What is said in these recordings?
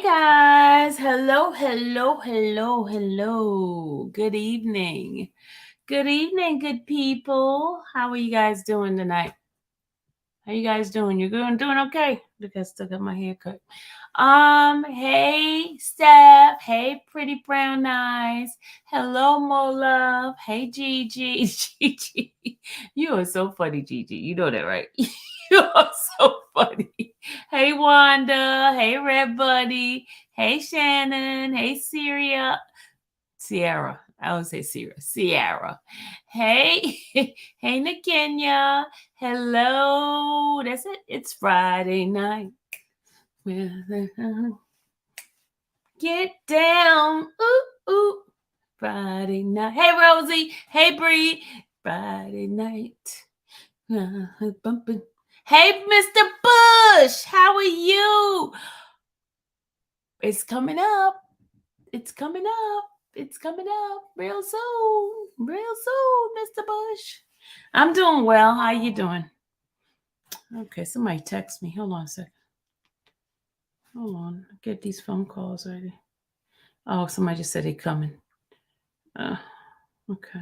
guys. Hello. Good evening. Good people. How are you guys doing tonight? How you guys doing? You're doing okay? Look, I still got my hair cut. Hey Steph. Hey Pretty Brown Eyes. Hello Mo Love. Hey Gigi. Gigi. You are so funny, Gigi. You know that, right? You are so funny. Hey Wanda. Hey Red Buddy. Hey Shannon. Hey Sierra. I would say Sierra. Hey, hey Nakenya. Hello. That's it. It's Friday night. Get down. Ooh. Friday night. Hey Rosie. Hey Bree. Friday night. Bumping. Hey Mr. Bush. How are you? It's coming up. It's coming up real soon, Mr. Bush. I'm doing well. How you doing? Okay, somebody text me. Hold on a second. Hold on. Get these phone calls ready. Oh, somebody just said they're coming. Okay.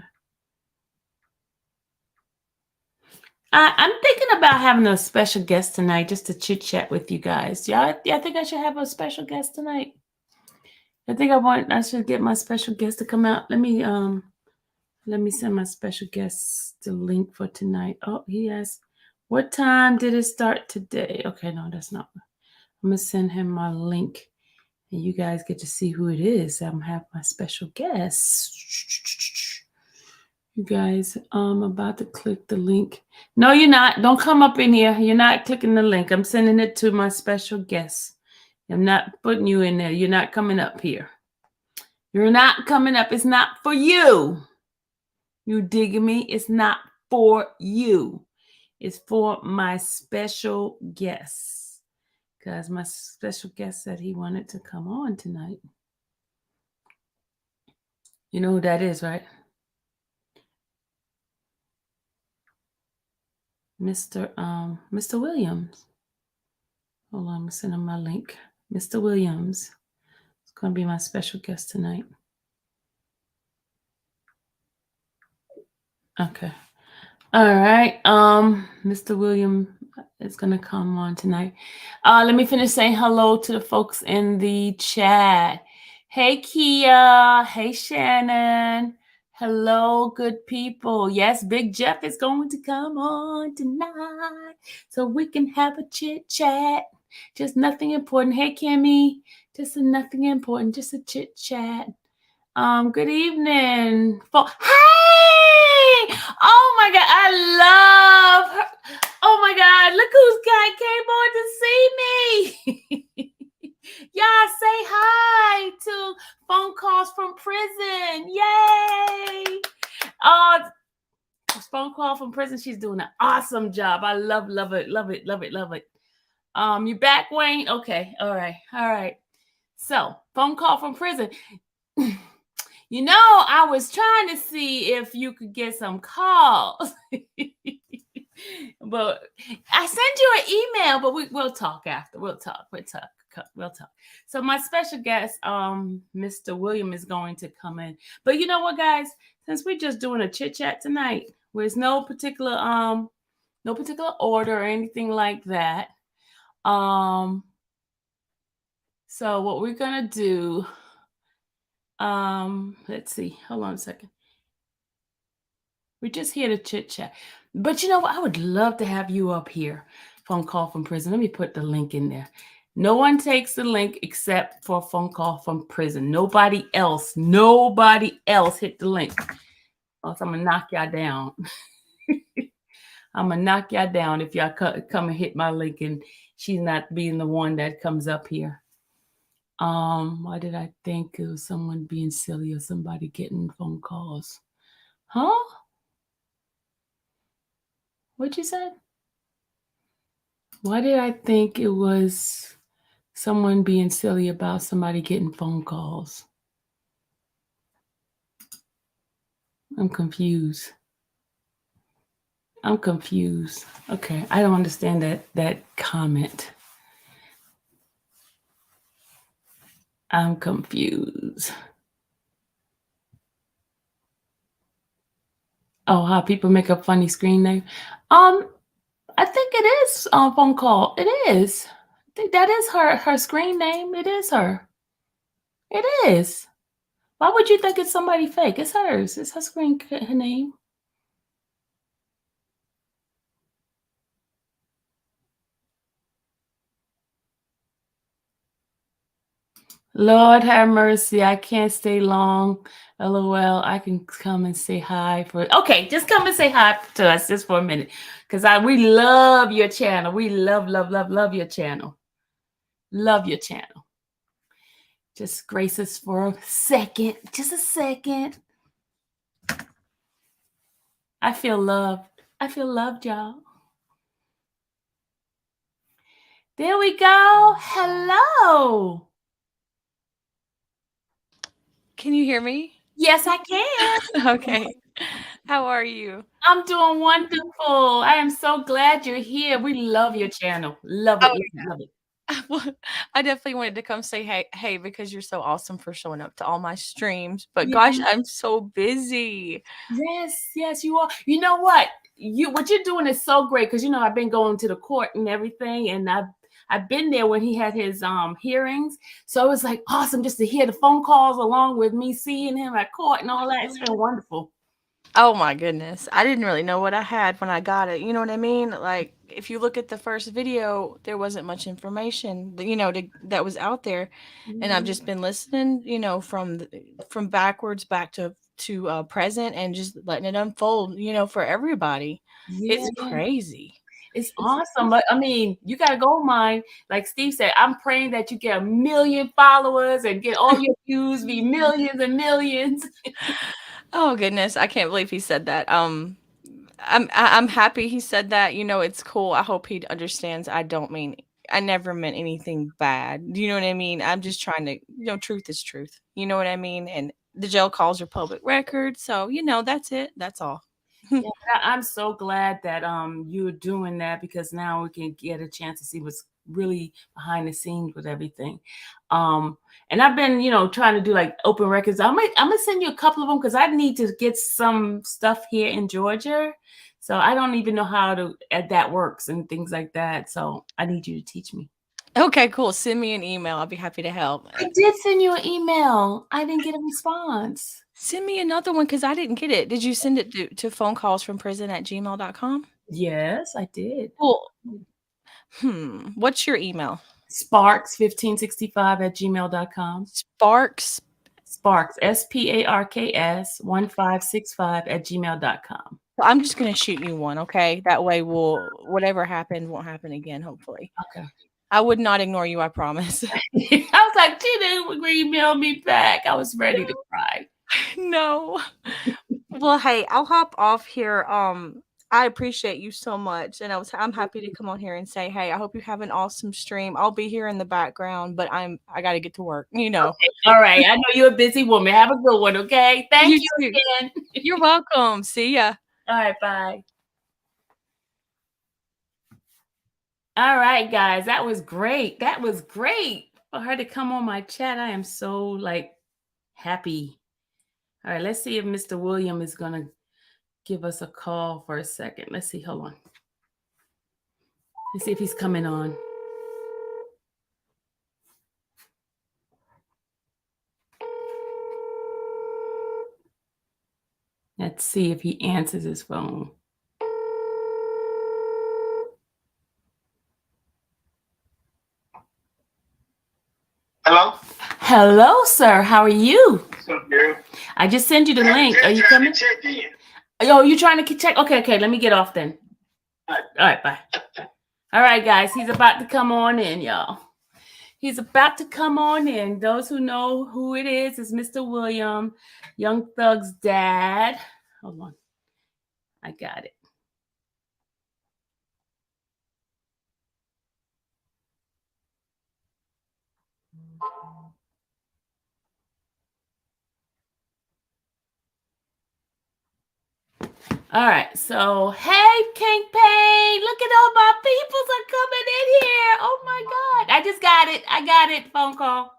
I'm thinking about having a special guest tonight just to chit chat with you guys. Y'all think I should have a special guest tonight? I think I should get my special guest to come out. Let me send my special guest the link for tonight. Oh, he has. What time did it start today? Okay, no, that's not. I'm gonna send him my link, and you guys get to see who it is. I'm have my special guest. You guys, I'm about to click the link. No, you're not. Don't come up in here. You're not clicking the link. I'm sending it to my special guest. I'm not putting you in there. You're not coming up here. You're not coming up. It's not for you. You digging me? It's not for you. It's for my special guest. Because my special guest said he wanted to come on tonight. You know who that is, right? Mr. Williams. Hold on, I'm sending him my link. Mr. Williams. It's gonna be my special guest tonight. Okay. All right. Mr. William is gonna come on tonight. Let me finish saying hello to the folks in the chat. Hey Kia. Hey Shannon. Hello, good people. Yes, Big Jeff is going to come on tonight so we can have a chit chat. Just nothing important. Hey Kimmy. Just nothing important. Just a chit chat. Good evening. Hey! Oh my God, I love her. Oh my God, look who's came on to see me. Y'all say hi to Phone Calls from Prison. Yay! Phone Call from Prison. She's doing an awesome job. I love it. You back, Wayne? Okay. All right. So, Phone Call from Prison. You know, I was trying to see if you could get some calls. But I sent you an email, but we'll talk after. We'll talk. So my special guest, Mr. William, is going to come in. But you know what, guys? Since we're just doing a chit chat tonight, there's no particular order or anything like that. So what we're gonna do, let's see. Hold on a second. We're just here to chit chat. But you know what? I would love to have you up here. Phone Call from Prison. Let me put the link in there. No one takes the link except for Phone Call from Prison. Nobody else hit the link. Else I'm gonna knock y'all down. I'm gonna knock y'all down if y'all come and hit my link and she's not being the one that comes up here. Why did I think it was someone being silly or somebody getting phone calls? Huh? What'd you say? Why did I think it was someone being silly about somebody getting phone calls? I'm confused. Okay, I don't understand that comment. I'm confused. Oh, how people make up funny screen name. I think it is phone call. It is. I think that is her screen name. It is her. It is. Why would you think it's somebody fake? It's hers. It's her her name. Lord have mercy. I can't stay long. LOL. I can come and say hi for okay. Just come and say hi to us just for a minute. Because we love your channel. We love your channel. Love your channel. Just grace us for a second. Just a second. I feel loved. I feel loved, y'all. There we go. Hello. Can you hear me? Yes, I can. Okay. How are you? I'm doing wonderful. I am so glad you're here. We love your channel. Love it. Oh, Love it. Love it. well, I definitely wanted to come say hey because you're so awesome for showing up to all my streams. But Yeah. gosh, I'm so busy. Yes, you are. You know what? What you're doing is so great because I've been going to the court and everything, and I've been there when he had his hearings. So it was like awesome just to hear the phone calls along with me seeing him at court and all that. It's been wonderful. Oh my goodness. I didn't really know what I had when I got it. You know what I mean? Like if you look at the first video, there wasn't much information, that was out there. And I've Mhm. just been listening, from backwards back to present and just letting it unfold, for everybody. Yeah, It's crazy. it's awesome. But I mean, you got to go mine. Like Steve said, I'm praying that you get 1 million followers and get all your views be millions and millions. Oh goodness, I can't believe he said that. I'm happy he said that. It's cool. I hope he understands. I never meant anything bad. Do you know what I mean? I'm just trying to, truth is truth. You know what I mean? And the jail calls are public record, so that's it. That's all. Yeah, I'm so glad that you're doing that because now we can get a chance to see what's really behind the scenes with everything. And I've been, trying to do like open records. I'm gonna send you a couple of them because I need to get some stuff here in Georgia. So I don't even know how that works and things like that. So I need you to teach me. Okay, cool. Send me an email. I'll be happy to help. I did send you an email. I didn't get a response. Send me another one because I didn't get it. Did you send it to phone calls from prison@gmail.com? Yes, I did. Cool. What's your email? Sparks1565 at gmail.com. Sparks. Sparks, SPARKS 1565 at gmail.com. I'm just gonna shoot you one, okay? That way whatever happened won't happen again, hopefully. Okay. I would not ignore you, I promise. I was like, she didn't email me back. I was ready to cry. No. Well, hey, I'll hop off here. I appreciate you so much, and I'm happy to come on here and say, hey, I hope you have an awesome stream. I'll be here in the background, but I got to get to work. Okay. All right. I know you're a busy woman. Have a good one. Okay. Thank You you too. again. You're welcome. See ya. All right. Bye. All right, guys. That was great. That was great for her to come on my chat. I am so like happy. All right. Let's see if Mr. William is going to give us a call for a second. Let's see. Hold on. Let's see if he's coming on. Let's see if he answers his phone. Hello? Hello, sir. How are you? What's up, girl? I just sent you the link. Are you coming? Check in. Oh, you trying to check? Okay. Let me get off then. All right, bye. All right, guys. He's about to come on in, y'all. He's about to come on in. Those who know who it is Mr. William, Young Thug's dad. Hold on. I got it. All right, so hey, King Payne, look at all my peoples are coming in here. Oh my God, I just got it. I got it. Phone call.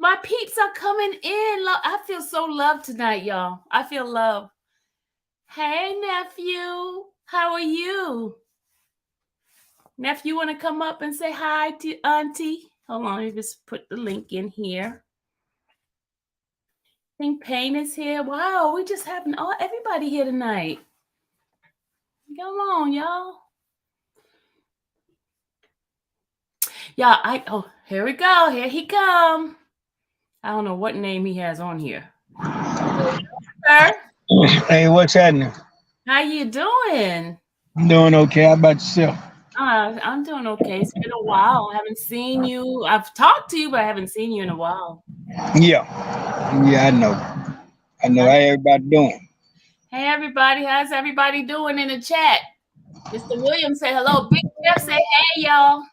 My peeps are coming in. I feel so loved tonight, y'all. I feel love. Hey, nephew. How are you? Nephew, want to come up and say hi to Auntie? Hold on, let me just put the link in here. I think Payne is here. Wow, we just having everybody here tonight. Come on, y'all. Yeah, here we go. Here he come. I don't know what name he has on here. Sir, Hey, what's happening? how you doing? I'm doing okay. How about yourself? I'm doing okay. It's been a while. I haven't seen you. I've talked to you, but I haven't seen you in a while. Yeah. Yeah, I know. I know how everybody doing. Hey, everybody. How's everybody doing in the chat? Mr. Williams say hello. Big Jeff say hey, y'all.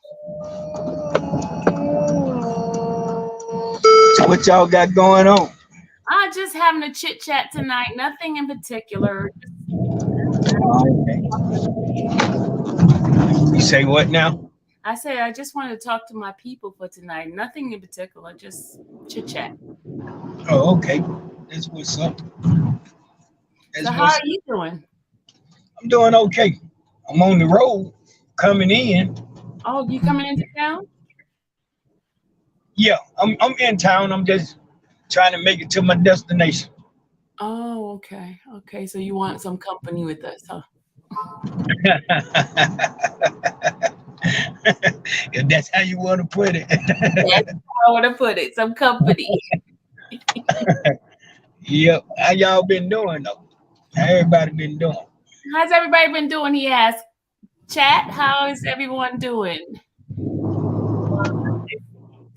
So what y'all got going on? I'm just having a chit chat tonight. Nothing in particular. Okay. You say what now? I say I just wanted to talk to my people for tonight. Nothing in particular. Just chit chat. Oh, okay. That's what's up. So how are you doing? I'm doing okay. I'm on the road coming in. Oh, you coming into town? Yeah, I'm in town. I'm just trying to make it to my destination. Oh, okay. Okay. So you want some company with us, huh? If that's how you want to put it. That's how I want to put it. Some company. Yep. How y'all been doing though? How everybody been doing? How's everybody been doing? He asked. Chat, how is everyone doing?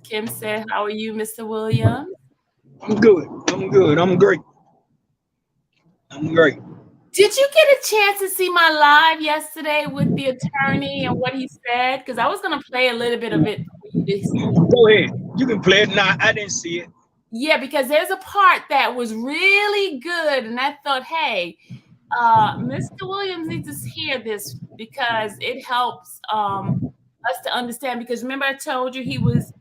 Kim said, how are you, Mr. Williams? I'm good. I'm good. I'm great. I'm great. Did you get a chance to see my live yesterday with the attorney and what he said? Because I was going to play a little bit of it for you to see. Go ahead. You can play it. Nah, I didn't see it. Yeah, because there's a part that was really good. And I thought, hey, Mr. Williams needs to hear this because it helps us to understand. Because remember I told you he was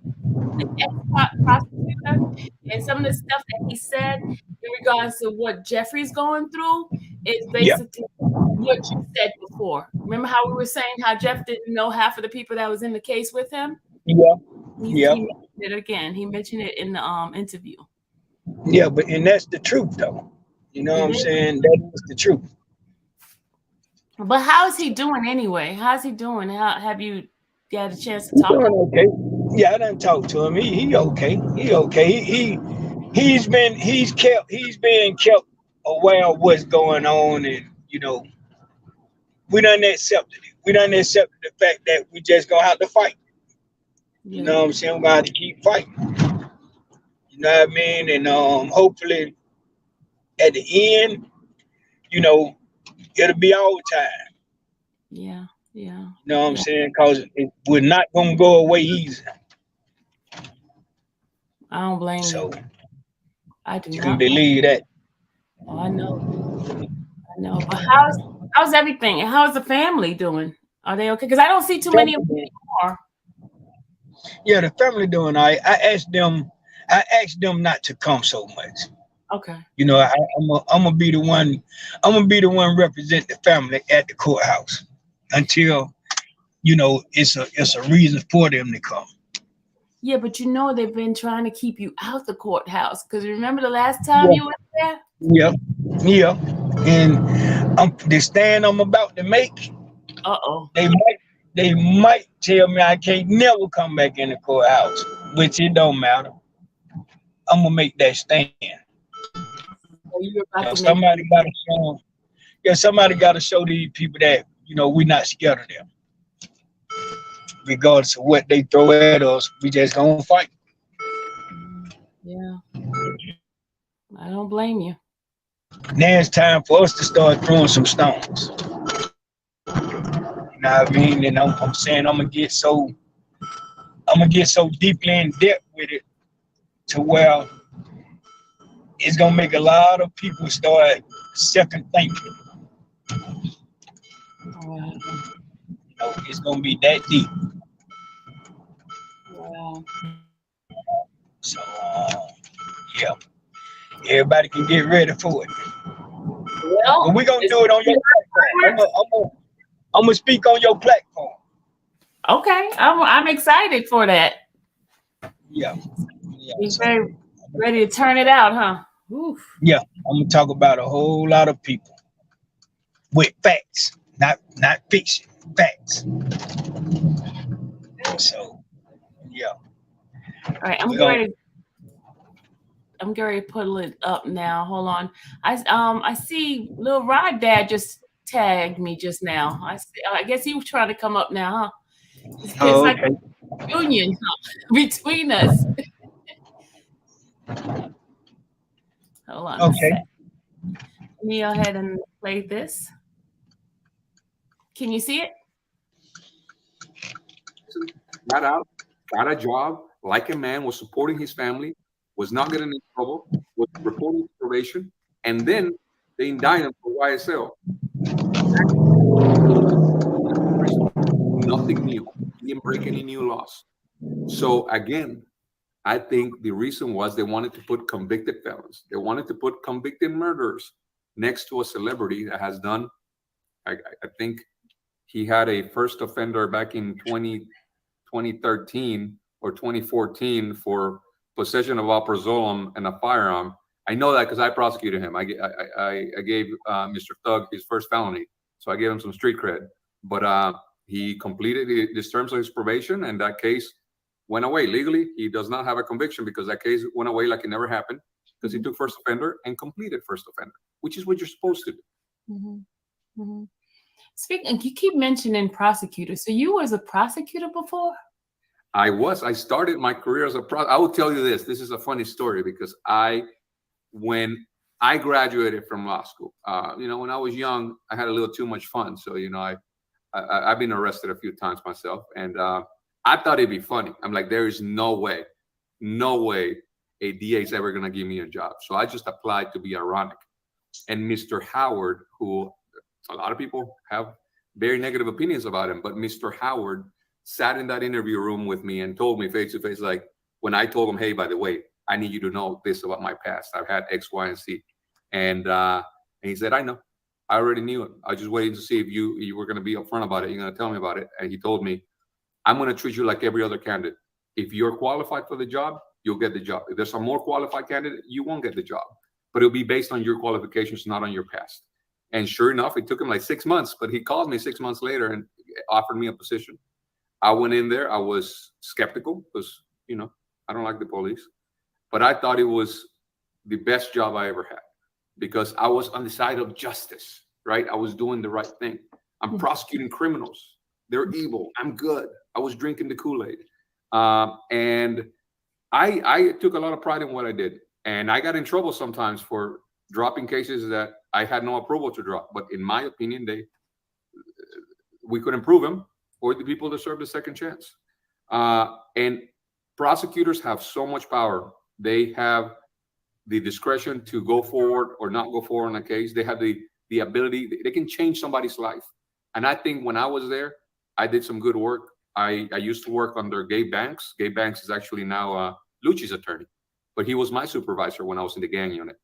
an ex-prosecutor, and some of the stuff that he said in regards to what Jeffrey's going through is basically what you said before. Remember how we were saying how Jeff didn't know half of the people that was in the case with him? Yeah. He mentioned it again. He mentioned it in the interview. Yeah, and that's the truth though. You know what I'm saying? That is the truth. But how is he doing anyway? How's he doing? How have you got a chance to talk to him? Okay. Yeah, I done talked to him. He okay. He okay. He's being kept aware of what's going on, and you know, we done accepted it. We done accepted the fact that we just gonna have to fight. You know what I'm saying? We're gonna have to keep fighting. You know what I mean? And hopefully at the end, you know, it'll be all time. Yeah. You know what I'm saying? Because we're not gonna go away easy. I don't blame So you. I do you not can believe that. Oh, I know. But how's everything? And how's the family doing? Are they okay? Because I don't see too many of them anymore. Yeah, the family doing all right. I asked them not to come so much. Okay. You know, I'm gonna be the one. I'm gonna be the one represent the family at the courthouse until, you know, it's a reason for them to come. Yeah, but you know they've been trying to keep you out the courthouse because remember the last time you were there? Yeah. And the stand I'm about to make. They might tell me I can't never come back in the courthouse, which it don't matter. I'm gonna make that stand. Somebody gotta show these people that, you know, we're not scared of them. Regardless of what they throw at us, we just gonna fight. Yeah. I don't blame you. Now it's time for us to start throwing some stones. You know what I mean? And I'm saying I'm gonna get so deeply in depth with it to where it's gonna make a lot of people start second thinking. Wow. You know, it's gonna be that deep. Wow. So yeah, everybody can get ready for it. Well, But we're gonna do it on your platform. I'm gonna speak on your platform. okay, I'm excited for that. Yeah. You're So, very ready to turn it out, huh? Oof. yeah, I'm gonna talk about a whole lot of people with facts, not fiction, facts. So, yeah. All right, I'm getting ready to put it up now. Hold on. I see Lil Rod Dad just tagged me just now. I guess he was trying to come up now, huh? It's like okay. a union, huh, between us. Hold on a Okay. sec. Let me go ahead and play this. Can you see it? Got out, got a job, like a man, was supporting his family, was not getting in trouble, was reporting to probation, and then they indict him for YSL. Nothing new. He didn't break any new laws. So again, I think the reason was they wanted to put convicted felons. They wanted to put convicted murderers next to a celebrity that has done, I think he had a first offender back in 2013 or 2014 for possession of alprazolam and a firearm. I know that because I prosecuted him. I gave Mr. Thug his first felony, so I gave him some street cred. But he completed his terms of his probation, and that case went away legally. He does not have a conviction because that case went away like it never happened because he took first offender and completed first offender, which is what you're supposed to do. Mm-hmm. Mm-hmm. Speaking, you keep mentioning prosecutor. So you was a prosecutor before? I was. I started my career as a prosecutor. I will tell you this. This is a funny story because when I graduated from law school, when I was young, I had a little too much fun. So, I've been arrested a few times myself, and I thought it'd be funny. I'm like, there is no way a DA is ever gonna give me a job. So I just applied to be ironic. And Mr. Howard, who a lot of people have very negative opinions about him, but Mr. Howard sat in that interview room with me and told me face to face, like when I told him, hey, by the way, I need you to know this about my past. I've had X, Y, and Z. And he said, I know. I already knew it. I was just waiting to see if you were going to be upfront about it. You're going to tell me about it. And he told me, I'm going to treat you like every other candidate. If you're qualified for the job, you'll get the job. If there's a more qualified candidate, you won't get the job. But it'll be based on your qualifications, not on your past. And sure enough, it took him like 6 months, but he called me 6 months later and offered me a position. I went in there. I was skeptical because, I don't like the police. But I thought it was the best job I ever had because I was on the side of justice, right? I was doing the right thing. I'm prosecuting criminals. They're evil. I'm good. I was drinking the Kool-Aid. And I took a lot of pride in what I did. And I got in trouble sometimes for dropping cases that I had no approval to drop. But in my opinion, we couldn't prove them, or the people deserved a second chance. And prosecutors have so much power. They have the discretion to go forward or not go forward on a case. They have the ability. They can change somebody's life. And I think when I was there, I did some good work. I used to work under Gabe Banks. Gabe Banks is actually now Lucci's attorney, but he was my supervisor when I was in the gang unit.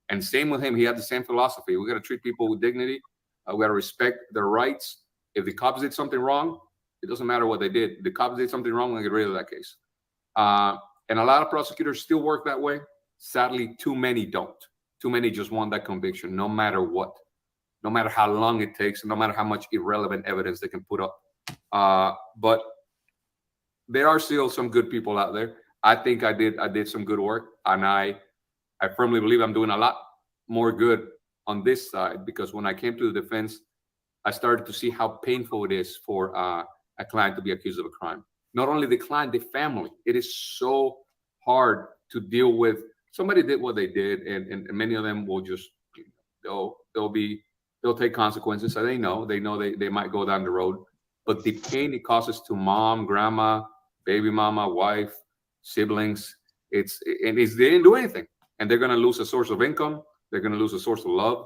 And same with him. He had the same philosophy. We got to treat people with dignity. We got to respect their rights. If the cops did something wrong, it doesn't matter what they did. The cops did something wrong, we get rid of that case. And a lot of prosecutors still work that way. Sadly, too many don't. Too many just want that conviction, no matter what, no matter how long it takes, and no matter how much irrelevant evidence they can put up. But there are still some good people out there. I think I did some good work, and I firmly believe I'm doing a lot more good on this side because when I came to the defense, I started to see how painful it is for a client to be accused of a crime. Not only the client, the family. It is so hard to deal with. Somebody did what they did, and many of them will just they'll take consequences. So they know they might go down the road, but the pain it causes to mom, grandma, baby mama, wife, siblings, they didn't do anything, and they're going to lose a source of income. They're going to lose a source of love.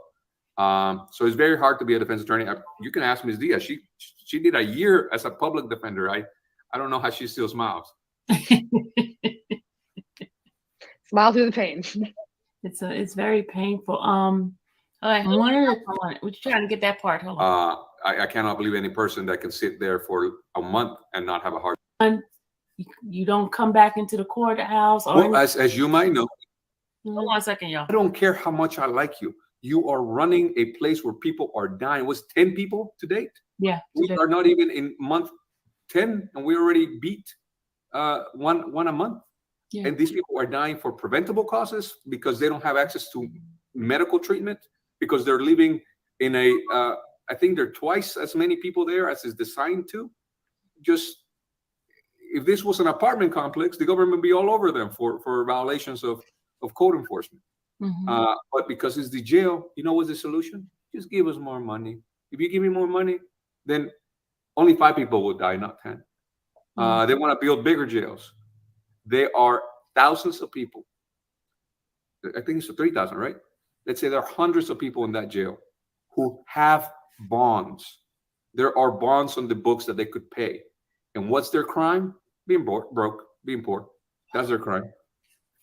So it's very hard to be a defense attorney. You can ask Ms. Diaz. She did a year as a public defender. I don't know how she still smiles. Smile through the pain. It's very painful. All right, one at a time. We're trying to get that part. Hold on. I cannot believe any person that can sit there for a month and not have a heart. You don't come back into the courthouse. Or Well, as you might know, hold on a second, y'all. I don't care how much I like you. You are running a place where people are dying. It was 10 people to date? Yeah. We are not even in month 10, and we already beat one a month. Yeah. And these people are dying for preventable causes because they don't have access to medical treatment, because they're living in a, I think there are twice as many people there as is designed to. Just, if this was an apartment complex, the government would be all over them for violations of code enforcement. Mhm. But because it's the jail, you know what's the solution? Just give us more money. If you give me more money, then only 5 people will die, not 10. They want to build bigger jails. There are thousands of people. I think it's 3,000, right? Let's say there are hundreds of people in that jail who have bonds. There are bonds on the books that they could pay. And what's their crime? Being broke, being poor. That's their crime.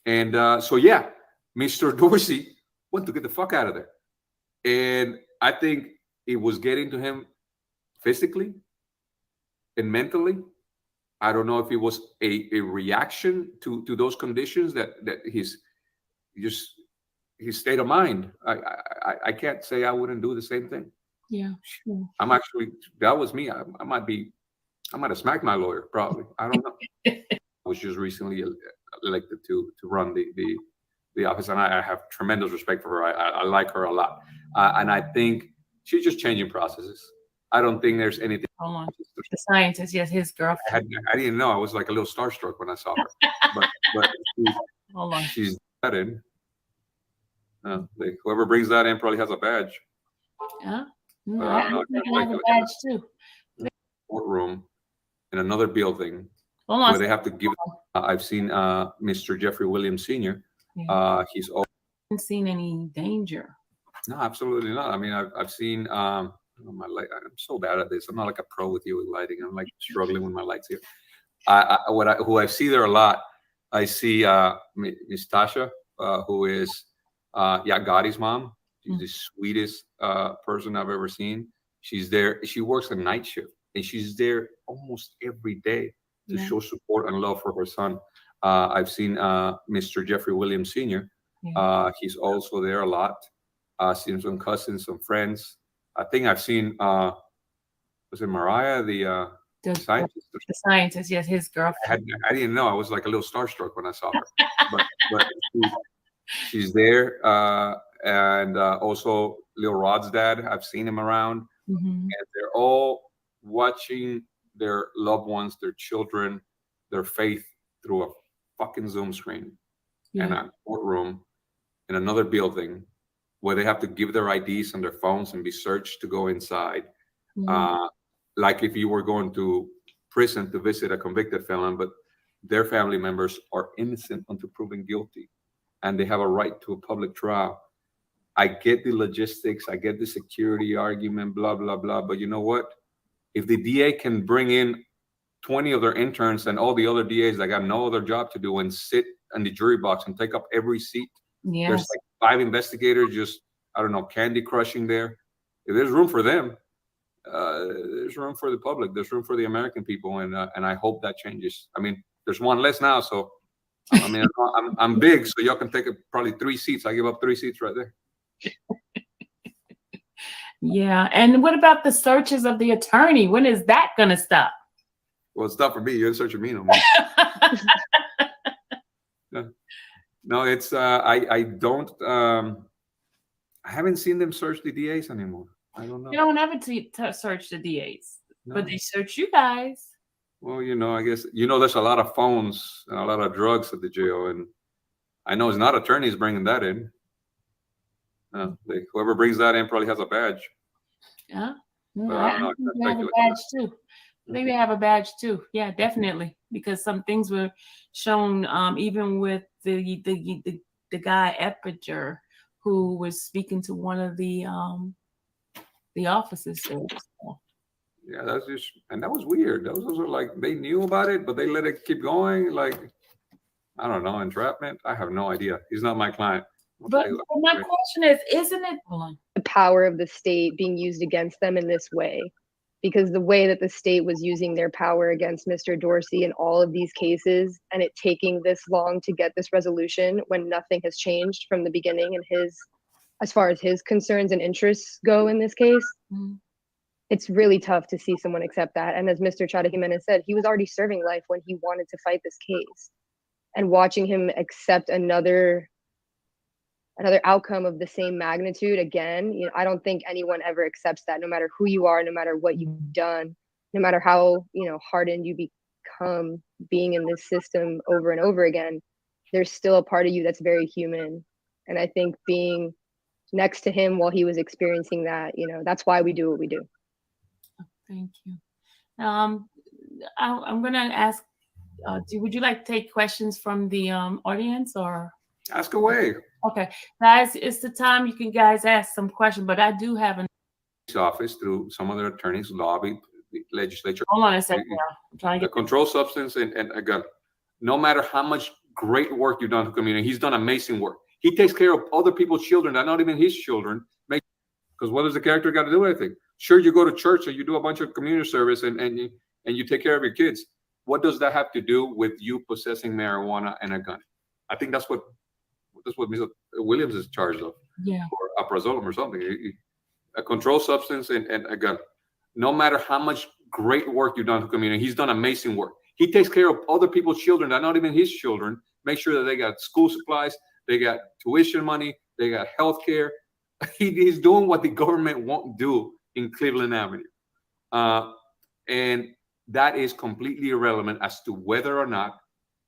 And so, yeah, Mr. Dorsey wanted to get the fuck out of there. And I think it was getting to him physically and mentally. I don't know if it was a reaction to those conditions that his state of mind. I can't say I wouldn't do the same thing. Yeah. I'm actually, that was me. I might have smacked my lawyer, probably. I don't know. I was just recently elected to run the office, and I have tremendous respect for her. I like her a lot, and I think she's just changing processes. I don't think there's anything. Hold on. The scientist, yes, his girlfriend. I didn't know. I was like a little starstruck when I saw her. but Hold on. she's that in. Whoever brings that in probably has a badge. Yeah. But I I don't think know. I have a badge too. Courtroom in another building Hold on. where they have to give. I've seen Mr. Jeffrey Williams Sr. Yeah. He's all. Haven't seen any danger. No, absolutely not. I mean, I've seen my light. I'm so bad at this. I'm not like a pro with you with lighting. I'm like struggling with my lights here. Who I see there a lot. I see Miss Tasha, who is Gotti's mom. She's the sweetest person I've ever seen. She's there. She works a night shift, and she's there almost every day to show support and love for her son. I've seen Mr. Jeffrey Williams Sr. He's also there a lot. Seen some cousins, some friends. I think I've seen, was it Mariah, the scientist? The scientist, yes, his girlfriend. I didn't know. I was like a little starstruck when I saw her. but she's there. And also Lil Rod's dad, I've seen him around. And they're all watching their loved ones, their children, their faith through a fucking Zoom screen and a courtroom in another building where they have to give their IDs and their phones and be searched to go inside. Like if you were going to prison to visit a convicted felon, but their family members are innocent until proven guilty, and they have a right to a public trial. I get the logistics, I get the security argument, blah, blah, blah. But you know what? If the DA can bring in 20 of their interns and all the other DAs that got no other job to do and sit in the jury box and take up every seat, there's like 5 investigators just, I don't know, candy crushing there. If there's room for them, there's room for the public. There's room for the American people, and I hope that changes. I mean, there's one less now, so I mean, I'm big, so y'all can take probably 3 seats. I give up 3 seats right there. Yeah, and what about the searches of the attorney? When is that gonna stop? Well, it's not for me. You're searching me no more. No, it's I don't. I haven't seen them search the DAs anymore. I don't know. You don't ever search the DAs, No. but they search you guys. Well, I guess there's a lot of phones and a lot of drugs at the jail, and I know it's not attorneys bringing that in. Whoever brings that in probably has a badge. Yeah, I don't know. they have a badge too. Maybe have a badge too. Yeah, definitely, because some things were shown, even with the guy Eppinger, who was speaking to one of the officers. Yeah, that was weird. That was also like they knew about it, but they let it keep going. Like, I don't know, entrapment. I have no idea. He's not my client. But my question is, isn't it? Hold on. The power of the state being used against them in this way, because the way that the state was using their power against Mr. Dorsey in all of these cases, and it taking this long to get this resolution when nothing has changed from the beginning and as far as his concerns and interests go in this case, it's really tough to see someone accept that. And as Mr. Chata Jimenez said, he was already serving life when he wanted to fight this case, and watching him accept another outcome of the same magnitude again, I don't think anyone ever accepts that, no matter who you are, no matter what you've done, no matter how hardened you become being in this system over and over again, there's still a part of you that's very human. And I think being next to him while he was experiencing that, that's why we do what we do. Thank you. I'm going to ask, would you like to take questions from the audience, or? Ask away. Okay, guys, it's the time you can guys ask some questions, but I do have an office through some other attorneys lobby the legislature. Hold on a second. I'm trying to get a controlled substance and a gun. No matter how much great work you've done to the community, he's done amazing work. He takes care of other people's children that are not even his children. Because what does the character got to do with anything? Sure, you go to church and you do a bunch of community service and you take care of your kids. What does that have to do with you possessing marijuana and a gun? I think that's what Mr. Williams is charged of. Yeah. Or alprazolam or something. A controlled substance and a gun. No matter how much great work you've done to the community, he's done amazing work. He takes care of other people's children that are not even his children, make sure that they got school supplies, they got tuition money, they got health care. He's doing what the government won't do in Cleveland Avenue. And that is completely irrelevant as to whether or not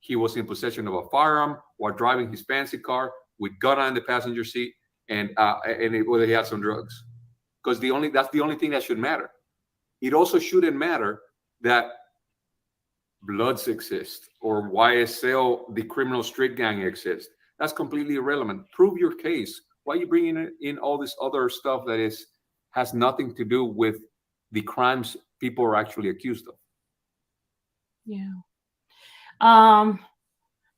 he was in possession of a firearm while driving his fancy car with gun on the passenger seat and whether he had some drugs. Because that's the only thing that should matter. It also shouldn't matter that Bloods exist or YSL, the criminal street gang, exists. That's completely irrelevant. Prove your case. Why are you bringing in all this other stuff that has nothing to do with the crimes people are actually accused of? Yeah.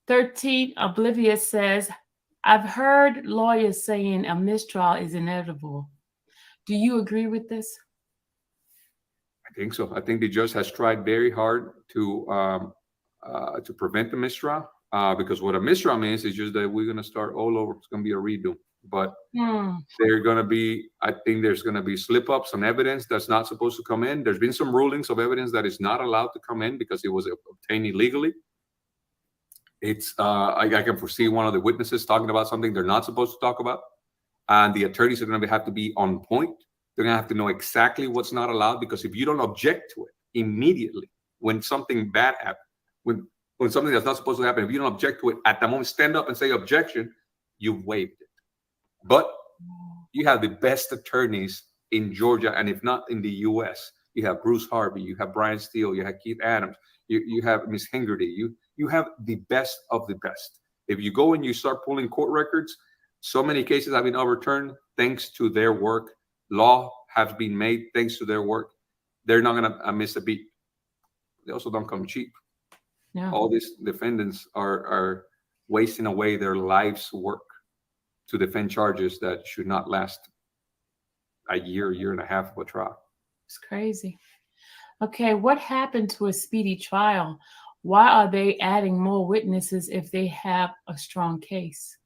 13 Oblivious says, I've heard lawyers saying a mistrial is inevitable. Do you agree with this? I think so. I think the judge has tried very hard to prevent the mistrial, because what a mistrial means is just that we're going to start all over. It's going to be a redo. But they're going to be, I think there's going to be slip-ups on evidence that's not supposed to come in. There's been some rulings of evidence that is not allowed to come in because it was obtained illegally. It's I can foresee one of the witnesses talking about something they're not supposed to talk about. And the attorneys are going to have to be on point. They're going to have to know exactly what's not allowed, because if you don't object to it immediately when something bad happens, when something that's not supposed to happen, if you don't object to it at the moment, stand up and say objection, you've waived it. But you have the best attorneys in Georgia, and if not in the U.S. You have Bruce Harvey, you have Brian Steele, you have Keith Adams, you have Ms. Hingerty, you have the best of the best. If you go and you start pulling court records, so many cases have been overturned thanks to their work. Law has been made thanks to their work. They're not going to miss a beat. They also don't come cheap. Yeah. All these defendants are wasting away their life's work to defend charges that should not last a year and a half of a trial. It's crazy. Okay, what happened to a speedy trial? Why are they adding more witnesses if they have a strong case?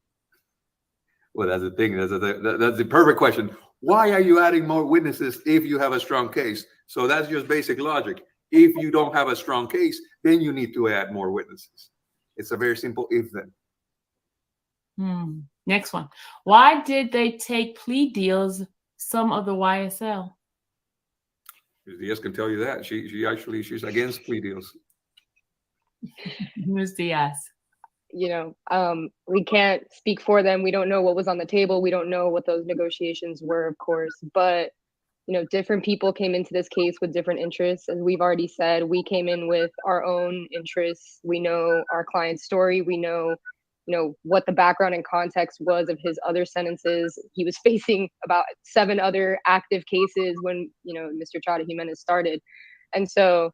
Well, that's the thing. That's the perfect question. Why are you adding more witnesses if you have a strong case? So that's just basic logic. If you don't have a strong case, then you need to add more witnesses. It's a very simple if then. Next one. Why did they take plea deals, some of the YSL? Diaz can tell you that. She's against plea deals. Ms. Diaz. We can't speak for them. We don't know what was on the table. We don't know what those negotiations were, of course. But, different people came into this case with different interests. As we've already said, we came in with our own interests. We know our client's story. We know, what the background and context was of his other sentences. He was facing about 7 other active cases when, Mr. Chata Jimenez started. And so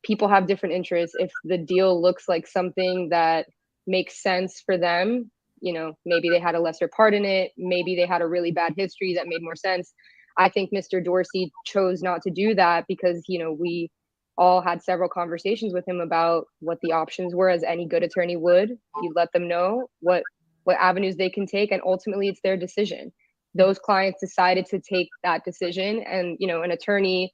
people have different interests. If the deal looks like something that makes sense for them. You know, maybe they had a lesser part in it. Maybe they had a really bad history that made more sense. I think Mr. Dorsey chose not to do that because, you know, we all had several conversations with him about what the options were, as any good attorney would. You let them know what avenues they can take, and ultimately it's their decision. Those clients decided to take that decision, and, you know, an attorney,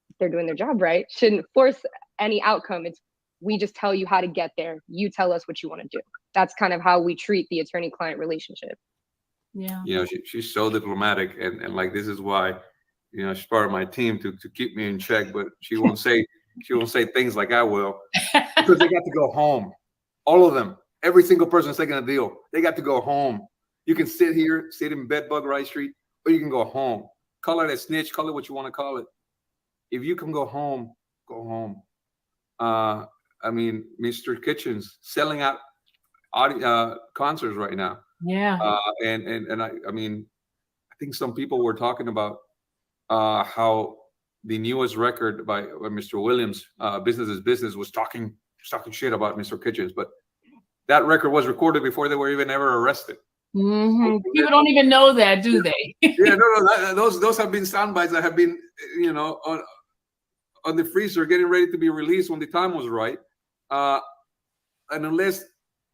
if they're doing their job right, shouldn't force any outcome. It's, we just tell you how to get there. You tell us what you want to do. That's kind of how we treat the attorney-client relationship. Yeah. You know, she's so diplomatic, and like, this is why, you know, she's part of my team to keep me in check, but she won't say things like I will, because they got to go home. All of them, every single person that's taking a deal, they got to go home. You can sit here, sit in Bedbug Rice Street, or you can go home. Call it a snitch, call it what you want to call it. If you can go home, go home. I mean, Mr. Kitchens selling out concerts right now. Yeah. And I mean, I think some people were talking about how the newest record by Mr. Williams, Business is Business, was talking shit about Mr. Kitchens, but that record was recorded before they were even ever arrested. Mm-hmm. People don't even know that, do they? Yeah, no, those have been sound bites that have been, you know, on the freezer, getting ready to be released when the time was right. And unless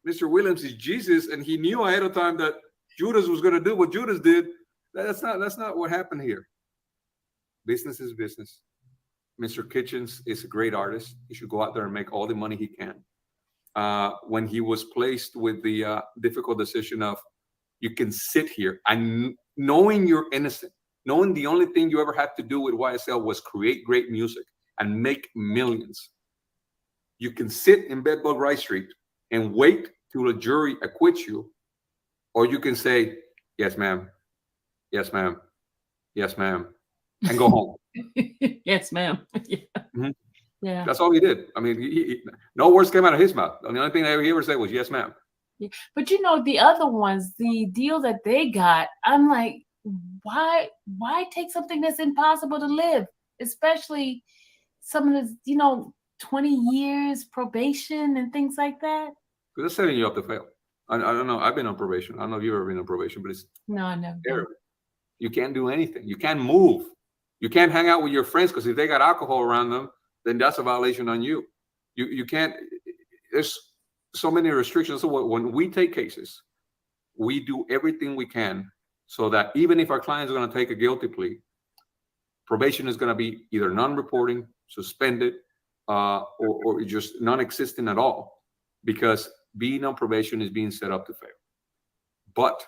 Mr. Williams is Jesus and he knew ahead of time that Judas was going to do what Judas did, that's not what happened here. Business is business. Mr. Kitchens is a great artist. He should go out there and make all the money he can. When he was placed with the difficult decision of, you can sit here and knowing you're innocent, knowing the only thing you ever had to do with YSL was create great music and make millions. You can sit in Bedbug Rice Street and wait till a jury acquits you, or you can say, yes, ma'am. Yes, ma'am. Yes, ma'am. And go home. Yes, ma'am. Yeah. Mm-hmm. Yeah. That's all he did. I mean, he, no words came out of his mouth. The only thing he ever said was, yes, ma'am. Yeah. But you know, the other ones, the deal that they got, I'm like, why take something that's impossible to live? Especially some of the, you know, 20 years probation and things like that. Because they're setting you up to fail. I don't know. I've been on probation. I don't know if you've ever been on probation, but it's no, I never. terrible. You can't do anything. You can't move. You can't hang out with your friends, because if they got alcohol around them, then that's a violation on you. You can't. There's so many restrictions. So when we take cases, we do everything we can so that even if our clients are going to take a guilty plea, probation is going to be either non-reporting, suspended, or just non-existent at all, because being on probation is being set up to fail. But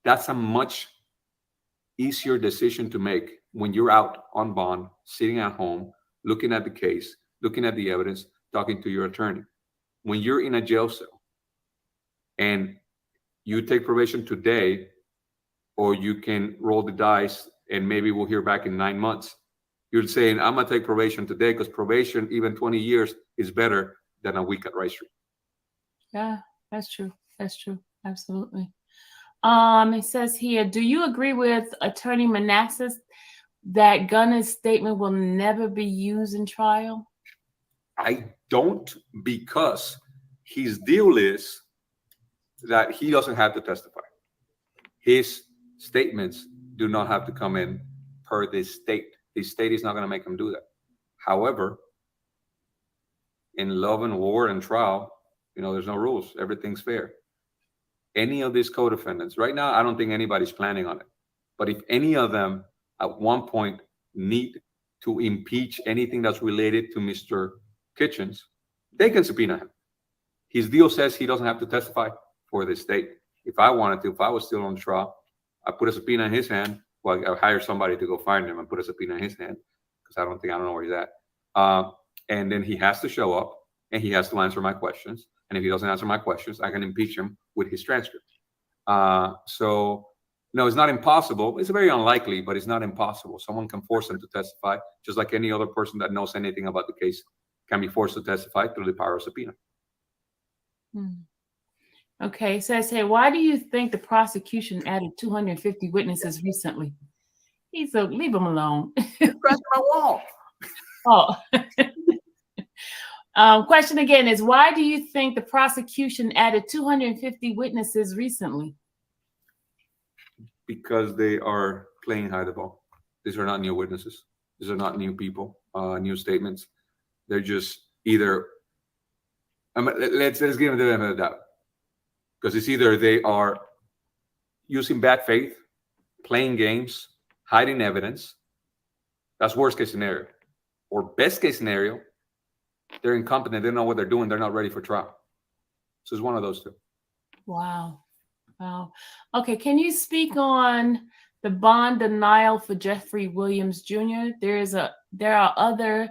that's a much easier decision to make when you're out on bond, sitting at home, looking at the case, looking at the evidence, talking to your attorney. When you're in a jail cell and you take probation today, or you can roll the dice and maybe we'll hear back in 9 months, you're saying, I'm going to take probation today, because probation, even 20 years, is better than a week at Rice Street. Yeah, that's true. That's true. Absolutely. It says here, do you agree with Attorney Manassas that Gunner's statement will never be used in trial? I don't, because his deal is that he doesn't have to testify. His statements do not have to come in per the state. The state is not going to make him do that. However, in love and war and trial, you know, there's no rules. Everything's fair. Any of these co-defendants, right now, I don't think anybody's planning on it. But if any of them at one point need to impeach anything that's related to Mr. Kitchens, they can subpoena him. His deal says he doesn't have to testify for the state. If I wanted to, if I was still on trial, I put a subpoena in his hand. Well, I hire somebody to go find him and put a subpoena in his hand, because I don't know where he's at. And then he has to show up and he has to answer my questions. And if he doesn't answer my questions, I can impeach him with his transcript. So no, it's not impossible. It's very unlikely, but it's not impossible. Someone can force him to testify, just like any other person that knows anything about the case can be forced to testify through the power of subpoena. Okay, so I say, why do you think the prosecution added 250 witnesses recently? He said, leave him alone. Scratch my wall. Oh. Question again is, why do you think the prosecution added 250 witnesses recently? Because they are playing hide the ball. These are not new witnesses. These are not new people, new statements. They're just either, let's give them the benefit of the doubt. Because it's either they are using bad faith, playing games, hiding evidence. That's worst case scenario. Or best case scenario, they're incompetent. They don't know what they're doing. They're not ready for trial. So it's one of those two. Wow. Wow. Okay. Can you speak on the bond denial for Jeffrey Williams Jr.? There are other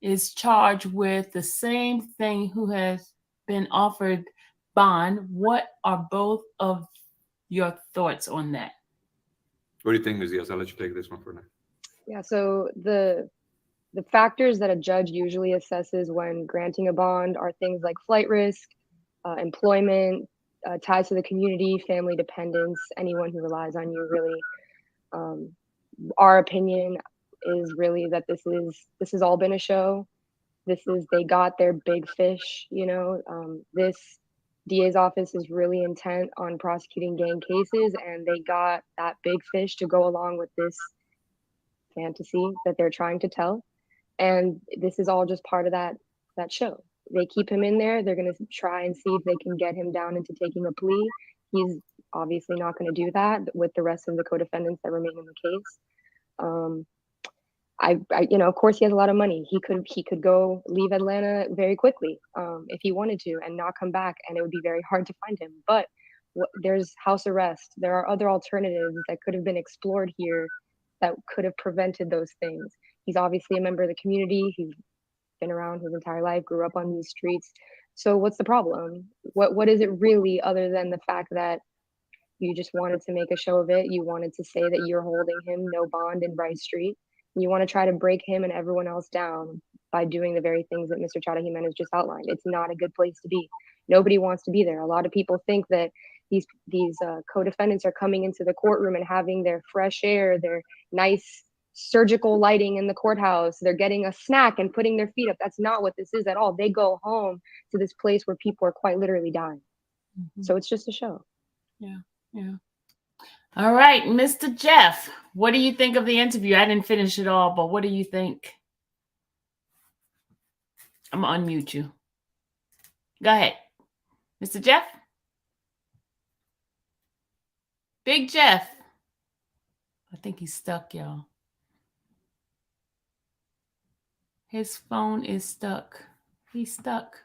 is charged with the same thing who has been offered bond. What are both of your thoughts on that? What do you think, Ms. Diaz? I'll let you take this one for now. Yeah, so the factors that a judge usually assesses when granting a bond are things like flight risk, employment, ties to the community, family dependence, anyone who relies on you, really. Our opinion is really that this has all been a show. They got their big fish, this DA's office is really intent on prosecuting gang cases, and they got that big fish to go along with this fantasy that they're trying to tell. And this is all just part of that show. They keep him in there. They're going to try and see if they can get him down into taking a plea. He's obviously not going to do that with the rest of the co-defendants that remain in the case. Of course, he has a lot of money. He could go leave Atlanta very quickly if he wanted to and not come back, and it would be very hard to find him. But there's house arrest. There are other alternatives that could have been explored here that could have prevented those things. He's obviously a member of the community. He's been around his entire life, grew up on these streets. So what's the problem? What is it really, other than the fact that you just wanted to make a show of it? You wanted to say that you're holding him no bond in Rice Street. You want to try to break him and everyone else down by doing the very things that Mr. Chata Jimenez just outlined. It's not a good place to be. Nobody wants to be there. A lot of people think that these co-defendants are coming into the courtroom and having their fresh air, their nice surgical lighting in the courthouse. They're getting a snack and putting their feet up. That's not what this is at all. They go home to this place where people are quite literally dying. Mm-hmm. So it's just a show. Yeah. All right, Mr. Jeff, what do you think of the interview? I didn't finish it all, but what do you think? I'm going to unmute you. Go ahead. Mr. Jeff? Big Jeff. I think he's stuck, y'all. His phone is stuck. He's stuck.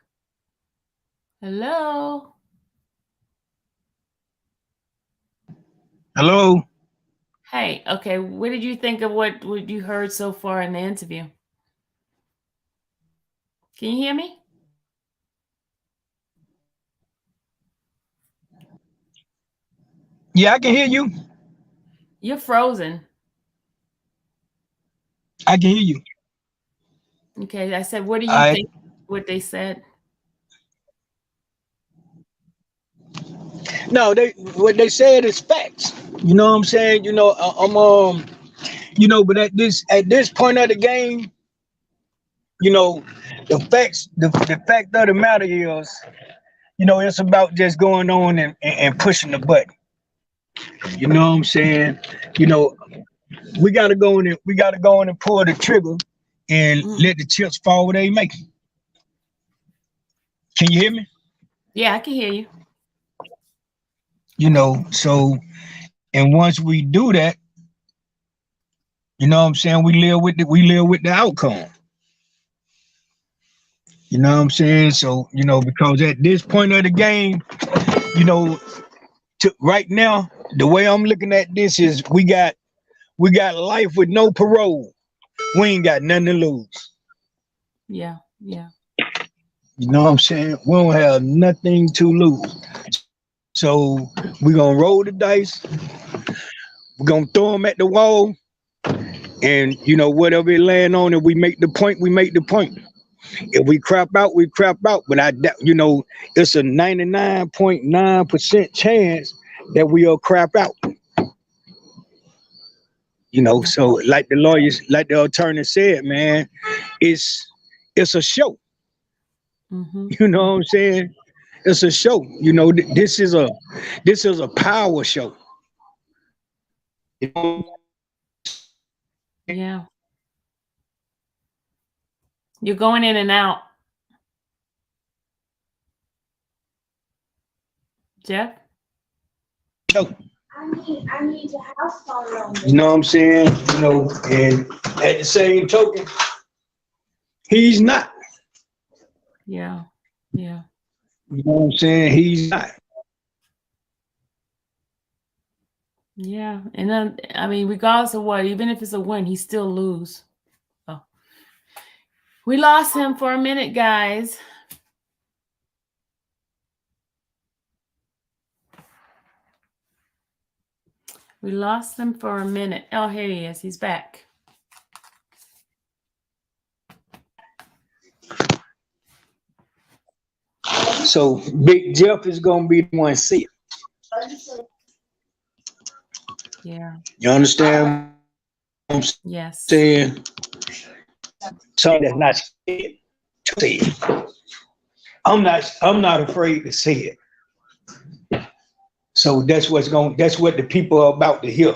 Hello? Hello? Hey, okay. What did you think of what you heard so far in the interview? Can you hear me? Yeah, I can hear you. You're frozen. I can hear you. Okay, I said, what do you think what they said? No, what they said is facts. You know what I'm saying? But at this point of the game, the fact of the matter is, it's about just going on and pushing the button. You know what I'm saying? We gotta go in and pull the trigger and let the chips fall where they make. Can you hear me? Yeah, I can hear you. And once we do that, you know what I'm saying, we live with the outcome. You know what I'm saying? So, because at this point of the game, right now, the way I'm looking at this is we got life with no parole. We ain't got nothing to lose. Yeah. You know what I'm saying? We don't have nothing to lose. So we're going to roll the dice. We're going to throw them at the wall. And, whatever it land on, if we make the point, we make the point. If we crap out, we crap out. But it's a 99.9% chance that we'll crap out. So like the attorney said, man, it's a show. You know what I'm saying? It's a show. You know, this is a power show. Yeah. You're going in and out. Jeff? Show. I need your house phone number. You know what I'm saying? You know, and at the same token, he's not. Yeah. Yeah. You know what I'm saying? He's not. Yeah. And I mean, regardless of what, even if it's a win, he still lose. Oh. We lost him for a minute, guys. We lost him for a minute. Oh, here he is. He's back. So Big Jeff is gonna be the one to see it. Yeah. You understand what I'm Yes. saying? Something that's not scared to see it. I'm not afraid to see it. So that's what the people are about to hear.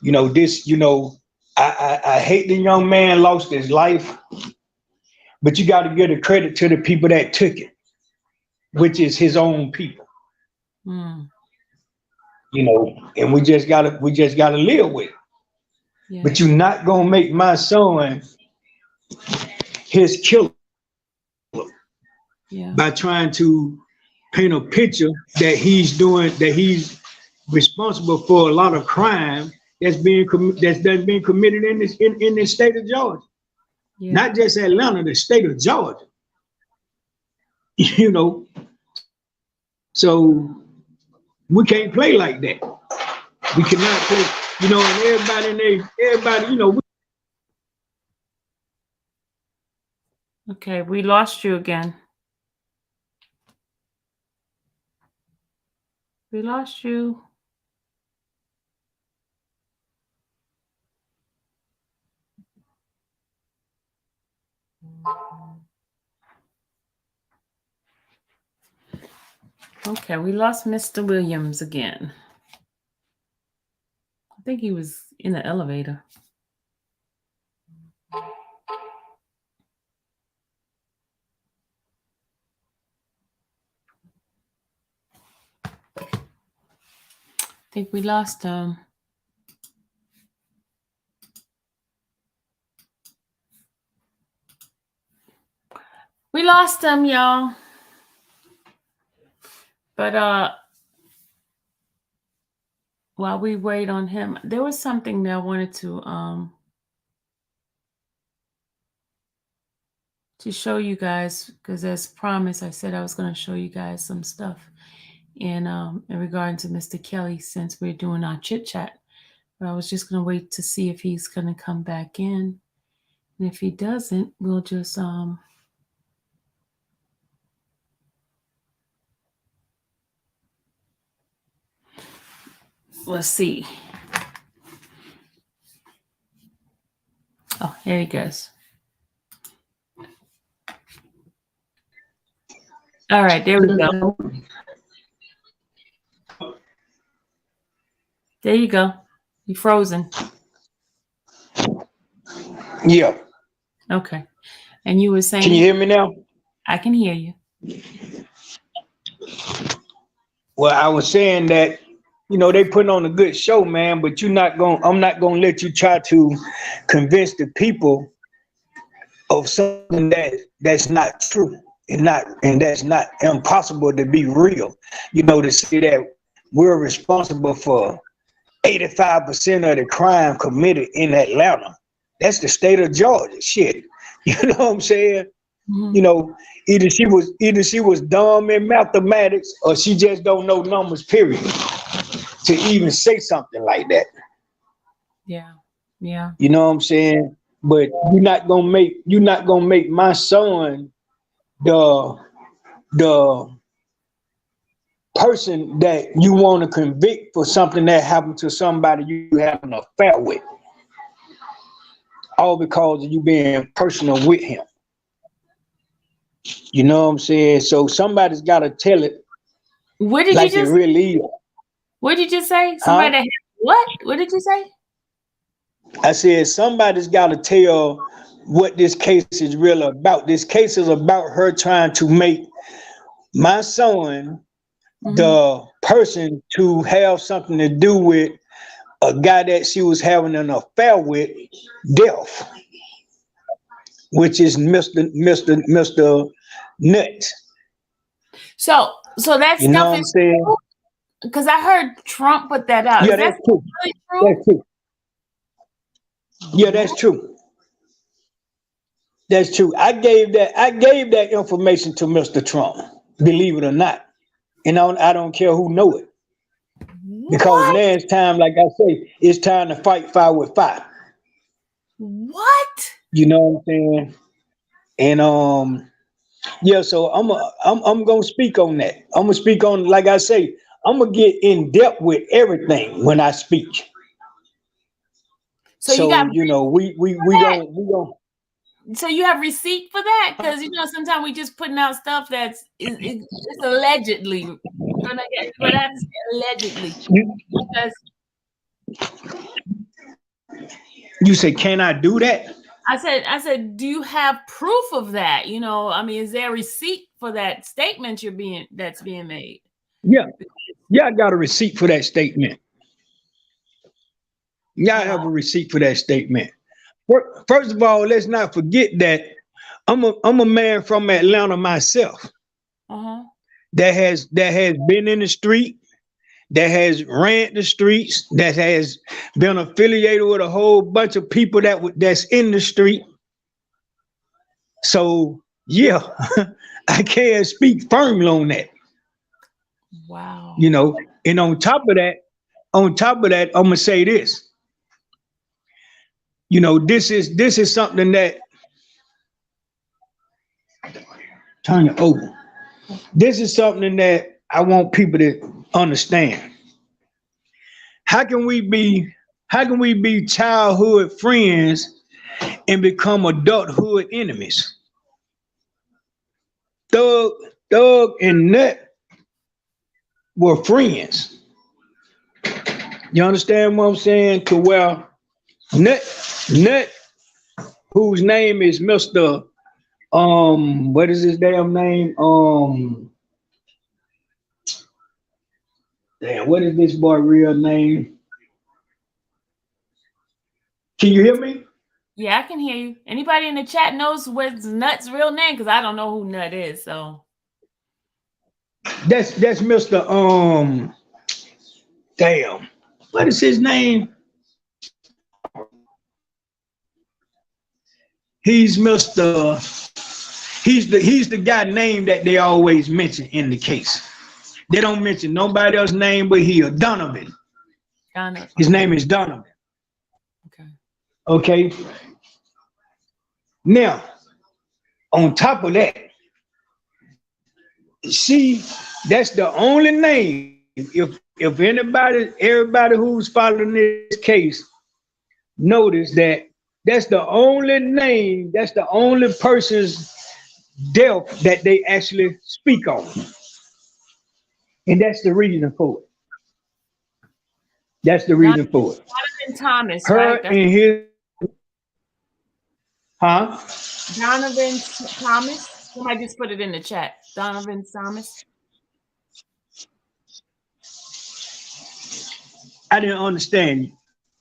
You know, this, you know, I hate the young man lost his life, but you got to give the credit to the people that took it, which is his own people. Mm. You know, and we just gotta live with it. Yeah. But you're not gonna make my son his killer by trying to paint a picture that he's responsible for a lot of crime that's being committed in this state of Georgia. Yeah. Not just Atlanta, the state of Georgia. You know, so we can't play like that. We cannot play, you know, and everybody, you know. Okay, we lost you again. We lost you. Okay, we lost Mr. Williams again. I think he was in the elevator. I think we lost him. We lost him, y'all. But while we wait on him, there was something that I wanted to show you guys, because as promised, I said I was going to show you guys some stuff in regard to Mr. Kelly, since we're doing our chit chat. But I was just going to wait to see if he's going to come back in. And if he doesn't, we'll just let's see. Oh, here he goes. All right, there we go. There you go. You frozen. Yeah. Okay. And you were saying. Can you hear me now? I can hear you. Well, I was saying that, you know, they putting on a good show, man, but I'm not gonna let you try to convince the people of something that's not true and that's not impossible to be real. You know, to say that we're responsible for 85% of the crime committed in Atlanta. That's the state of Georgia. Shit. You know what I'm saying? Mm-hmm. You know, either she was dumb in mathematics or she just don't know numbers, period, to even say something like that. Yeah. Yeah. You know what I'm saying? But you're not gonna make my son the person that you want to convict for something that happened to somebody you have an affair with. All because of you being personal with him. You know what I'm saying? So somebody's got to tell it What did like you it just? really is. What did you say? Huh? Somebody that what? What did you say? I said somebody's got to tell what this case is really about. This case is about her trying to make my son the person to have something to do with a guy that she was having an affair with, death, which is Mr. Nuts. So that You know stuff what I'm is saying? because I heard Trump put that out. Yeah, Is that that's true. really true? That's true. Yeah, that's true. That's true. I gave that information to Mr. Trump, believe it or not. And I don't care who know it. Because What? now it's time, like I say, it's time to fight fire with fire. What? You know what I'm saying? And yeah, so I'm gonna speak on that. I'm gonna speak on, like I say, I'm gonna get in depth with everything when I speak. So you got So, you know, we gonna so you have receipt for that? Because sometimes we just putting out stuff that's it's allegedly. But that's allegedly. Because you say, can I do that? I said, do you have proof of that? I mean, is there a receipt for that statement that's being made? Yeah, I got a receipt for that statement. Yeah, I have a receipt for that statement. First of all, let's not forget that I'm a man from Atlanta myself. That has been in the street, that has ran the streets, that has been affiliated with a whole bunch of people that's in the street. So yeah, I can speak firmly on that. Wow. And on top of that, I'm gonna say this. This is something that turn it over. This is something that I want people to understand. How can we be childhood friends and become adulthood enemies? Thug and Nut were friends. You understand what I'm saying? To where Nut, whose name is Mr. What is his damn name? Damn, what is this boy real name? Can you hear me? Yeah, I can hear you. Anybody in the chat knows what's Nut's real name? Because I don't know who Nut is. So that's Mr. Damn, what is his name? He's Mr. He's the guy name that they always mention in the case. They don't mention nobody else's name but Donovan. Donovan. His name is Donovan. Okay. Now, on top of that, that's the only name. If everybody who's following this case notice that that's the only name, that's the only person's death that they actually speak on. And that's the reason for it. That's the reason for it. Donovan Thomas, Her right? and his, huh? Donovan Thomas. Somebody just put it in the chat. Donovan Thomas. I didn't understand you.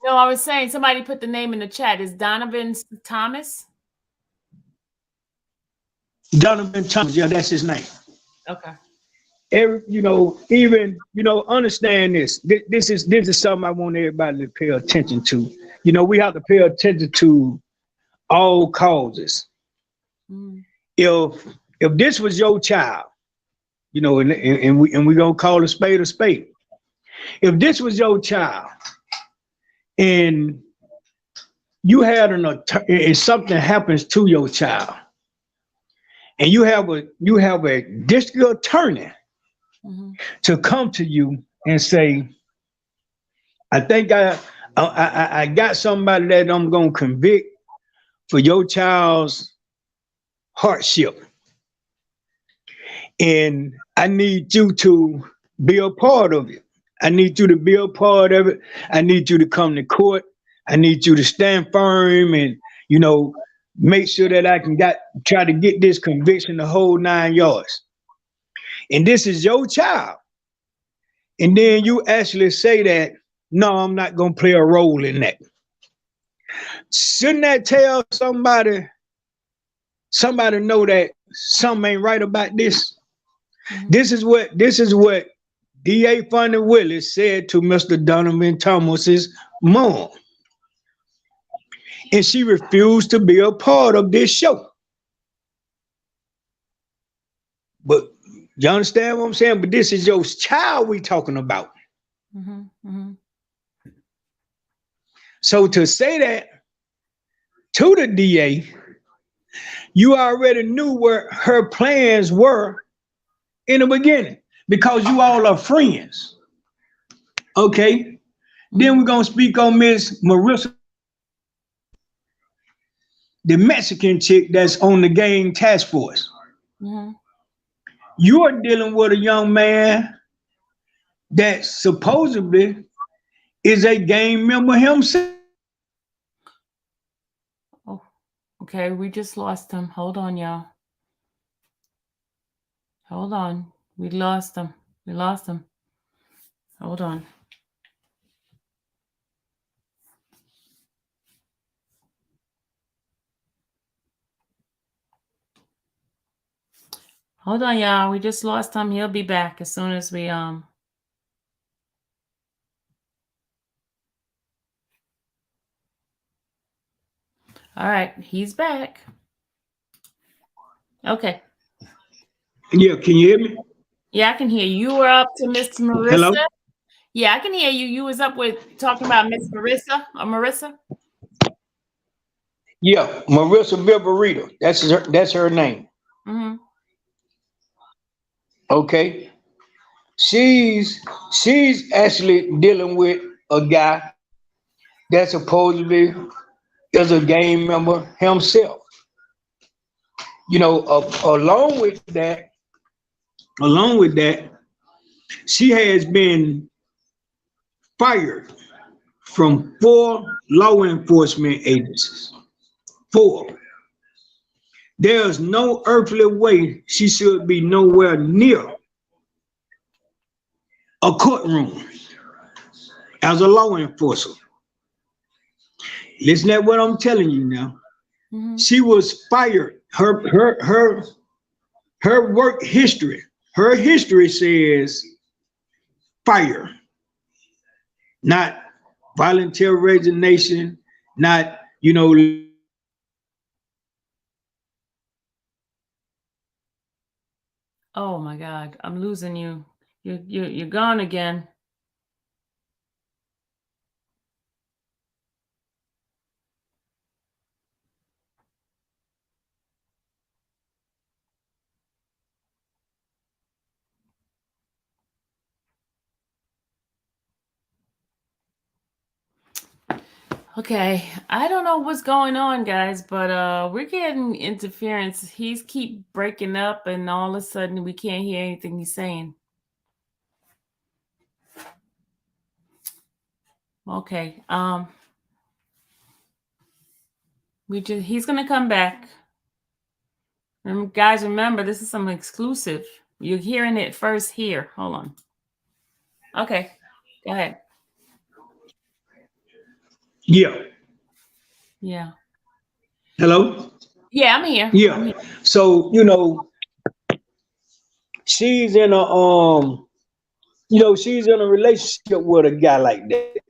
No, I was saying somebody put the name in the chat. Is Donovan Thomas? Donovan Thomas, yeah, that's his name. Okay. Understand this. This is something I want everybody to pay attention to. We have to pay attention to all causes. If this was your child, and we gonna call a spade a spade. If this was your child and you had and something happens to your child, and you have a district attorney to come to you and say, I think I got somebody that I'm gonna convict for your child's hardship. And I need you to be a part of it. I need you to be a part of it. I need you to come to court. I need you to stand firm and, make sure that I can try to get this conviction the whole 9 yards. And this is your child. And then you actually say that, no, I'm not going to play a role in that. Shouldn't that tell somebody know that something ain't right about this? Mm-hmm. This is what DA Funny Willis said to Mr. Donovan Thomas's mom. And she refused to be a part of this show. But you understand what I'm saying? But this is your child we talking about. Mm-hmm. Mm-hmm. So to say that to the DA, you already knew where her plans were in the beginning because you all are friends. Okay? Then we're going to speak on Miss Marissa, the Mexican chick that's on the gang task force. Mm-hmm. You are dealing with a young man that supposedly is a gang member himself. Oh, okay. We just lost him. Hold on, y'all. Hold on. We lost him. Hold on. Hold on, y'all. We just lost him. He'll be back as soon as we All right, he's back. Okay. Yeah, can you hear me? Yeah, I can hear you. You were up to Miss Marissa. Hello? Yeah, I can hear you. You was up with talking about Miss Marissa or Marissa? Yeah, Marissa Viverito. That's her name. Mm-hmm. Okay. She's actually dealing with a guy that supposedly is a gang member himself. Along with that, she has been fired from 4 law enforcement agencies. 4. There's no earthly way she should be nowhere near a courtroom as a law enforcer. Listen to what I'm telling you now. Mm-hmm. She was fired. Her work history. Her history says fire, not voluntary resignation, not Oh my God, I'm losing you. You're gone again. Okay, I don't know what's going on, guys, but we're getting interference. He's keep breaking up, and all of a sudden we can't hear anything he's saying. Okay, he's gonna come back. Guys, remember, this is something exclusive. You're hearing it first here. Hold on. Okay, go ahead. Yeah. Hello? Yeah, I'm here. Yeah. I'm here. So, she's in a she's in a relationship with a guy like that.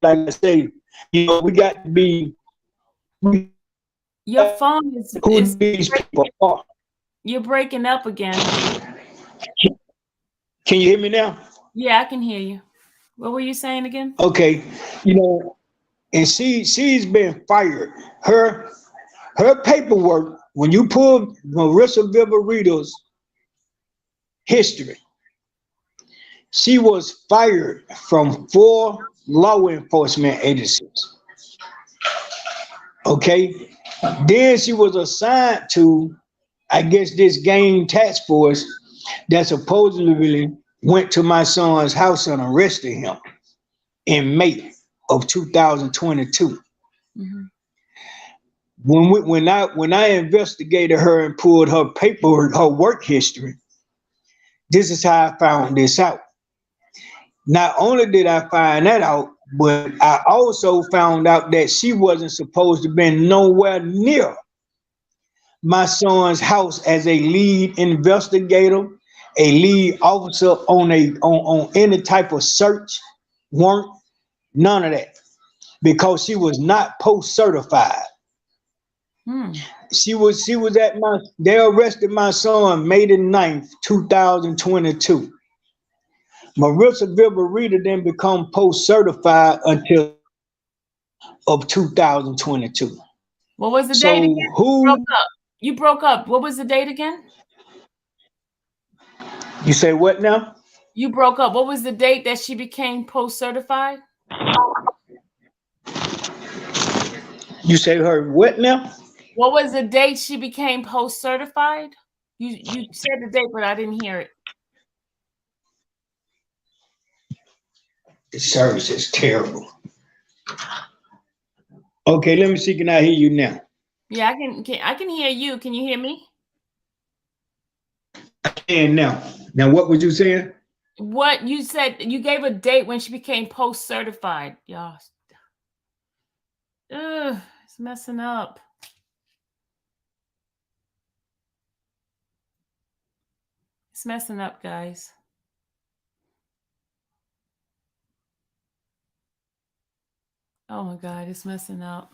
Like I say, we got to be. Your phone is who these people are. You're breaking up again. Can you hear me now? Yeah, I can hear you. What were you saying again? Okay, and she's been fired. Her paperwork, when you pull Marissa Viverito's history, she was fired from 4 law enforcement agencies. Okay, then she was assigned to I guess this gang task force that supposedly went to my son's house and arrested him in May of 2022. Mhm. When I investigated her and pulled her paperwork, her work history, this is how I found this out. Not only did I find that out, but I also found out that she wasn't supposed to be nowhere near my son's house as a lead investigator, a lead officer on any type of search warrant, none of that, because she was not post certified. Hmm. She was at they arrested my son May the 9th, 2022. Marissa Viverita didn't become post certified until of 2022. What was the date So again? who You broke up. What was the date again? you say what now? You broke up. What was the date that she became post certified? You say her what now? What was the date she became post certified? You said the date, but I didn't hear it. The service is terrible. Okay, let me see. Can I hear you now? Yeah, I can hear you. Can you hear me? And now. Now what was you saying? What you said, you gave a date when she became post certified. Y'all. Ugh, it's messing up. It's messing up, guys. Oh my God, it's messing up.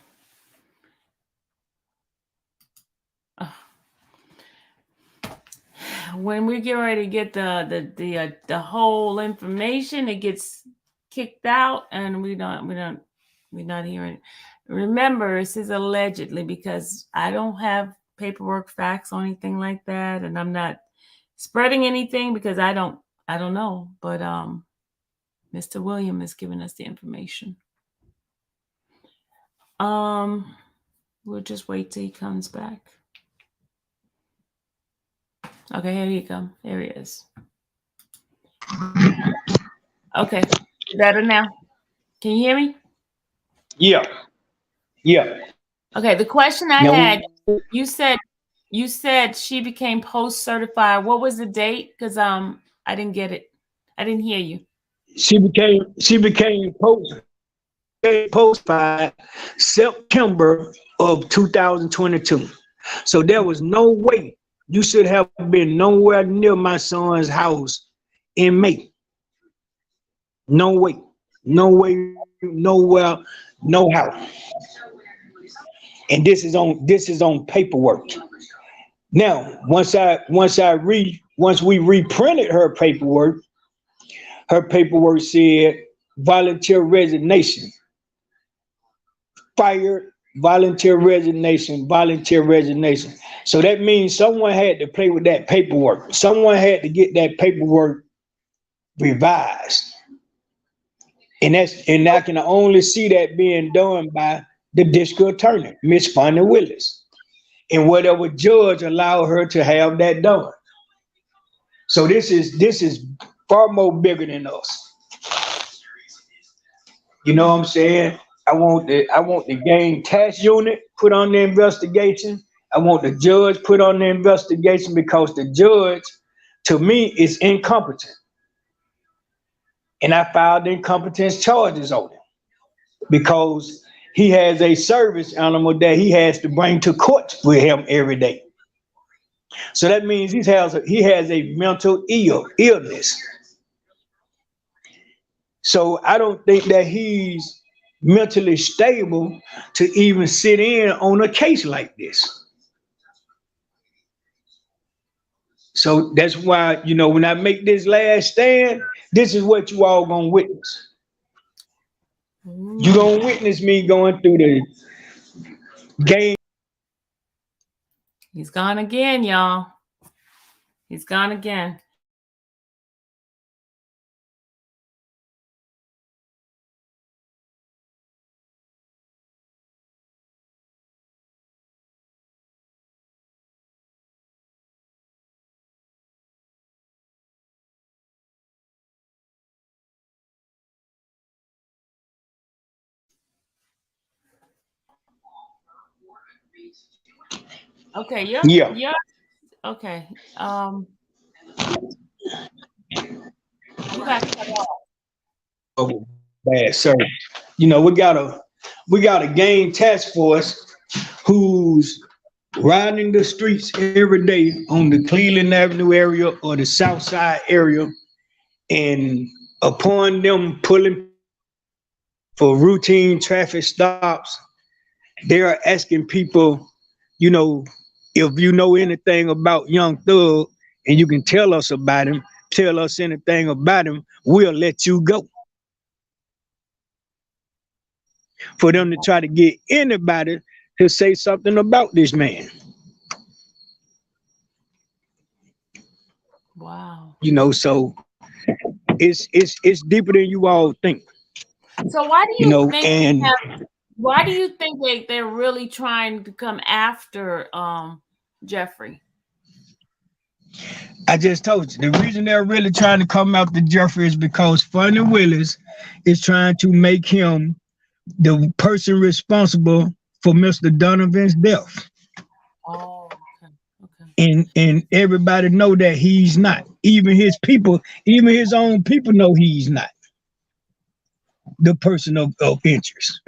Ugh. When we get ready to get the whole information, it gets kicked out, and we're not hearing it. Remember, this is allegedly, because I don't have paperwork, facts, or anything like that, and I'm not spreading anything because I don't know. But Mr. William is giving us the information. We'll just wait till he comes back. Okay, here you go. There he is. Okay, better now. Can you hear me? Yeah. Yeah. Okay, the question I Now, had, you said she became post certified. What was the date? Because I didn't get it. I didn't hear you. she became post certified September of 2022. So there was no way you should have been nowhere near my son's house in May. No way. No way, nowhere, no how. And this is on paperwork. Now, once we reprinted her paperwork said volunteer resignation. Fired, volunteer resignation. So that means someone had to play with that paperwork. Someone had to get that paperwork revised. And I can only see that being done by the district attorney, Miss Fannie Willis, and whatever judge allowed her to have that done. So this is far more bigger than us. You know what I'm saying? I want the gang task unit put on the investigation. I want the judge put on the investigation, because the judge, to me, is incompetent. And I filed incompetence charges on him because he has a service animal that he has to bring to court with him every day. So that means he has a mental illness. So I don't think that he's mentally stable to even sit in on a case like this. So that's why, when I make this last stand, this is what you all gonna witness. You gonna witness me going through the game. He's gone again, y'all. He's gone again. Okay, yeah. Okay. You got cut off. Oh, bad, sir. You know, we got a gang task force who's riding the streets every day on the Cleveland Avenue area or the South Side area, and upon them pulling for routine traffic stops, they are asking people, you know, if you know anything about YoungThug and you can tell us about him, tell us anything about him, we'll let you go. For them to try to get anybody to say something about this man. Wow. You know, so it's deeper than you all think. So why do You know, think and why do you think they're really trying to come after Jeffrey? I just told you the reason they're really trying to come after Jeffrey is because Funny Willis is trying to make him the person responsible for Mr. Donovan's death. Oh, okay. And everybody know that he's not. Even his people, even his own people know he's not the person of interest.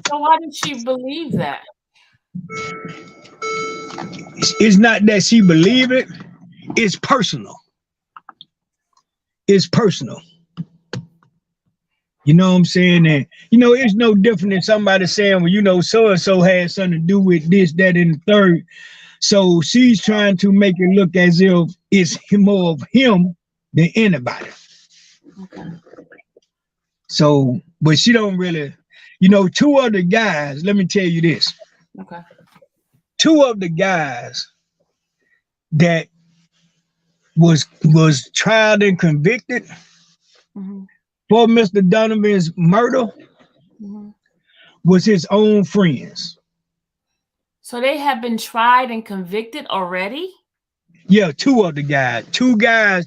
So why did she believe that? It's not that she believe it. It's personal. It's personal. You know what I'm saying? And, you know, it's no different than somebody saying, well, you know, so-and-so had something to do with this, that, and the third. So she's trying to make it look as if it's more of him than anybody. Okay. So, but she don't really, you know, two other guys, let me tell you this. Okay. Two of the guys that was tried and convicted for Mr. Donovan's murder was his own friends. So they have been tried and convicted already? Yeah, two of the guys. Two guys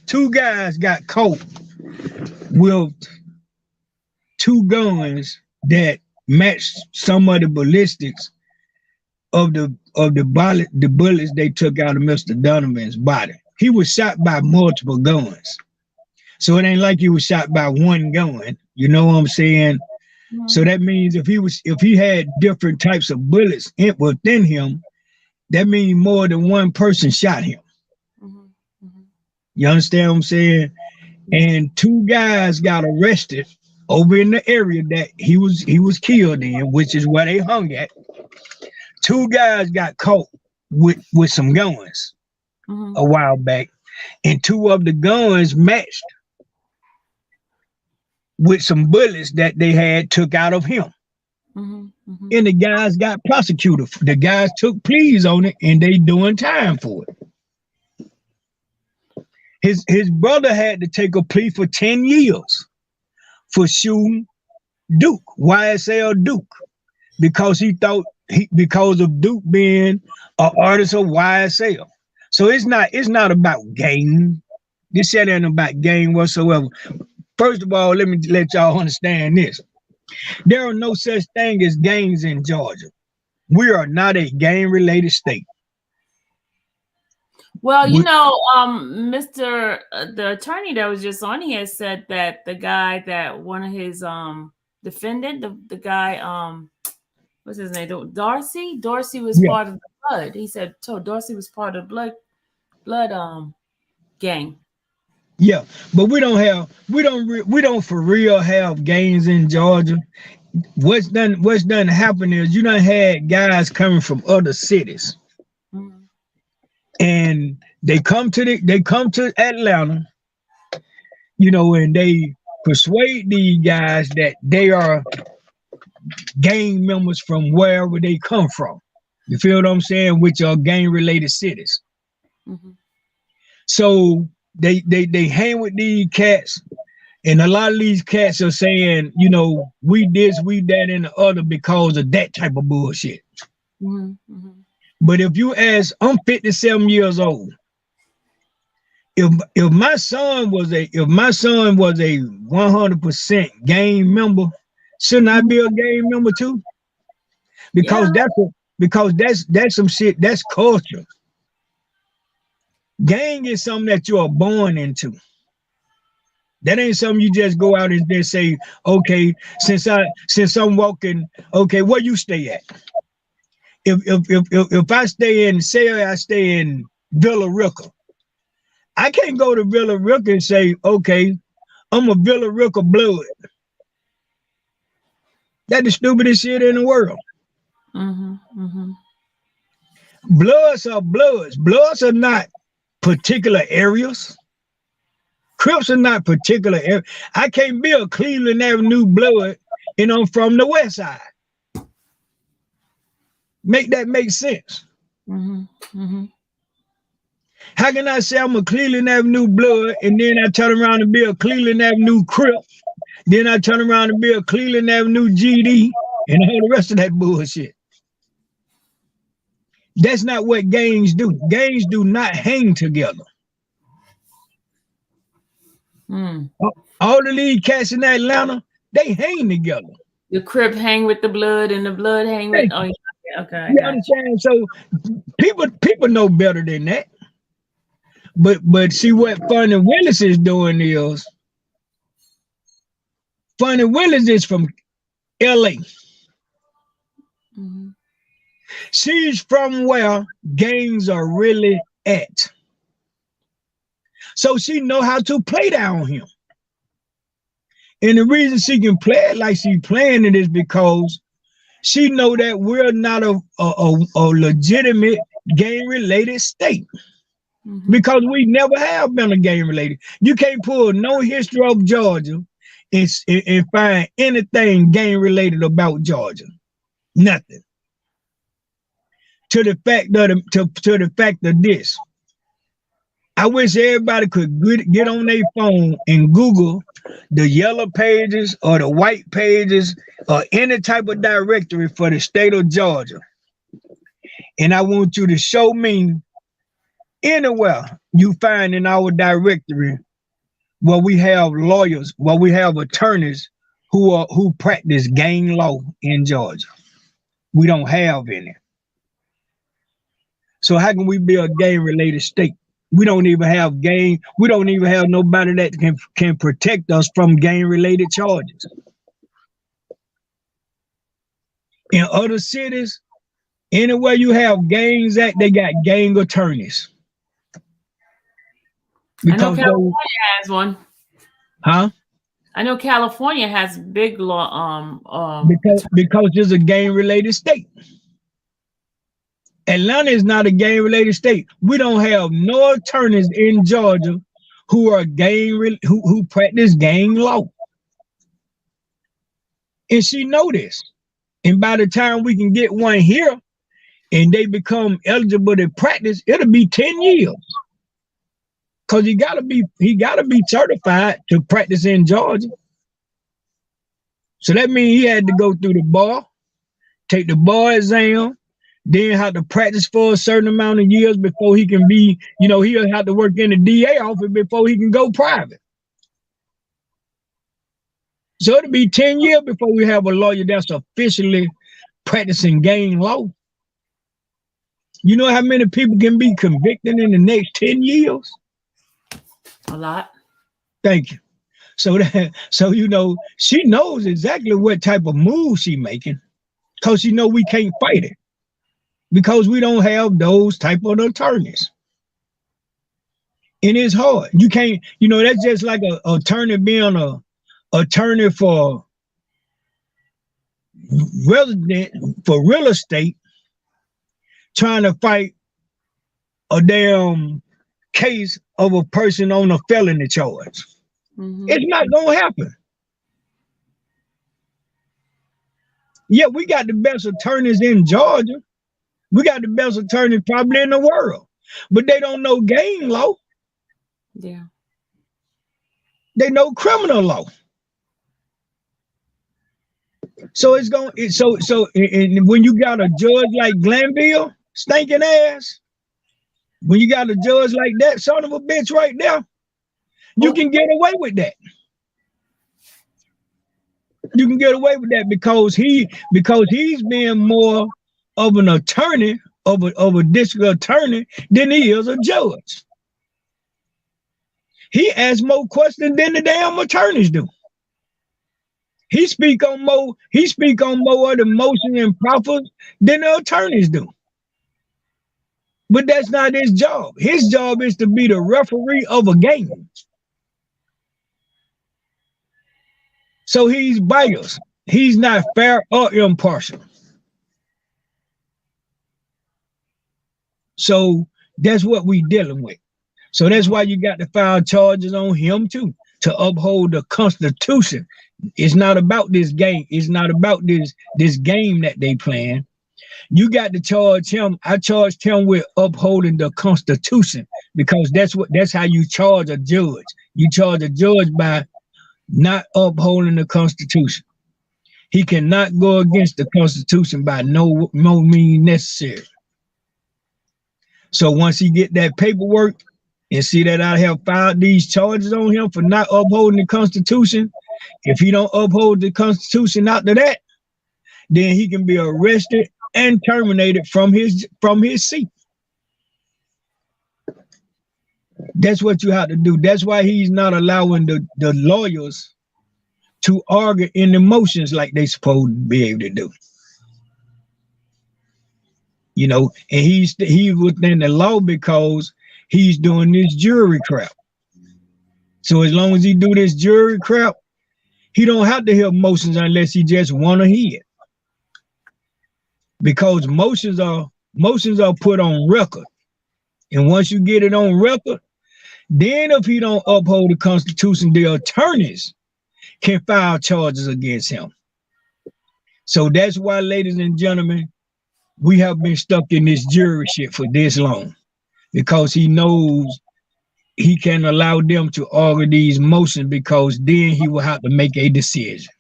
got caught with two guns that matched some of the ballistics of the bullets they took out of Mr. Donovan's body. He was shot by multiple guns. So it ain't like he was shot by one gun. You know what I'm saying? So that means if he had different types of bullets within him, that means more than one person shot him. You understand what I'm saying? And two guys got arrested over in the area that he was killed in, which is where they hung at. Two guys got caught with some guns a while back, and two of the guns matched with some bullets that they had took out of him. And the guys got prosecuted. The guys took pleas on it, and they doing time for it. His brother had to take a plea for 10 years for shooting Duke, YSL Duke, because he thought because of Duke being an artist of YSL. So it's not about gang. This shit ain't about gang whatsoever. First of all, let me let y'all understand this. There are no such thing as gangs in Georgia. We are not a gang-related state. Well, you know, the attorney that was just on here said that the guy that one of his defendant, the guy, what's his name? Dorsey was part of the blood. He said Dorsey was part of blood gang. Yeah, but we don't for real have gangs in Georgia. What's done happen is you done had guys coming from other cities. And they come to Atlanta, you know, and they persuade these guys that they are gang members from wherever they come from. You feel what I'm saying? Which are gang-related cities. So they hang with these cats, and a lot of these cats are saying, you know, we this, we that, and the other because of that type of bullshit. But if you ask, I'm 57 years old. If my son was a 100% gang member, shouldn't I be a gang member too? Because because that's some shit. That's culture. Gang is something that you are born into. That ain't something you just go out and just say, okay, since I'm walking, okay, where you stay at? If I stay in, say I stay in Villa Rica, I can't go to Villa Rica and say, okay, I'm a Villa Rica blood. That's the stupidest shit in the world. Bloods are bloods. Bloods are not particular areas. Crips are not particular areas. I can't be a Cleveland Avenue blood and I'm from the West Side. Make that make sense. How can I say I'm a Cleveland Avenue blood and then I turn around and be a Cleveland Avenue Crip? Then I turn around and be a Cleveland Avenue GD and all the rest of that bullshit. That's not what gangs do. Gangs do not hang together. All the lead cats in Atlanta, they hang together. The Crip hang with the blood and the blood hang with. Oh, yeah. Okay. You understand? So people know better than that. But see what Funny Willis is doing is Funny Willis is from LA. She's from where gangs are really at. So she know how to play down him. And the reason she can play it like she's playing it is because she know that we're not a legitimate gang-related state. Because we never have been a gang-related. You can't pull no history of Georgia and find anything gang-related about Georgia. Nothing. To the fact of this. I wish everybody could get on their phone and Google the yellow pages or the white pages or any type of directory for the state of Georgia. And I want you to show me anywhere you find in our directory where we have lawyers, where we have attorneys who practice gang law in Georgia. We don't have any. So how can we be a gang-related state? We don't even have we don't even have nobody that can protect us from gang-related charges. In other cities, anywhere you have gangs at, they got gang attorneys. Because I know California has one. Huh? I know California has big law. Because it's a gang-related state. Atlanta is not a gang-related state. We don't have no attorneys in Georgia who are who practice gang law. And she know this. And by the time we can get one here and they become eligible to practice, it'll be 10 years. Because he gotta be certified to practice in Georgia. So that means he had to go through the bar, take the bar exam, then have to practice for a certain amount of years before he can be, he'll have to work in the DA office before he can go private. So it'll be 10 years before we have a lawyer that's officially practicing gang law. You know how many people can be convicted in the next 10 years? A lot. Thank you. So she knows exactly what type of move she's making because she know we can't fight it. Because we don't have those type of attorneys. And it's hard. You can't, that's just like an attorney being an attorney for real estate, trying to fight a damn case of a person on a felony charge. It's not gonna happen. Yeah, we got the best attorneys in Georgia. We got the best attorneys probably in the world, but they don't know gang law. Yeah. They know criminal law. So and when you got a judge like Glanville, stinking ass, when you got a judge like that son of a bitch right there, you can get away with that. You can get away with that because he's being more of an attorney, of a district attorney, than he is a judge. He asks more questions than the damn attorneys do. He speak on more of the motion and profit than the attorneys do. But that's not his job. His job is to be the referee of a game. So he's biased. He's not fair or impartial. So that's what we dealing with. So that's why you got to file charges on him too, to uphold the Constitution. It's not about this game. It's not about this game that they playing. You got to charge him. I charged him with upholding the Constitution, because that's how you charge a judge. You charge a judge by not upholding the Constitution. He cannot go against the Constitution by no means necessary. So once he get that paperwork and see that I have filed these charges on him for not upholding the Constitution, if he don't uphold the Constitution after that, then he can be arrested and terminated from his seat. That's what you have to do. That's why he's not allowing the lawyers to argue in the motions like they supposed to be able to do. You know, and he's within the law because he's doing this jury crap. So as long as he do this jury crap, he don't have to hear motions unless he just want to hear it. Because motions are put on record. And once you get it on record, then if he don't uphold the Constitution, the attorneys can file charges against him. So that's why, ladies and gentlemen, we have been stuck in this jury shit for this long, because he knows he can allow them to argue these motions, because then he will have to make a decision.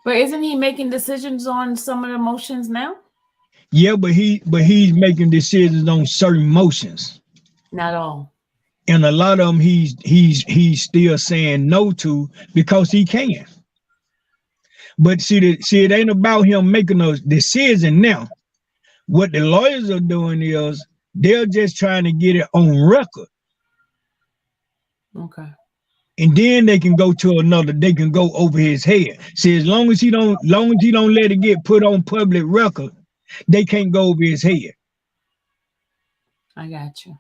But isn't he making decisions on some of the motions now? Yeah, but he's making decisions on certain motions. Not all. And a lot of them he's still saying no to because he can. But see, it ain't about him making a decision now. What the lawyers are doing is they're just trying to get it on record. Okay. And then they can go over his head. See, as long as he don't let it get put on public record, they can't go over his head. I got you.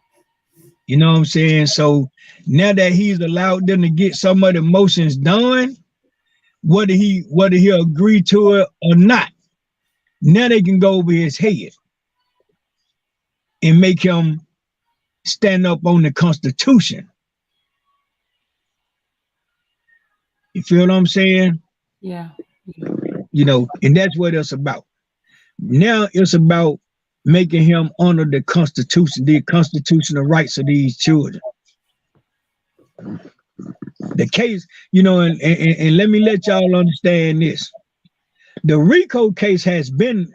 You know what I'm saying? So now that he's allowed them to get some of the motions done, whether he agree to it or not, now they can go over his head and make him stand up on the Constitution. You feel what I'm saying? Yeah. You know, and that's what it's about. Now it's about making him honor the Constitution, the constitutional rights of these children. The case, you know, and let me let y'all understand this. The RICO case has been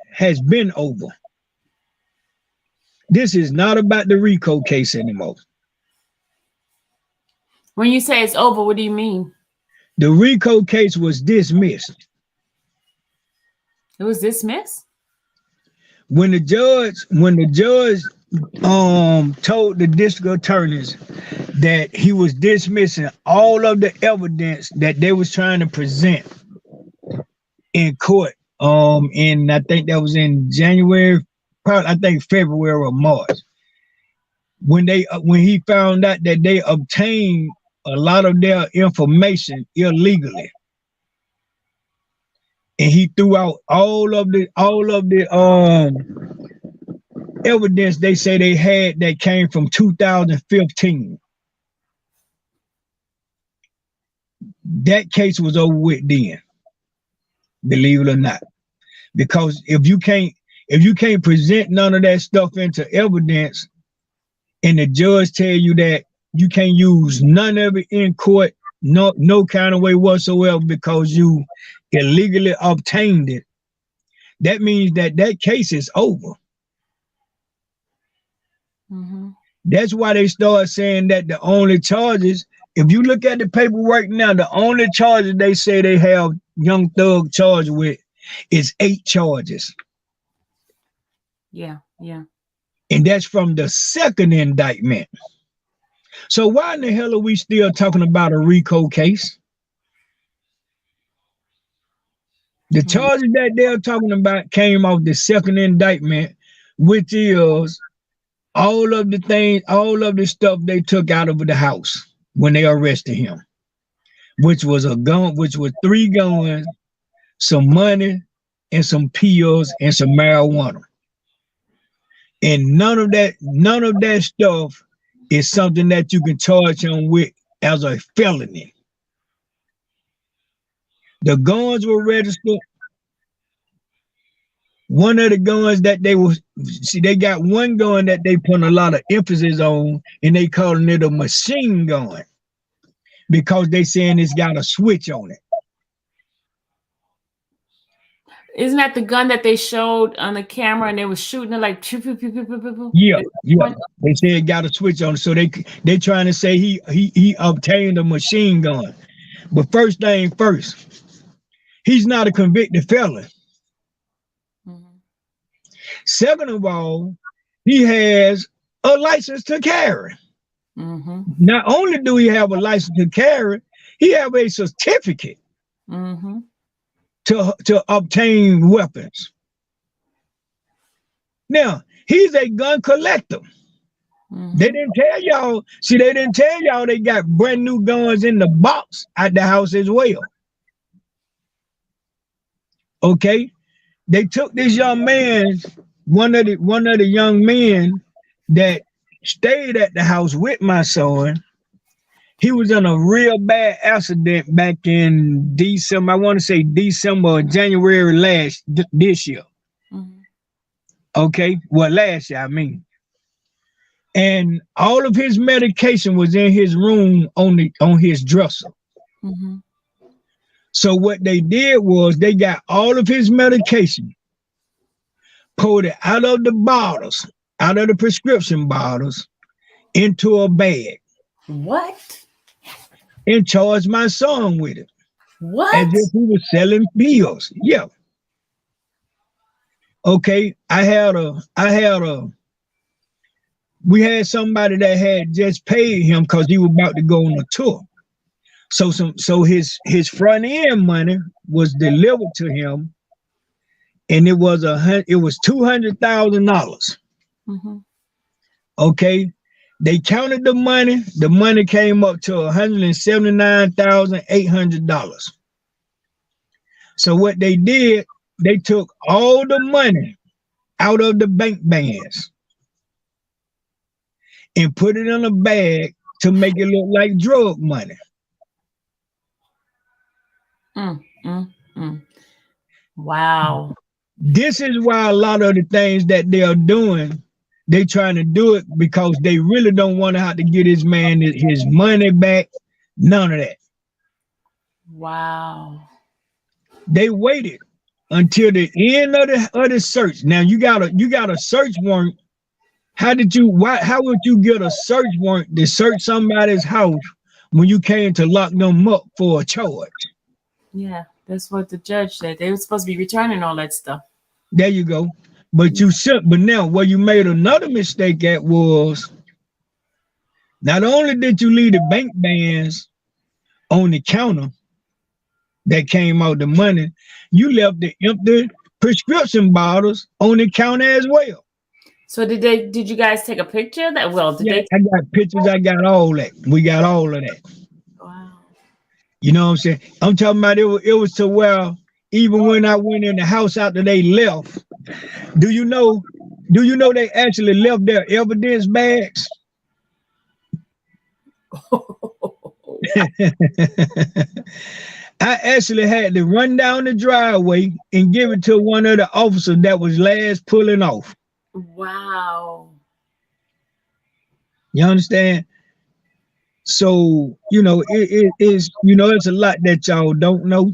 over. This is not about the RICO case anymore. When you say it's over, what do you mean? The RICO case was dismissed. It was dismissed? When the judge told the district attorneys that he was dismissing all of the evidence that they was trying to present in court, and I think that was in January, probably I think February or March, when he found out that they obtained a lot of their information illegally, and he threw out all of the evidence they say they had that came from 2015. That case was over with then, believe it or not. Because if you can't present none of that stuff into evidence, and the judge tell you that you can't use none of it in court, no kind of way whatsoever, because you illegally obtained it, that means that case is over. Mm-hmm. That's why they start saying that the only charges, if you look at the paperwork now, the only charges they say they have YoungThug charged with It's 8 charges. Yeah. And that's from the second indictment. So why in the hell are we still talking about a RICO case? The charges that they're talking about came off the second indictment, which is all of the stuff they took out of the house when they arrested him, which was a gun, which was 3 guns, some money, and some pills and some marijuana. And none of that stuff is something that you can charge him with as a felony. The guns were registered. One of the guns that they got one gun that they put a lot of emphasis on, and they calling it a machine gun because they saying it's got a switch on it. Isn't that the gun that they showed on the camera and they were shooting it like pew, pew, pew, pew, pew, pew, pew? Yeah. They said it got a switch on it, so they trying to say he obtained a machine gun. But first thing first, he's not a convicted felon. Second of all, he has a license to carry. Not only do he have a license to carry, he have a certificate to obtain weapons. Now, he's a gun collector. They didn't tell y'all. See, they didn't tell y'all they got brand new guns in the box at the house as well. Okay, they took this young man, one of the young men that stayed at the house with my son. He was in a real bad accident back in December. I want to say December or January this year. Okay, well, last year, I mean. And all of his medication was in his room on his dresser. So what they did was they got all of his medication, pulled it out of the bottles, out of the prescription bottles, into a bag. What? And charged my son with it. What? As if he was selling pills. Yeah. Okay, we had somebody that had just paid him because he was about to go on a tour. So his front end money was delivered to him, and it was $200,000. Okay, they counted the money. The money came up to $179,800. So what they did, they took all the money out of the bank bands and put it in a bag to make it look like drug money. Wow. This is why a lot of the things that they are doing, they trying to do it because they really don't want to have to get his man his money back. None of that. Wow. They waited until the end of the search. Now you got a search warrant. How would you get a search warrant to search somebody's house when you came to lock them up for a charge? Yeah, that's what the judge said. They were supposed to be returning all that stuff. There you go. But you should. But now, where you made another mistake at was, not only did you leave the bank bands on the counter that came out the money, you left the empty prescription bottles on the counter as well. So did you guys take a picture of that? Well, I got pictures. I got all that. We got all of that. Wow. You know what I'm saying? I'm talking about it was to where even when I went in the house after they left, do you know they actually left their evidence bags? I actually had to run down the driveway and give it to one of the officers that was last pulling off. Wow. You understand? So, it is, it's a lot that y'all don't know.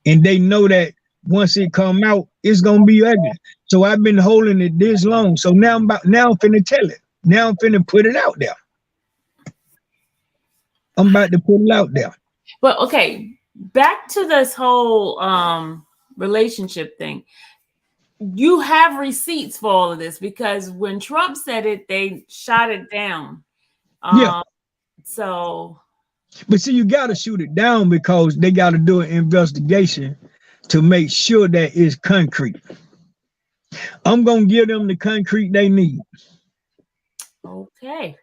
And they know that once it come out, it's going to be ugly. So I've been holding it this long. So now I'm finna tell it. Now I'm finna put it out there. I'm about to put it out there. But okay, back to this whole relationship thing. You have receipts for all of this because when Trump said it, they shot it down. Yeah. So. But see, you got to shoot it down because they got to do an investigation to make sure that it's concrete. I'm going to give them the concrete they need. Okay.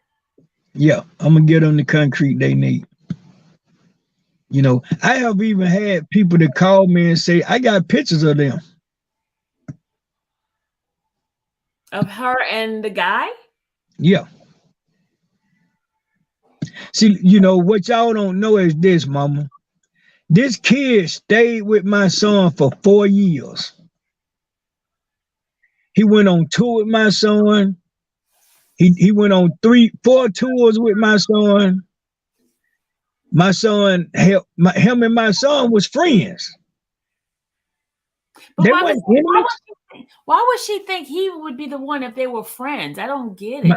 Yeah, I'm going to give them the concrete they need. You know, I have even had people that call me and say, I got pictures of them. Of her and the guy? Yeah. See, you know, what y'all don't know is this, mama. This kid stayed with my son for 4 years. He went on tour with my son. He went on 4 tours with my son. My son helped him and my son was friends. But They why weren't would she think he would be the one if they were friends? I don't get it.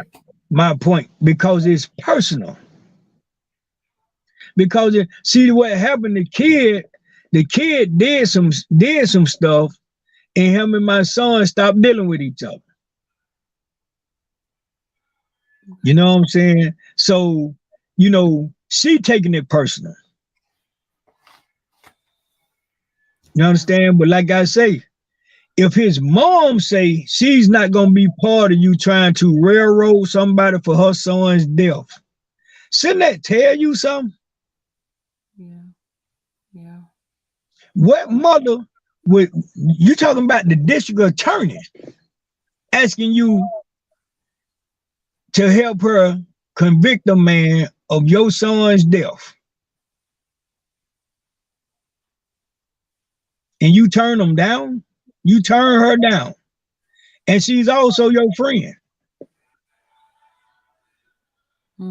My point, because it's personal. Because see what happened, the kid did some stuff, and him and my son stopped dealing with each other. You know what I'm saying? So, you know, she taking it personal. You understand? But like I say, if his mom say she's not gonna be part of you trying to railroad somebody for her son's death, shouldn't that tell you something? Yeah. What mother would you talking about the district attorney asking you to help her convict a man of your son's death? And you turn them down? You turn her down. And she's also your friend.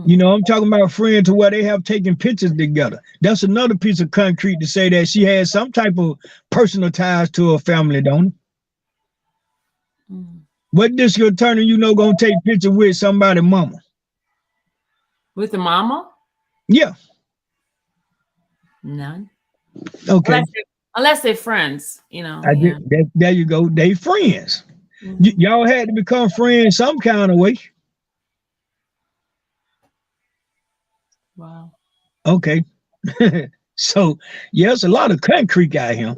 You know, I'm talking about a friend to where they have taken pictures together. That's another piece of concrete to say that she has some type of personal ties to her family, don't it? What district attorney you know gonna take picture with somebody's mama? With the mama? Yeah. None. Okay. Unless they're friends, you know. There you go. They friends. Y'all had to become friends some kind of way. Wow. Okay. So, yeah, it's a lot of concrete out here.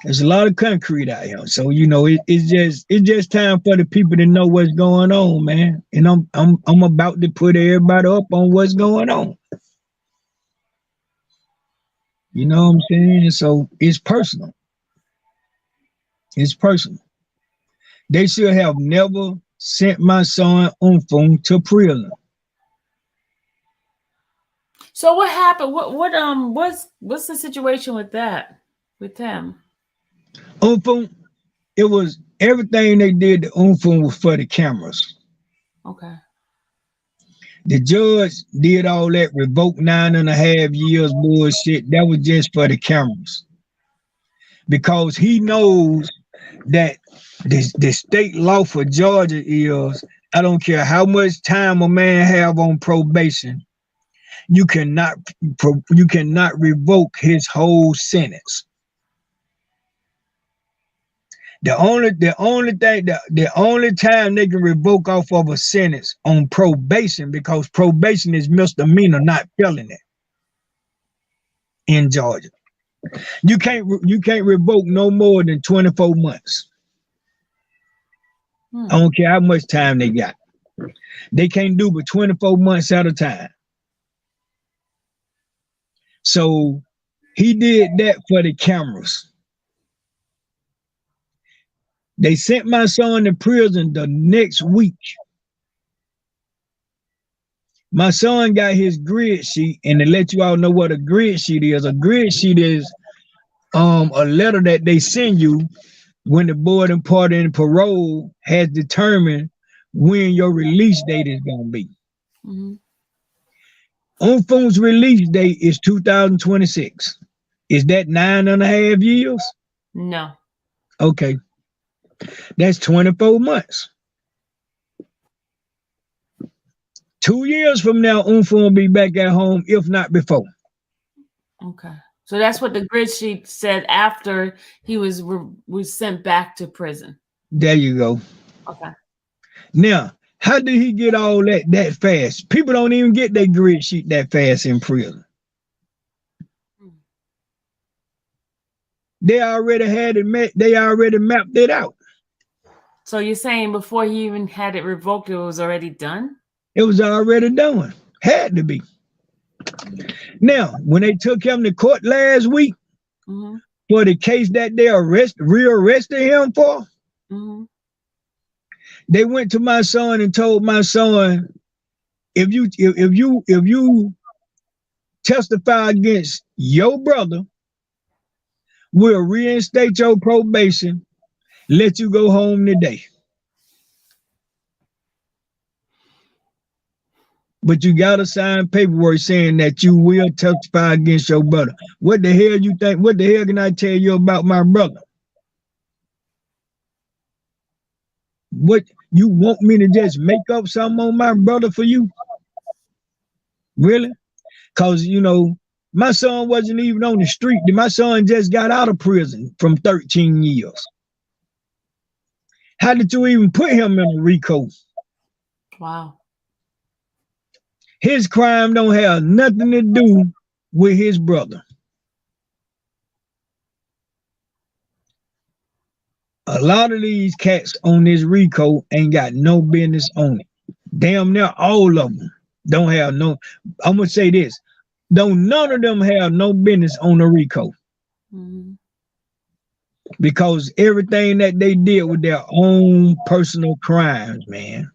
There's a lot of concrete out here. So, you know, it's just time for the people to know what's going on, man. And I'm about to put everybody up on what's going on. You know what I'm saying? So it's personal. It's personal. They should have never sent my son on phone to prison. So what happened? What's the situation with that? With them? On phone, it was everything they did to on phone was for the cameras. Okay. The judge did all that revoked 9.5 years bullshit. That was just for the cameras. Because he knows that the state law for Georgia is, I don't care how much time a man have on probation, you cannot revoke his whole sentence. The only time they can revoke off of a sentence on probation, because probation is misdemeanor, not felony in Georgia. You can't revoke no more than 24 months. I don't care how much time they got. They can't do but 24 months at a time. So he did that for the cameras. They sent my son to prison the next week. My son got his grid sheet, and to let you all know what a grid sheet is a letter that they send you when the board and pardon and parole has determined when your release date is going to be. On phone's release date is 2026. Is that 9.5 years? No. Okay. That's 24 months. 2 years from now, Unfo will be back at home, if not before. Okay. So that's what the grid sheet said after he was sent back to prison. There you go. Okay. Now, how did he get all that fast? People don't even get their grid sheet that fast in prison. They already had it. They already mapped it out. So you're saying before he even had it revoked, it was already done? It was already done. Had to be. Now, when they took him to court last week for the case that they rearrested him for, they went to my son and told my son, if you testify against your brother, we'll reinstate your probation, let you go home today. But you gotta sign paperwork saying that you will testify against your brother. What the hell you think? What the hell can I tell you about my brother? What, you want me to just make up something on my brother for you? Really? Because, you know, my son wasn't even on the street. My son just got out of prison from 13 years. How did you even put him in a RICO? Wow. His crime don't have nothing to do with his brother. A lot of these cats on this RICO ain't got no business on it. Damn near all of them don't have no, I'm gonna say this, don't none of them have no business on the RICO. Because everything that they did with their own personal crimes, man.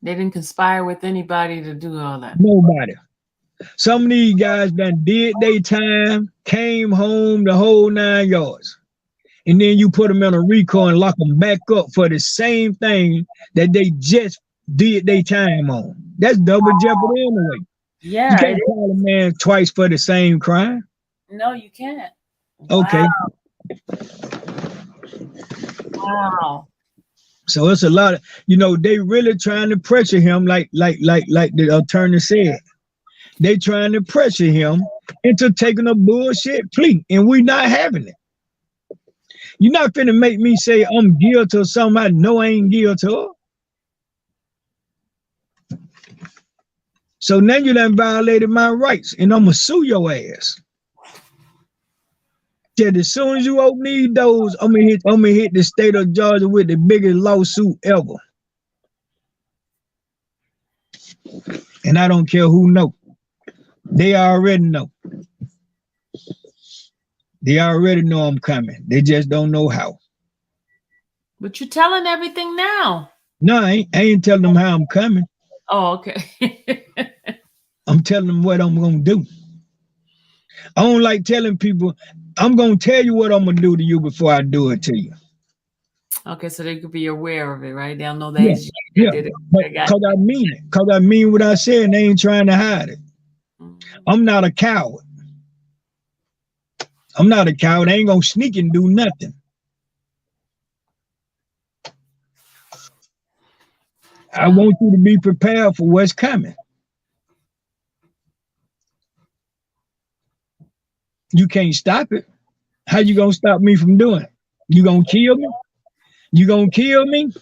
They didn't conspire with anybody to do all that. Nobody. Some of these guys done did their time, came home the whole 9 yards. And then you put them in a RICO and lock them back up for the same thing that they just did their time on. That's double jeopardy anyway. Yeah. You can't call a man twice for the same crime. No, you can't. Okay. Wow. So it's a lot of, you know, they really trying to pressure him like the attorney said. They trying to pressure him into taking a bullshit plea, and we not having it. You're not finna make me say I'm guilty of something I know I ain't guilty of. So now you done violated my rights, and I'm gonna sue your ass. That as soon as you open these doors, I'm gonna hit the state of Georgia with the biggest lawsuit ever. And I don't care who know. They already know. They already know I'm coming. They just don't know how. But you're telling everything now. No, I ain't telling them how I'm coming. Oh, okay. I'm telling them what I'm gonna do. I don't like telling people, I'm gonna tell you what I'm gonna do to you before I do it to you. Okay, so they could be aware of it, right? They'll know that Yeah, did it. Because I mean it. Because I mean what I said, and they ain't trying to hide it. I'm not a coward. I'm not a coward. I ain't gonna sneak and do nothing. I want you to be prepared for what's coming. You can't stop it. How you gonna stop me from doing it? You gonna kill me? You gonna kill me?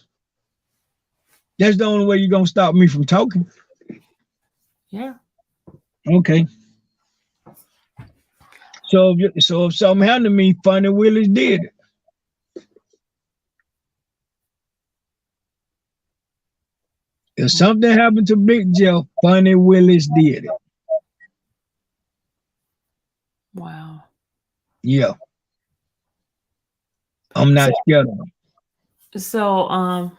That's the only way you're gonna stop me from talking. Yeah. Okay. So if something happened to me, Funny Willis did it. If something happened to Big Jeff, Funny Willis did it. Wow. Yeah. I'm not scared of him. So, how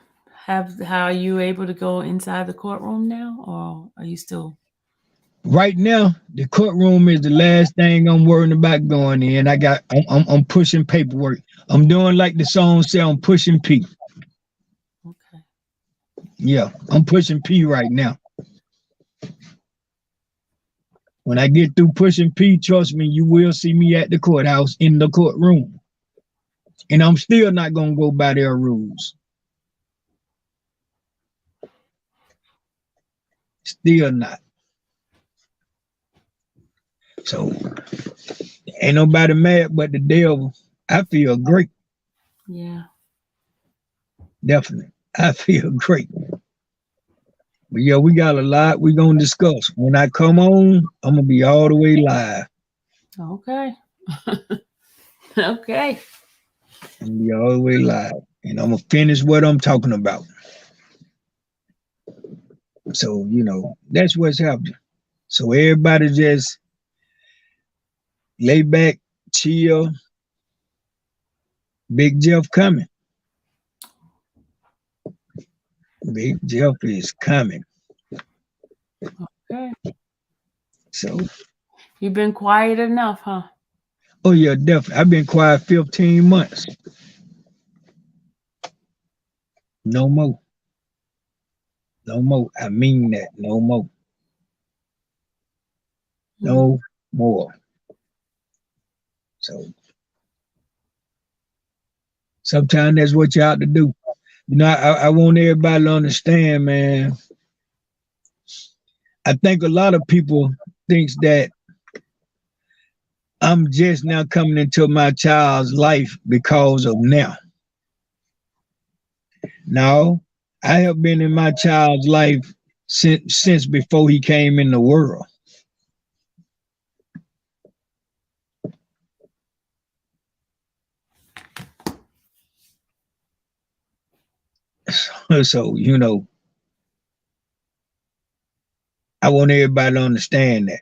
are you able to go inside the courtroom now, or are you still? Right now, the courtroom is the last thing I'm worrying about going in. I'm pushing paperwork. I'm doing like the song say, I'm pushing P. Okay. Yeah, I'm pushing P right now. When I get through pushing P, trust me, you will see me at the courthouse in the courtroom. And I'm still not gonna go by their rules. Still not. So ain't nobody mad but the devil. I feel great. Yeah. Definitely. I feel great. But yeah, we got a lot we're gonna discuss. When I come on, I'm gonna be all the way live. Okay. Okay. I'm gonna be all the way live. And I'm gonna finish what I'm talking about. So, you know, that's what's happening. So everybody just lay back, chill. Big Jeff coming. Big Jeff is coming. Okay. So, You've been quiet enough, huh? oh yeah, definitely. I've been quiet 15 months. No more. No more. I mean that. No more. No more. So sometimes that's what you have to do. You know, I want everybody to understand, man. I think a lot of people thinks that I'm just now coming into my child's life because of now. No, I have been in my child's life since before he came in the world. So, you know, I want everybody to understand that.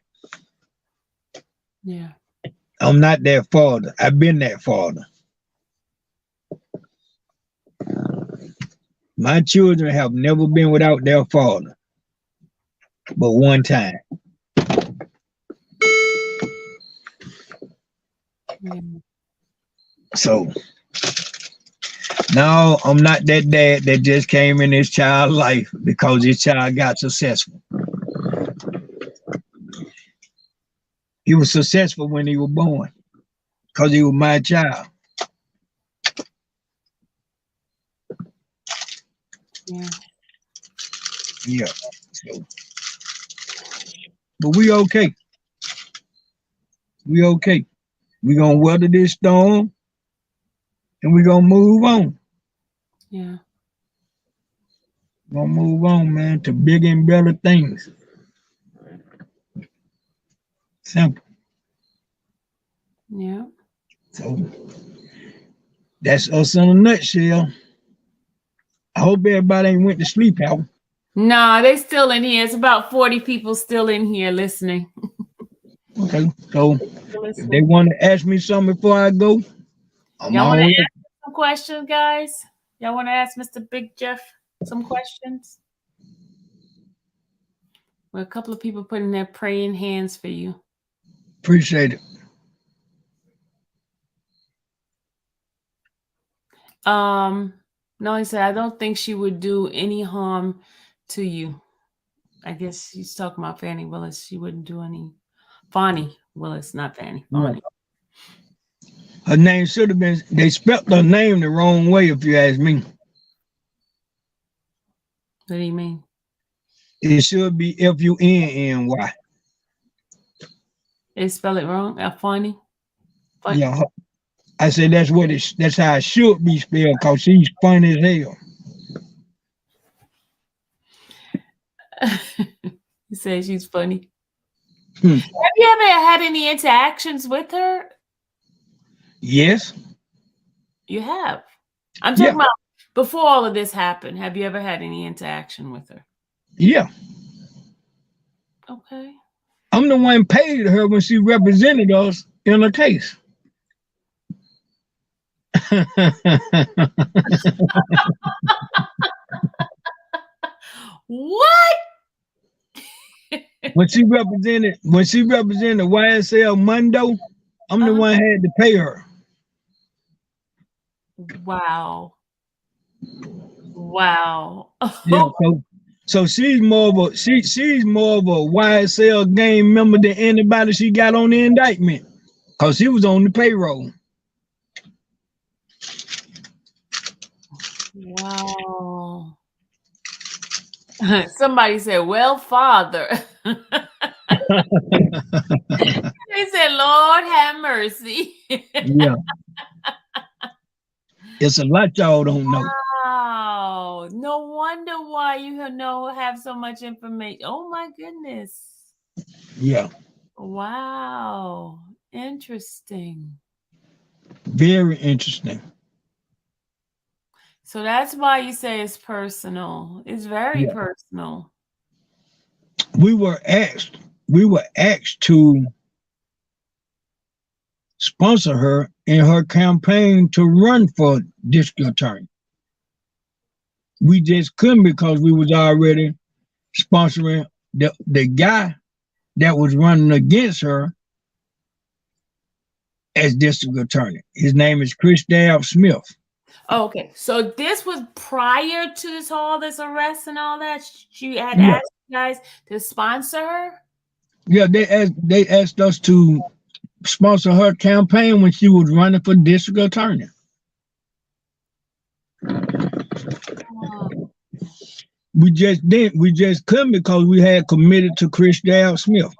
Yeah. I'm not that father. I've been that father. My children have never been without their father, but one time. Yeah. So now I'm not that dad that just came in his child's life because his child got successful. He was successful when he was born because he was my child. Yeah. Yeah. So, but we okay. We okay. We gonna weather this storm and we gonna move on. Yeah. Gonna move on, man, to bigger and better things. Simple. Yeah. So that's us in a nutshell. I hope everybody ain't went to sleep, Al. No, they still in here. It's about 40 people still in here listening. Okay, so if they want to ask me something before I go, I'm Y'all want all to ask some questions, guys? Y'all want to ask Mr. Big Jeff some questions? Well, a couple of people putting their praying hands for you. appreciate it. No, he said, I don't think she would do any harm to you. I guess he's talking about Fannie Willis. She wouldn't do any. Fonnie Willis, not Fannie. Fonnie. Her name should have been, they spelled her name the wrong way, if you ask me. What do you mean? It should be Funny. They spell it wrong? Fonnie? Yeah, I said that's how it should be spelled, because she's funny as hell. He says she's funny. Hmm. Have you ever had any interactions with her? Yes. You have. I'm talking about before all of this happened. Have you ever had any interaction with her? Yeah. Okay. I'm the one paid her when she represented us in a case. What? When she represented YSL Mundo, I'm the one had to pay her. Wow. Wow. Yeah, so she's more of a she's more of a YSL game member than anybody she got on the indictment, because she was on the payroll. Wow. Somebody said, well, father. They said, Lord have mercy. Yeah. It's a lot y'all don't know. Wow. No wonder why you have so much information. Oh my goodness. Yeah. Wow. Interesting. Very interesting. So that's why you say it's personal. It's very personal. We were asked to sponsor her in her campaign to run for district attorney. We just couldn't because we was already sponsoring the guy that was running against her as district attorney. His name is Chris Smith. Okay, so this was prior to all this arrest and all that. She had asked you guys to sponsor her. Yeah, they asked us to sponsor her campaign when she was running for district attorney. Oh. We just didn't. We just couldn't because we had committed to Chris Smith.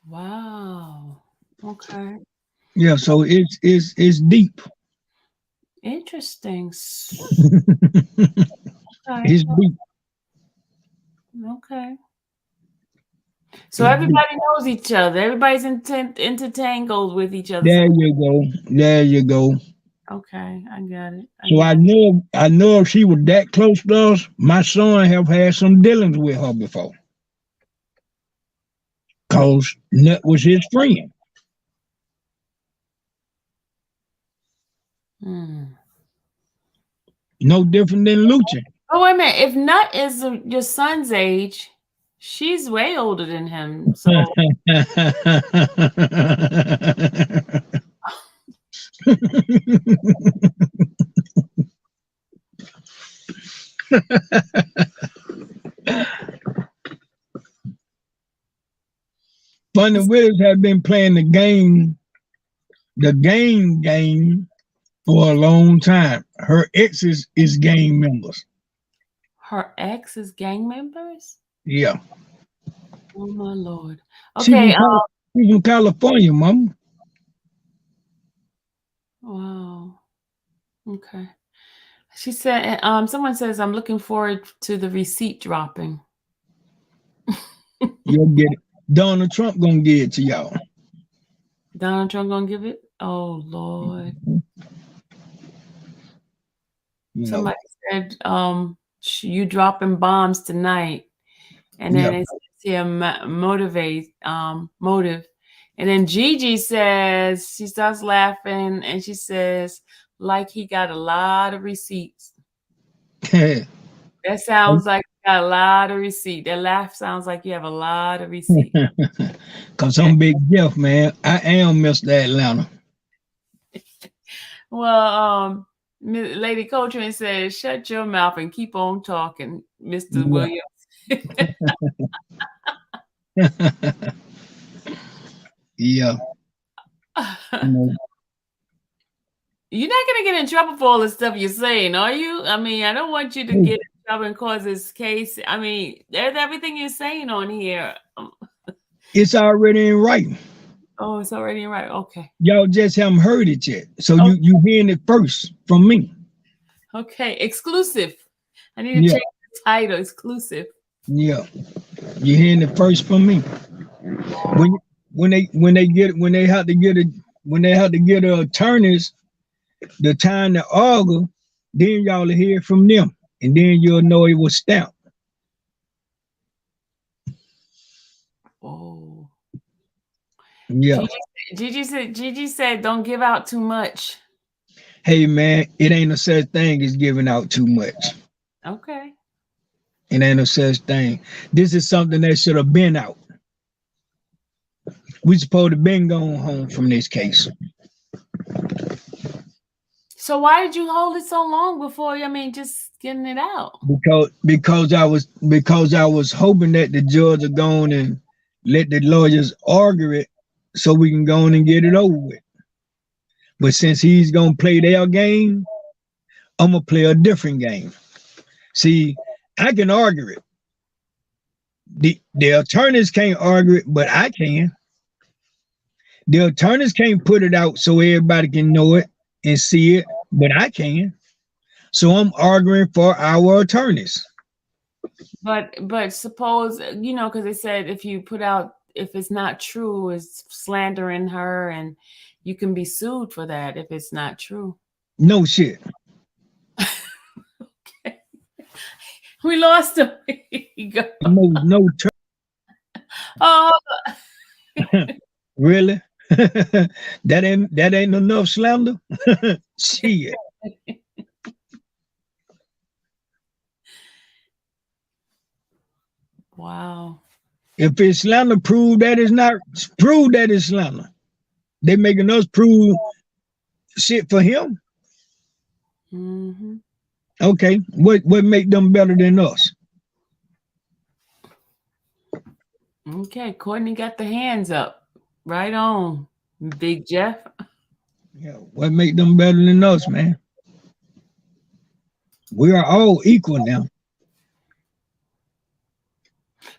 Wow. Okay. Yeah, so it's deep. Interesting. It's deep. Okay. So everybody knows each other. Everybody's intertangled with each other. There you go. There you go. Okay, I got it. So I know if she was that close to us, my son have had some dealings with her before. Cause Nut was his friend. No different than Lucha. Oh, wait a minute. If Nut is your son's age, she's way older than him. So Funny Willis have been playing the game for a long time. Her exes is gang members. her ex is gang members? Yeah. Oh my Lord. Okay. She's from California, Mama. Wow. Okay. She said, someone says, I'm looking forward to the receipt dropping. You'll get it. Donald Trump gonna give it to y'all. Donald Trump gonna give it? Oh Lord. Somebody said, you dropping bombs tonight. And then it says here motive. And then Gigi says, she starts laughing and she says, like he got a lot of receipts. That sounds like you got a lot of receipt. That laugh sounds like you have a lot of receipt. Cause I'm Big Jeff, man. I am Mr. Atlanta. Well, Lady Coltrane says, shut your mouth and keep on talking, Mr. Williams. Yeah. You're not going to get in trouble for all the stuff you're saying, are you? I mean, I don't want you to get in trouble and cause this case. I mean, there's everything you're saying on here. It's already in writing. Oh, it's already in writing. Okay. Y'all just haven't heard it yet. So you hearing it first from me. Okay. Exclusive. I need to change the title. Exclusive. Yeah. You're hearing it first from me. When they have to get attorneys the time to argue, then y'all will hear from them, and then you'll know it was stamped. Oh. Yeah. Gigi said, don't give out too much. Hey man, it ain't a such thing as giving out too much. Okay. It ain't a such thing. This is something that should have been out. We supposed to been going home from this case. So why did you hold it so long before? I mean, just getting it out. Because I was hoping that the judge would go on and let the lawyers argue it, so we can go on and get it over with. But since he's gonna play their game, I'm gonna play a different game. See, I can argue it, The attorneys can't argue it, but I can. The attorneys can't put it out so everybody can know it and see it, but I can. So I'm arguing for our attorneys. But suppose, you know, because they said if you put out, if it's not true, it's slandering her, and you can be sued for that if it's not true. No shit. Okay. We lost him. Here you go. No. Oh, Really? that ain't enough slander. Shit. wow. If it's slander, prove that it's slander. They making us prove shit for him. Mm-hmm. Okay, what make them better than us? Okay, Courtney got the hands up. Right on, Big Jeff. Yeah, what make them better than us, man? We are all equal now.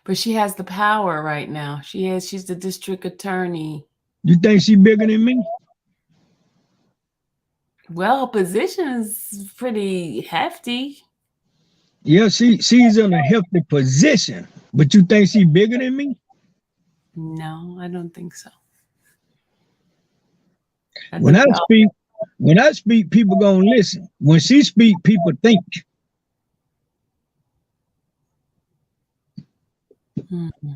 But she has the power right now. She's the district attorney. You think she bigger than me? Well, position is pretty hefty. Yeah, she's in a hefty position. But you think she bigger than me? No, I don't think so. When I speak, people gonna listen. When she speak, people think.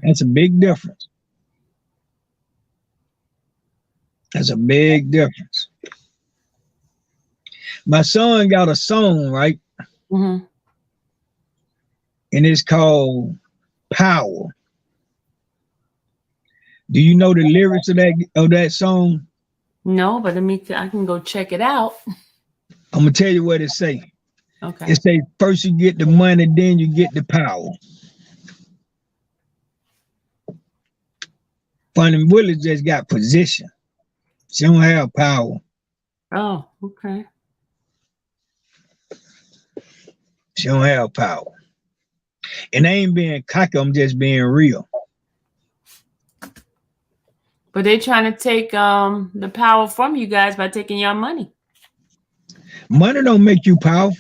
That's a big difference. That's a big difference. My son got a song, right? Mm-hmm. And it's called Power. Do you know the lyrics of that song? No, but I can go check it out. I'm gonna tell you what it say. Okay. It say first you get the money, then you get the power. Funny Willie just got position. She don't have power. Oh, okay. She don't have power. And I ain't being cocky, I'm just being real. But they're trying to take the power from you guys by taking your money. Money don't make you powerful.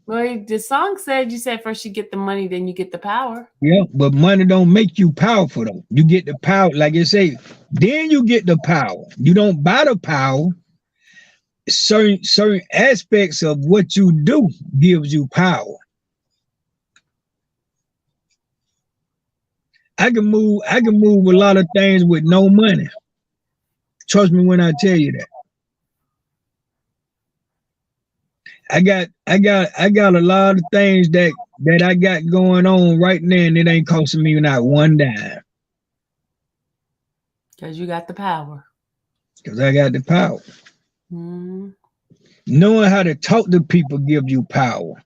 Well, the song said you said first you get the money, then you get the power. Yeah, but money don't make you powerful though. You get the power, like you say, then you get the power. You don't buy the power. Certain aspects of what you do gives you power. I can move a lot of things with no money. Trust me when I tell you that. I got a lot of things that I got going on right now, and it ain't costing me not one dime. Because you got the power. Because I got the power. Mm-hmm. Knowing how to talk to people gives you power.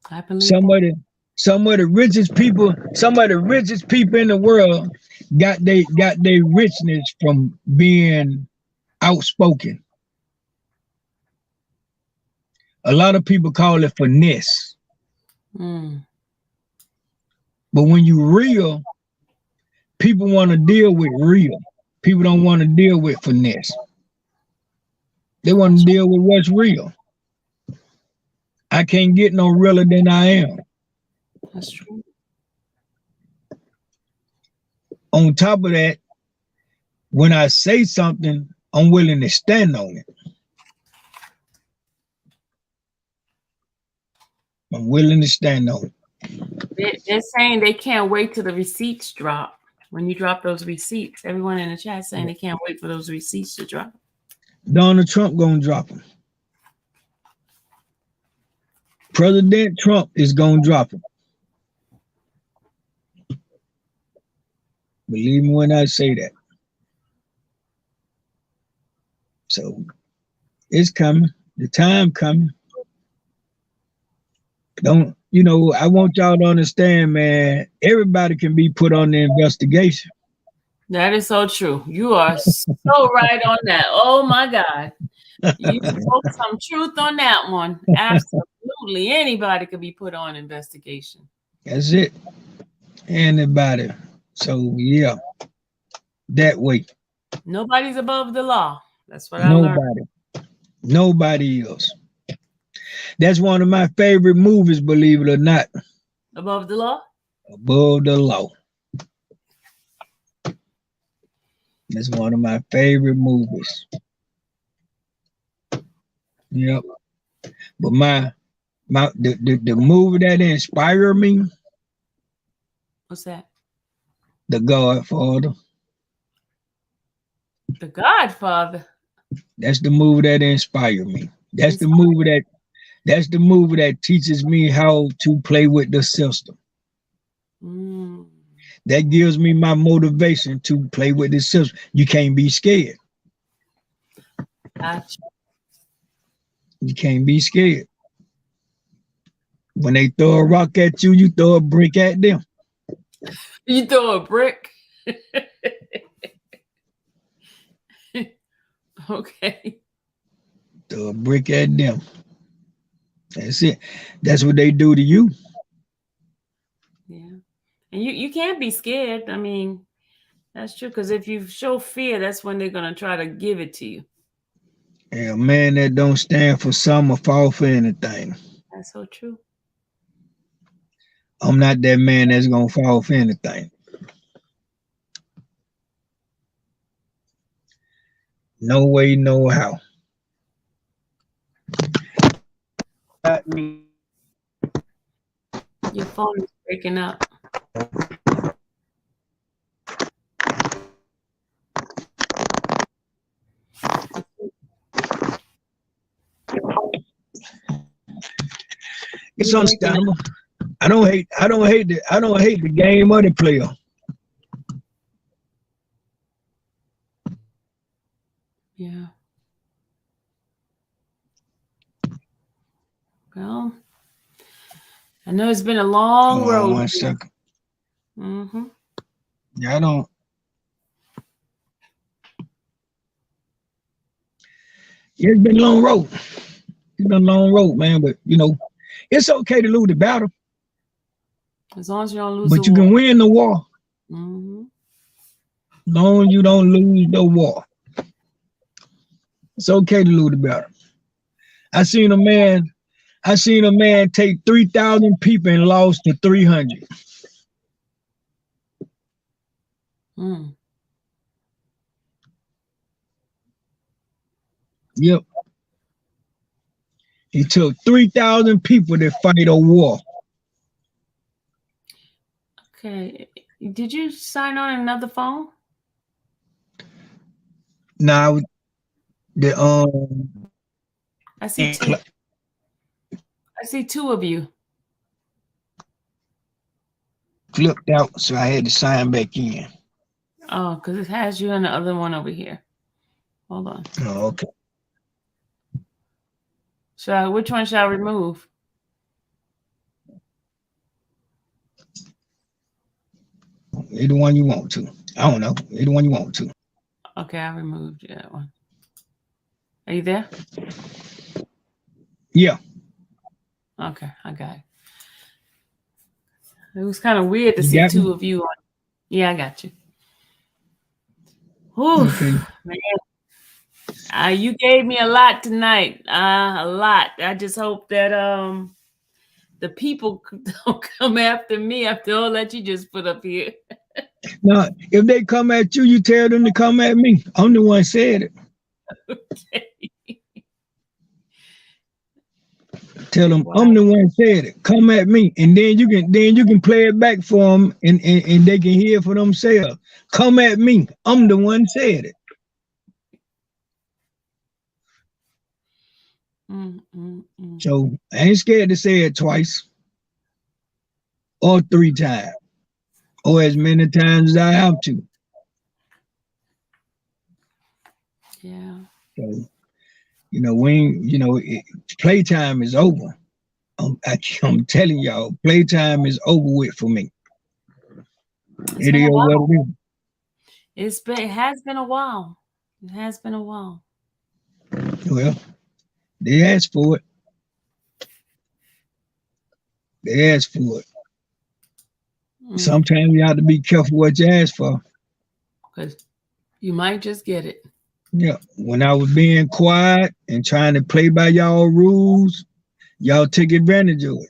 I believe some of the richest people in the world got their richness from being outspoken. A lot of people call it finesse. Mm. But when you real, people want to deal with real. People don't want to deal with finesse. They want to deal with what's real. I can't get no realer than I am. That's true. On top of that, when I say something, I'm willing to stand on it. I'm willing to stand on it. They're saying they can't wait till the receipts drop. When you drop those receipts, everyone in the chat saying they can't wait for those receipts to drop. Donald Trump gonna drop them. President Trump is gonna drop them. Believe me when I say that. So it's coming. The time coming. I want y'all to understand, man, everybody can be put on the investigation. That is so true. You are so right on that. Oh my God. You spoke some truth on that one. Absolutely. Anybody could be put on investigation. That's it. Anybody. So yeah, that way. Nobody's above the law. That's what I learned. Nobody else. That's one of my favorite movies, believe it or not. Above the law? Above the Law. That's one of my favorite movies. Yep. But the movie that inspired me, What's that? The Godfather. The Godfather. That's the movie that inspired me. That's the movie that teaches me how to play with the system. That gives me my motivation to play with the system. You can't be scared. Gotcha. You can't be scared. When they throw a rock at you, you throw a brick at them. You throw a brick? Okay. Throw a brick at them. That's it. That's what they do to you. Yeah. And you can't be scared. I mean, that's true. Because if you show fear, that's when they're going to try to give it to you. Yeah, a man that don't stand for something or fall for anything. That's so true. I'm not that man that's going to fall for anything. No way, no how. Your phone is breaking up. It's understandable. I don't hate the game or the player. Yeah. Well, I know it's been a long road. 1 second. Mm-hmm. Yeah, I don't. Yeah, it's been a long road. It's been a long road, man. But you know, it's okay to lose the battle. As long as you don't lose but the you war. can win the war. Mm-hmm. As long as you don't lose the war. It's okay to lose the battle. I seen a man take 3,000 people and lost to 300. Mm. Yep. He took 3,000 people to fight a war. Okay. Did you sign on another phone? Now, I see two. I see two of you. Flipped out, so I had to sign back in. Oh, because it has you and the other one over here. Hold on. Oh, okay. Which one shall I remove? Either one you want to. I don't know. Either one you want to. Okay, I removed that one. Are you there? Yeah. Okay, I got it. It was kind of weird to see two of you on. Yeah, I got you. Ooh, okay. Man. You gave me a lot tonight. A lot. I just hope that the people don't come after me after all that you just put up here. Now, if they come at you, you tell them to come at me. I'm the one said it. Okay. Tell them I'm the one said it. Come at me, and then you can play it back for them, and they can hear for themselves. Come at me. I'm the one said it. So I ain't scared to say it twice or 3 times or as many times as I have to. Yeah. So, playtime is over. I'm telling y'all, playtime is over with for me. It is what it is. It has been a while. It has been a while. Well, they asked for it. They asked for it. Sometimes you have to be careful what you ask for. Because you might just get it. Yeah. When I was being quiet and trying to play by y'all rules, y'all took advantage of it.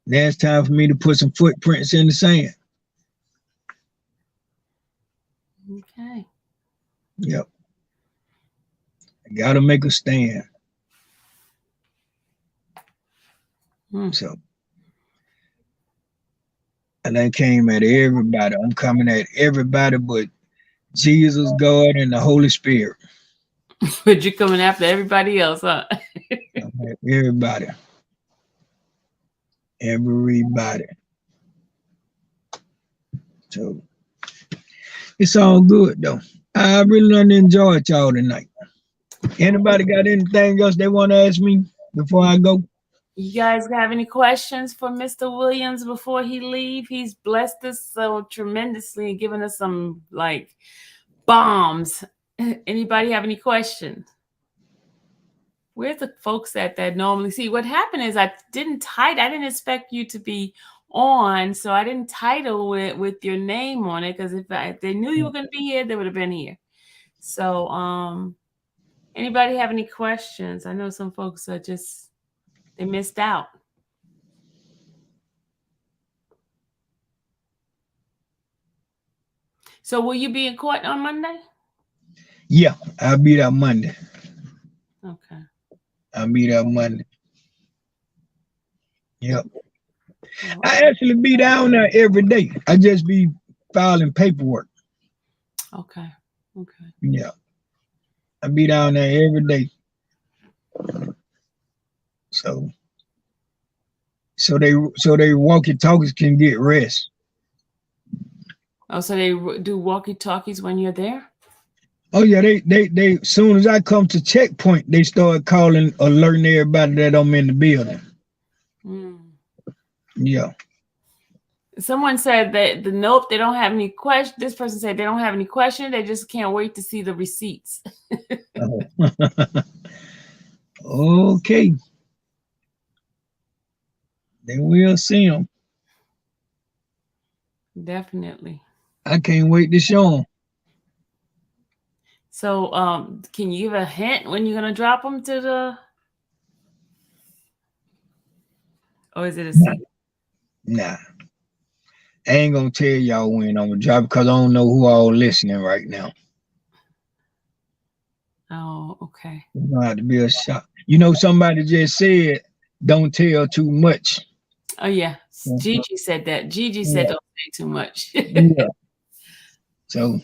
Now it's time for me to put some footprints in the sand. Okay. Yep. I gotta make a stand. So and I came at everybody. I'm coming at everybody but Jesus, God, and the Holy Spirit. But you're coming after everybody else, huh? Everybody. Everybody. So it's all good though. I really done enjoyed y'all tonight. Anybody got anything else they want to ask me before I go? You guys have any questions for Mr. Williams before he leave? He's blessed us so tremendously and given us some like bombs. Anybody have any questions? Where's the folks at that normally see? What happened is I didn't expect you to be on, so I didn't title it with your name on it because if they knew you were going to be here, they would have been here. So, anybody have any questions? I know some folks are just they missed out. So, will you be in court on Monday? Yeah, I'll be there Monday. Okay. I'll be there Monday. Yep. I actually be down there every day. I just be filing paperwork. Okay. Okay. Yeah. I be down there every day. So they walkie-talkies can get rest. Oh, so they do walkie-talkies when you're there? Oh yeah, they soon as I come to checkpoint, they start calling, alerting everybody that I'm in the building. Yeah. Someone said that they don't have any questions. This person said they don't have any questions. They just can't wait to see the receipts. Okay. Then we'll see them. Definitely. I can't wait to show them. So, can you give a hint when you're gonna drop them to the? Or is it a secret? Nah. I ain't gonna tell y'all when I'm gonna drop because I don't know who all listening right now. Oh, okay. It's gonna have to be a shock. You know, somebody just said, "Don't tell too much." Oh yeah, Gigi said that. Gigi said don't say too much. Yeah. So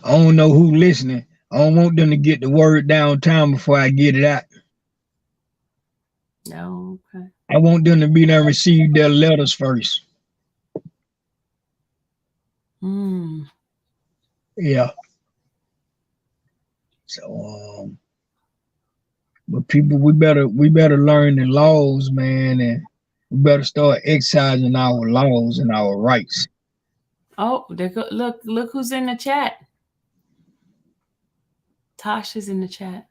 I don't know who listening. I don't want them to get the word downtown before I get it out. No, okay. I want them to be there and receive their letters first. Yeah. So but people, we better learn the laws, man, and we better start exercising our laws and our rights. Oh, look who's in the chat. Tasha's in the chat.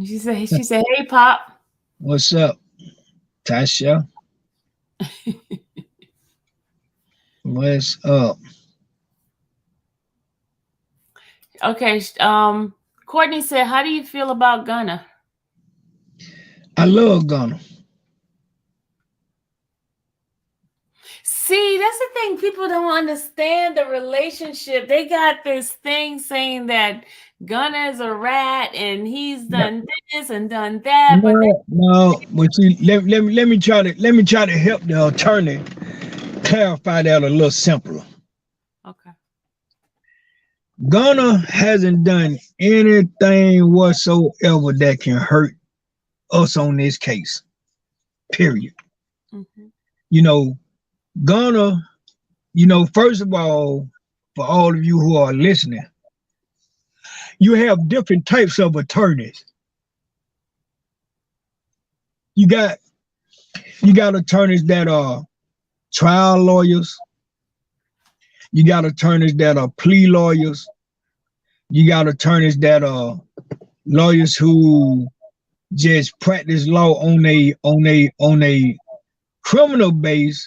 She said, hey Pop. What's up, Tasha? What's up? Okay, Courtney said, how do you feel about Gunna? I love Gunna. See, that's the thing. People don't understand the relationship. They got this thing saying that Gunna is a rat and he's done this and done that. But see, let me try to help the attorney clarify that a little simpler. Okay. Gunna hasn't done anything whatsoever that can hurt us on this case. Period. You know, Gunna, first of all, for all of you who are listening, you have different types of attorneys. You got attorneys that are trial lawyers. You got attorneys that are plea lawyers. You got attorneys that are lawyers who just practice law on a criminal base,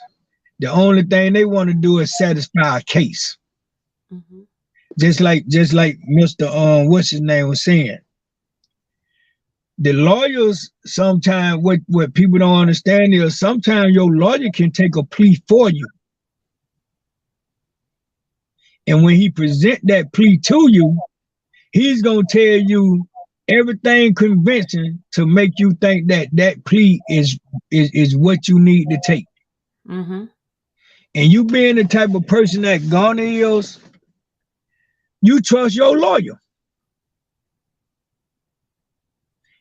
the only thing they want to do is satisfy a case. Mm-hmm. Just like Mr. What's his name was saying. The lawyers sometimes what people don't understand is sometimes your lawyer can take a plea for you. And when he present that plea to you, he's gonna tell you everything convincing to make you think that that plea is what you need to take. Mm-hmm. And you being the type of person that Gunner is, you trust your lawyer.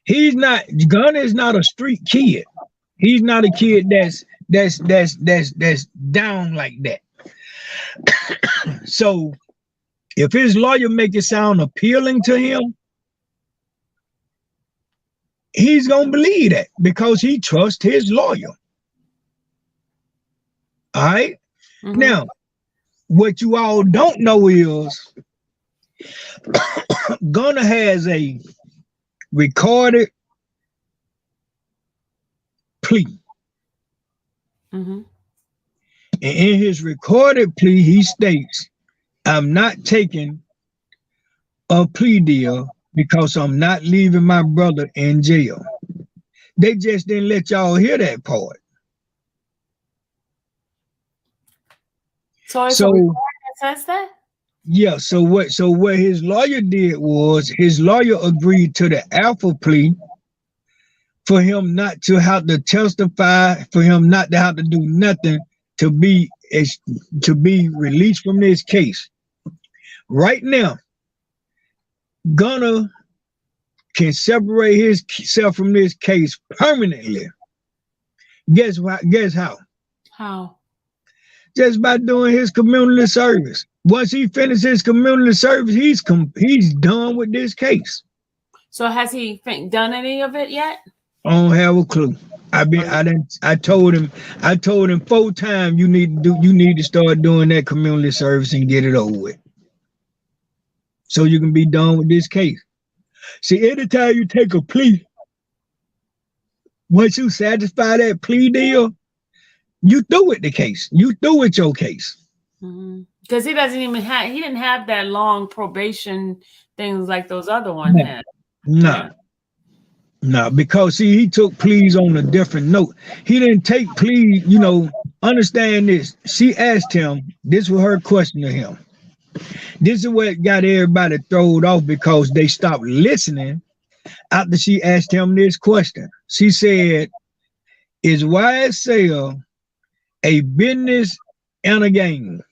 Gunner is not a street kid. He's not a kid that's down like that. So if his lawyer make it sound appealing to him, he's gonna believe that because he trusts his lawyer. All right. Mm-hmm. Now, what you all don't know is Gunner has a recorded plea. Mm-hmm. And in his recorded plea, he states, I'm not taking a plea deal because I'm not leaving my brother in jail. They just didn't let y'all hear that part. So it's a recording that says that? Yeah, so what his lawyer did was his lawyer agreed to the alpha plea for him not to have to testify, for him not to have to do nothing to be released from this case. Right now, Gunner can separate himself from this case permanently. Guess how? How? Just by doing his community service. Once he finishes his community service, he's done with this case. So has he done any of it yet? I don't have a clue. I told him 4 times you need to start doing that community service and get it over with. So you can be done with this case. See, anytime you take a plea, once you satisfy that plea deal, you through with the case. You through with your case. Because he didn't have that long probation things like those other ones had. No, because see, he took pleas on a different note. He didn't take pleas, understand this. She asked him, this was her question to him. This is what got everybody thrown off because they stopped listening after she asked him this question. She said, is YSL a business and a game?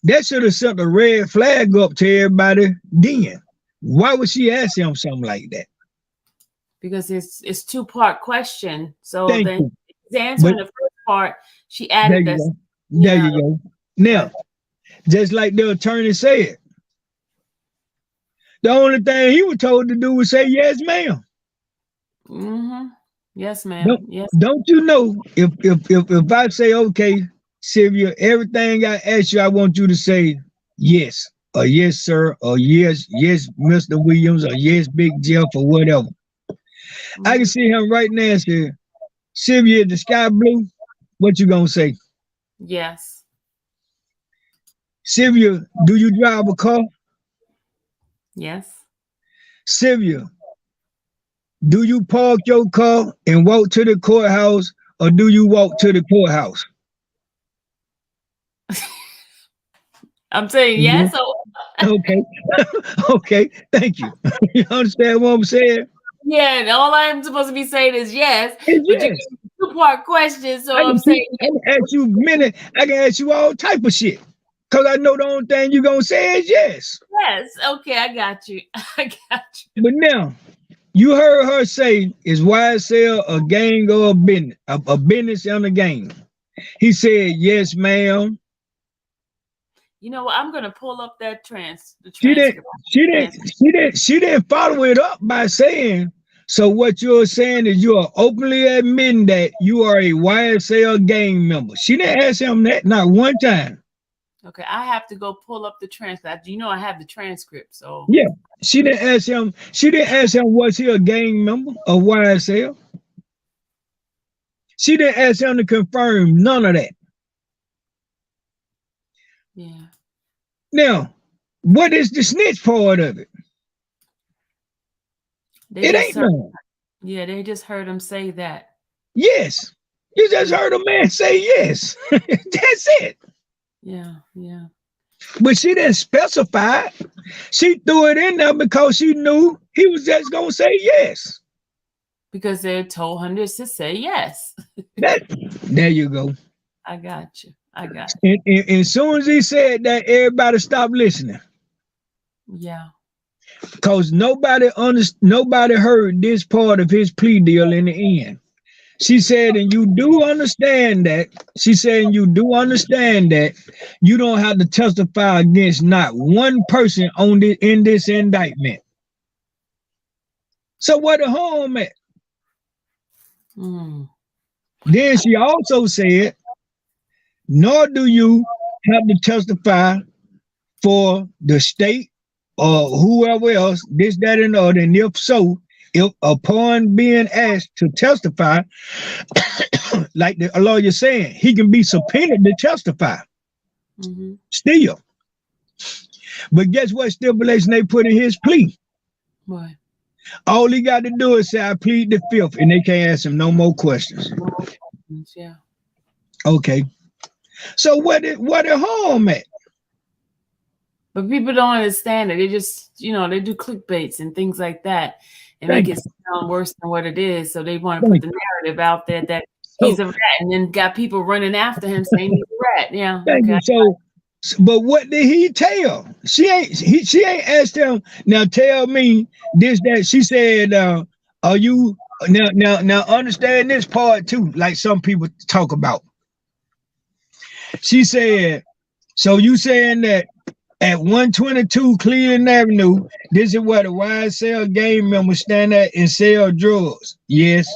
That should have sent a red flag up to everybody then. Why would she ask him something like that? Because it's 2-part question. So Thank then you. he's answering the first part. She added this. There you go. Now, just like the attorney said, the only thing he was told to do was say yes, ma'am. Mm-hmm. Yes, ma'am. Yes. Don't you know if I say, okay, Sylvia, everything I ask you, I want you to say yes, or yes, sir, or yes, Mr. Williams, or yes, Big Jeff, or whatever. I can see him right now and say, Sylvia, the sky blue, what you gonna say? Yes. Sylvia, do you drive a car? Yes. Sylvia, do you park your car and walk to the courthouse, or do you walk to the courthouse? I'm saying yes. Okay. Okay, thank you. You understand what I'm saying? Yeah, and all I'm supposed to be saying is yes. It's but yes. You 2-part question, so I I'm saying can ask you all type of shit. Because I know the only thing you're going to say is yes. yes. Okay, I got you. But now, you heard her say, is YSL a gang or a business? A business and a gang. He said, yes, ma'am. You know what? I'm going to pull up that transcript. She didn't follow it up by saying, so what you're saying is you are openly admitting that you are a YSL gang member. She didn't ask him that, not one time. Okay, I have to go pull up the transcript. You know I have the transcript, so yeah. She didn't ask him, was he a gang member of YSL? She didn't ask him to confirm none of that. Yeah. Now, what is the snitch part of it? It ain't none. Yeah, they just heard him say that. Yes. You just heard a man say yes. That's it. Yeah, yeah. But she didn't specify. She threw it in there because she knew he was just going to say yes. Because they told him just to say yes. There you go. I got you. I got you. And as soon as he said that, everybody stopped listening. Yeah. Because nobody heard this part of his plea deal in the end. She said, and you do understand that. She said, and you do understand that you don't have to testify against not one person in this indictment. So what the harm at? Then she also said, nor do you have to testify for the state or whoever else, this, that, and the other. And if so, if upon being asked to testify, like the lawyer saying, he can be subpoenaed to testify. Still. But guess what stipulation they put in his plea? What? All he got to do is say, I plead the fifth, and they can't ask him no more questions. Yeah. Okay. So what the harm at? But people don't understand it. They just, they do clickbaits and things like that and make it sound worse than what it is. So they want to put the narrative out there that he's a rat, and then got people running after him saying he's a rat. Yeah. Thank you. So, but what did he tell? She ain't asked him, now tell me this, that. She said, are you now understand this part too, like some people talk about. She said, so you saying that at 122 Cleveland Avenue, this is where the YSL gang members stand at and sell drugs? Yes.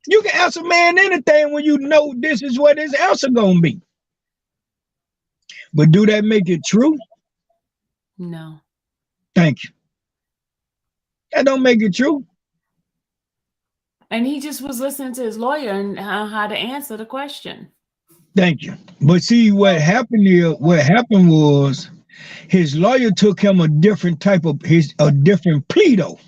You can ask a man anything when you know this is what his answer gonna be. But do that make it true? No. Thank you. That don't make it true. And he just was listening to his lawyer and how to answer the question. Thank you. But see, what happened was his lawyer took him a different plea though.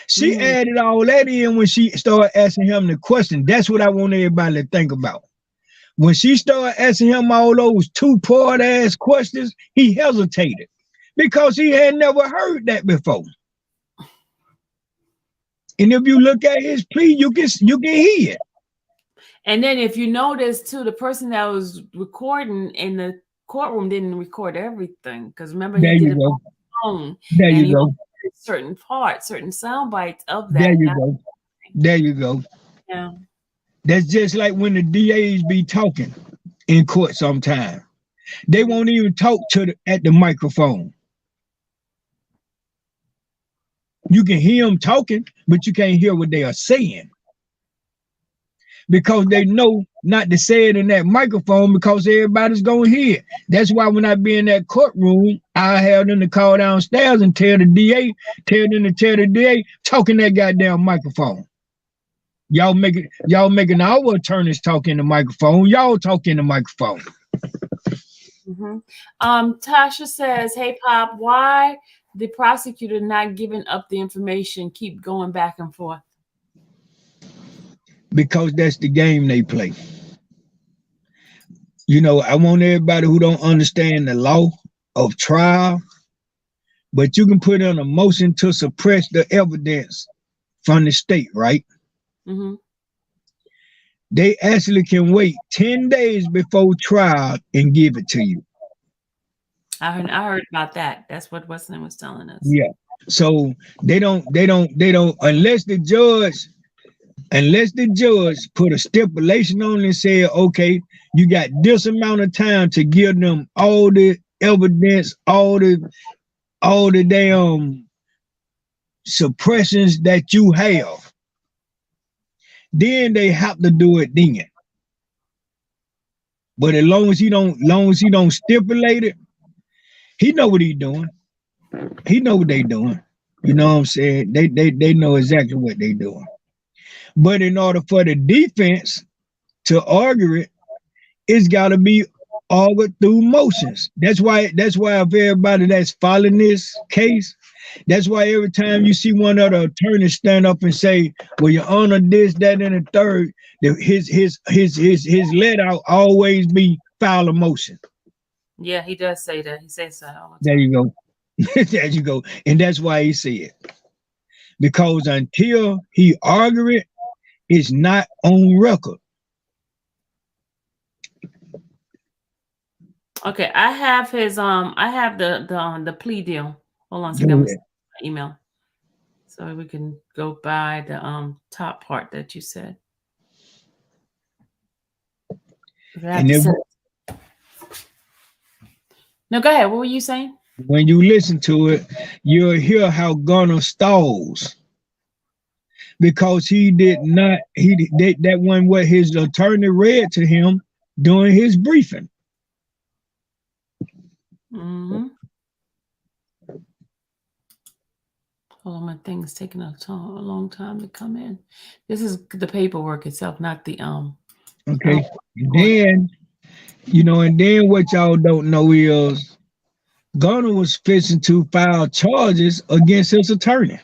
She added all that in when she started asking him the question. That's what I want everybody to think about. When she started asking him all those two-part ass questions, he hesitated because he had never heard that before. And if you look at his plea, you can hear it. And then if you notice too, the person that was recording in the courtroom didn't record everything, because remember he did it on the phone. There you go. Certain parts, certain sound bites of that. There you go. There you go. Yeah. That's just like when the DAs be talking in court sometime. They won't even talk at the microphone. You can hear them talking, but you can't hear what they are saying. Because they know not to say it in that microphone because everybody's going to hear it. That's why when I be in that courtroom, I have them to call downstairs and tell them to tell the DA, talking that goddamn microphone. Y'all making our attorneys talk in the microphone. Y'all talk in the microphone. Tasha says, hey, Pop, why the prosecutor not giving up the information, keep going back and forth? Because that's the game they play. I want everybody who don't understand the law of trial, but you can put in a motion to suppress the evidence from the state, right? They actually can wait 10 days before trial and give it to you. I heard about that. That's what Weston was telling us. Yeah. So they don't unless the judge put a stipulation on it and said, okay, you got this amount of time to give them all the evidence, all the damn suppressions that you have. Then they have to do it then. But as long as he don't stipulate it, he know what he's doing. He know what they doing. You know what I'm saying? They know exactly what they're doing. But in order for the defense to argue it, it's got to be argued through motions. That's why if everybody that's following this case, that's why every time you see one of the attorneys stand up and say, "Well, Your Honor, this, that, and the third," his letter always be file a motion. Yeah, he does say that. He says that all the There time. you go. There you go. And that's why he said it. Because until he argue it, it's not on record. Okay, I have his I have the plea deal. Hold on a Go second. I'm gonna ahead. send my email so we can go by the top part that you said. I have And to if, send it. No, go ahead. What were you saying? when you listen to it, you'll hear how Gunner stalls. Because he did not, that one what his attorney read to him during his briefing. Mm-hmm. Hold on, my thing is taking a long time to come in. This is the paperwork itself, not the Okay. Then, and then what y'all don't know is Gunner was fixing to file charges against his attorney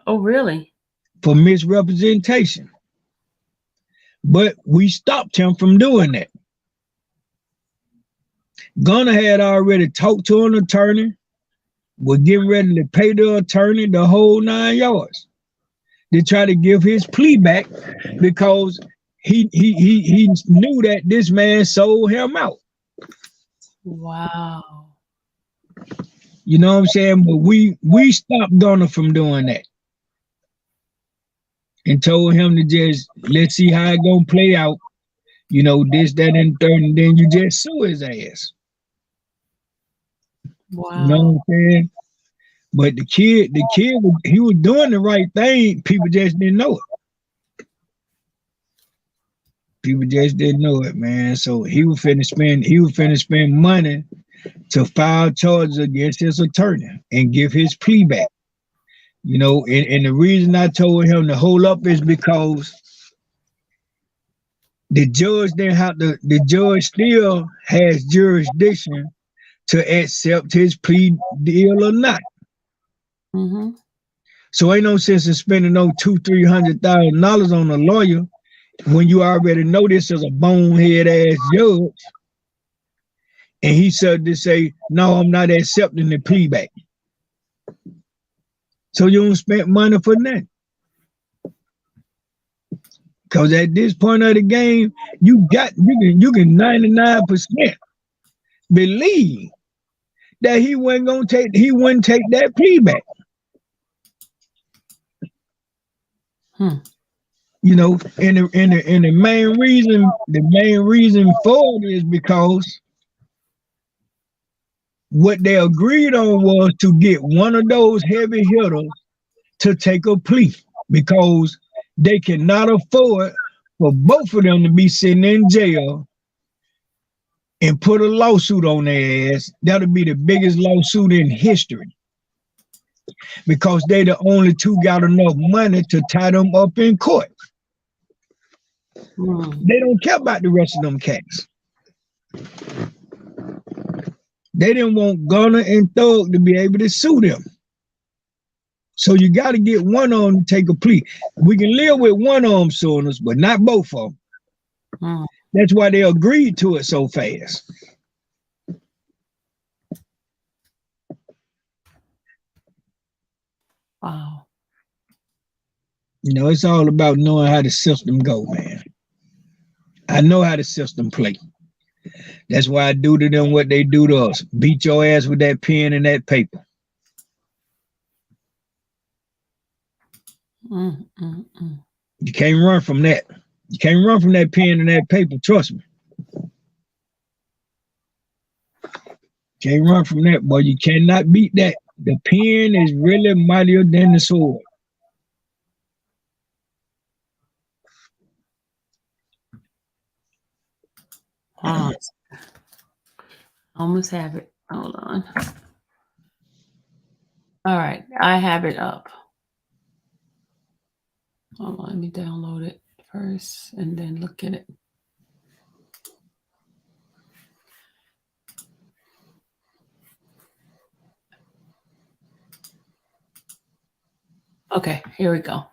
Oh, really? for misrepresentation. But we stopped him from doing that. Gunner had already talked to an attorney, was getting ready to pay the attorney the whole 9 yards to try to give his plea back because he knew that this man sold him out. Wow. You know what I'm saying? But we stopped Gunner from doing that and told him to just let's see how it gonna play out. This, that, and third, and then you just sue his ass. Wow. You know what I'm saying? But the kid, he was doing the right thing. People just didn't know it. People just didn't know it, man. So he was finna spend money to file charges against his attorney and give his plea back. And the reason I told him to hold up is because the judge still has jurisdiction to accept his plea deal or not. Mm-hmm. So ain't no sense in spending no $200,000-$300,000 on a lawyer when you already know this is a bonehead ass judge. And he said to say, no, I'm not accepting the plea back. So you don't spend money for nothing. Because at this point of the game, you can 99% believe that he wouldn't take that plea back. And the main reason for it is because what they agreed on was to get one of those heavy hitters to take a plea because they cannot afford for both of them to be sitting in jail and put a lawsuit on their ass. That'll be the biggest lawsuit in history because they the only two got enough money to tie them up in court. They don't care about the rest of them cats. They didn't want Gunner and Thug to be able to sue them. So you got to get one of them to take a plea. We can live with one of them suing us, but not both of them. That's why they agreed to it so fast. Wow. It's all about knowing how the system go, man. I know how the system play. That's why I do to them what they do to us. Beat your ass with that pen and that paper. You can't run from that. You can't run from that pen and that paper, trust me. Can't run from that, boy. You cannot beat that. The pen is really mightier than the sword. Almost have it. Hold on. All right, I have it up. Hold on, let me download it first and then look at it. Okay, here we go. I'm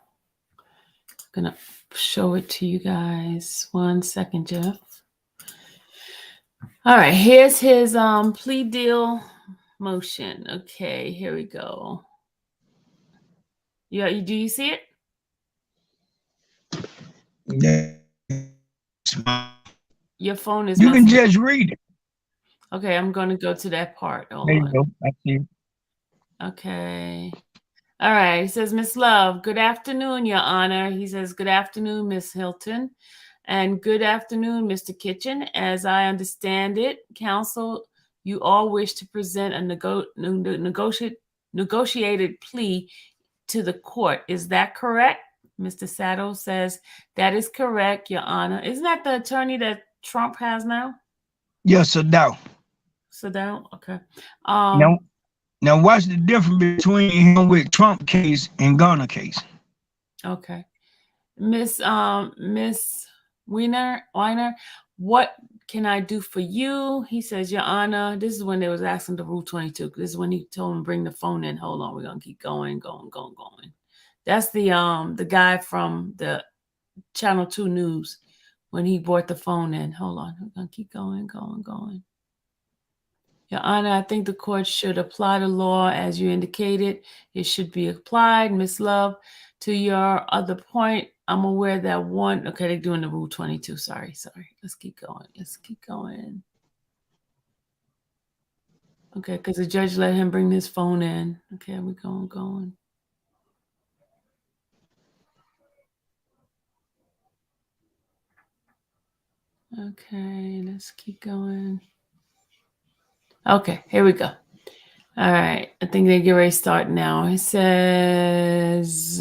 gonna show it to you guys. 1 second, Jeff. All right, here's his plea deal motion. Okay, here we go. Yeah, do you see it? Yeah. Your phone is You can messing. just read it. Okay, I'm gonna go to that part. Hold There you on. go. I see it. Okay. All right. He says, Miss Love, good afternoon, Your Honor. He says, good afternoon, Miss Hilton. And good afternoon, Mr. Kitchen. As I understand it, counsel, you all wish to present a negotiated plea to the court. Is that correct? Mr. Sato says, that is correct, Your Honor. Isn't that the attorney that Trump has now? Yes, sir. Now, Sit down. Okay. now, what's the difference between him with Trump case and Ghana case? Okay. Miss Weiner, what can I do for you? He says, Your Honor, this is when they was asking the Rule 22. This is when he told him bring the phone in. Hold on, we're gonna keep going. That's the guy from the Channel 2 News when he brought the phone in. Hold on, we're gonna keep going. Your Honor, I think the court should apply the law as you indicated. It should be applied. Miss Love, to your other point, I'm aware that one, okay, they're doing the Rule 22. Sorry. Let's keep going. Okay, because the judge let him bring his phone in. Okay, we're going. Okay, let's keep going. Okay, here we go. All right, I think they get ready to start now. It says,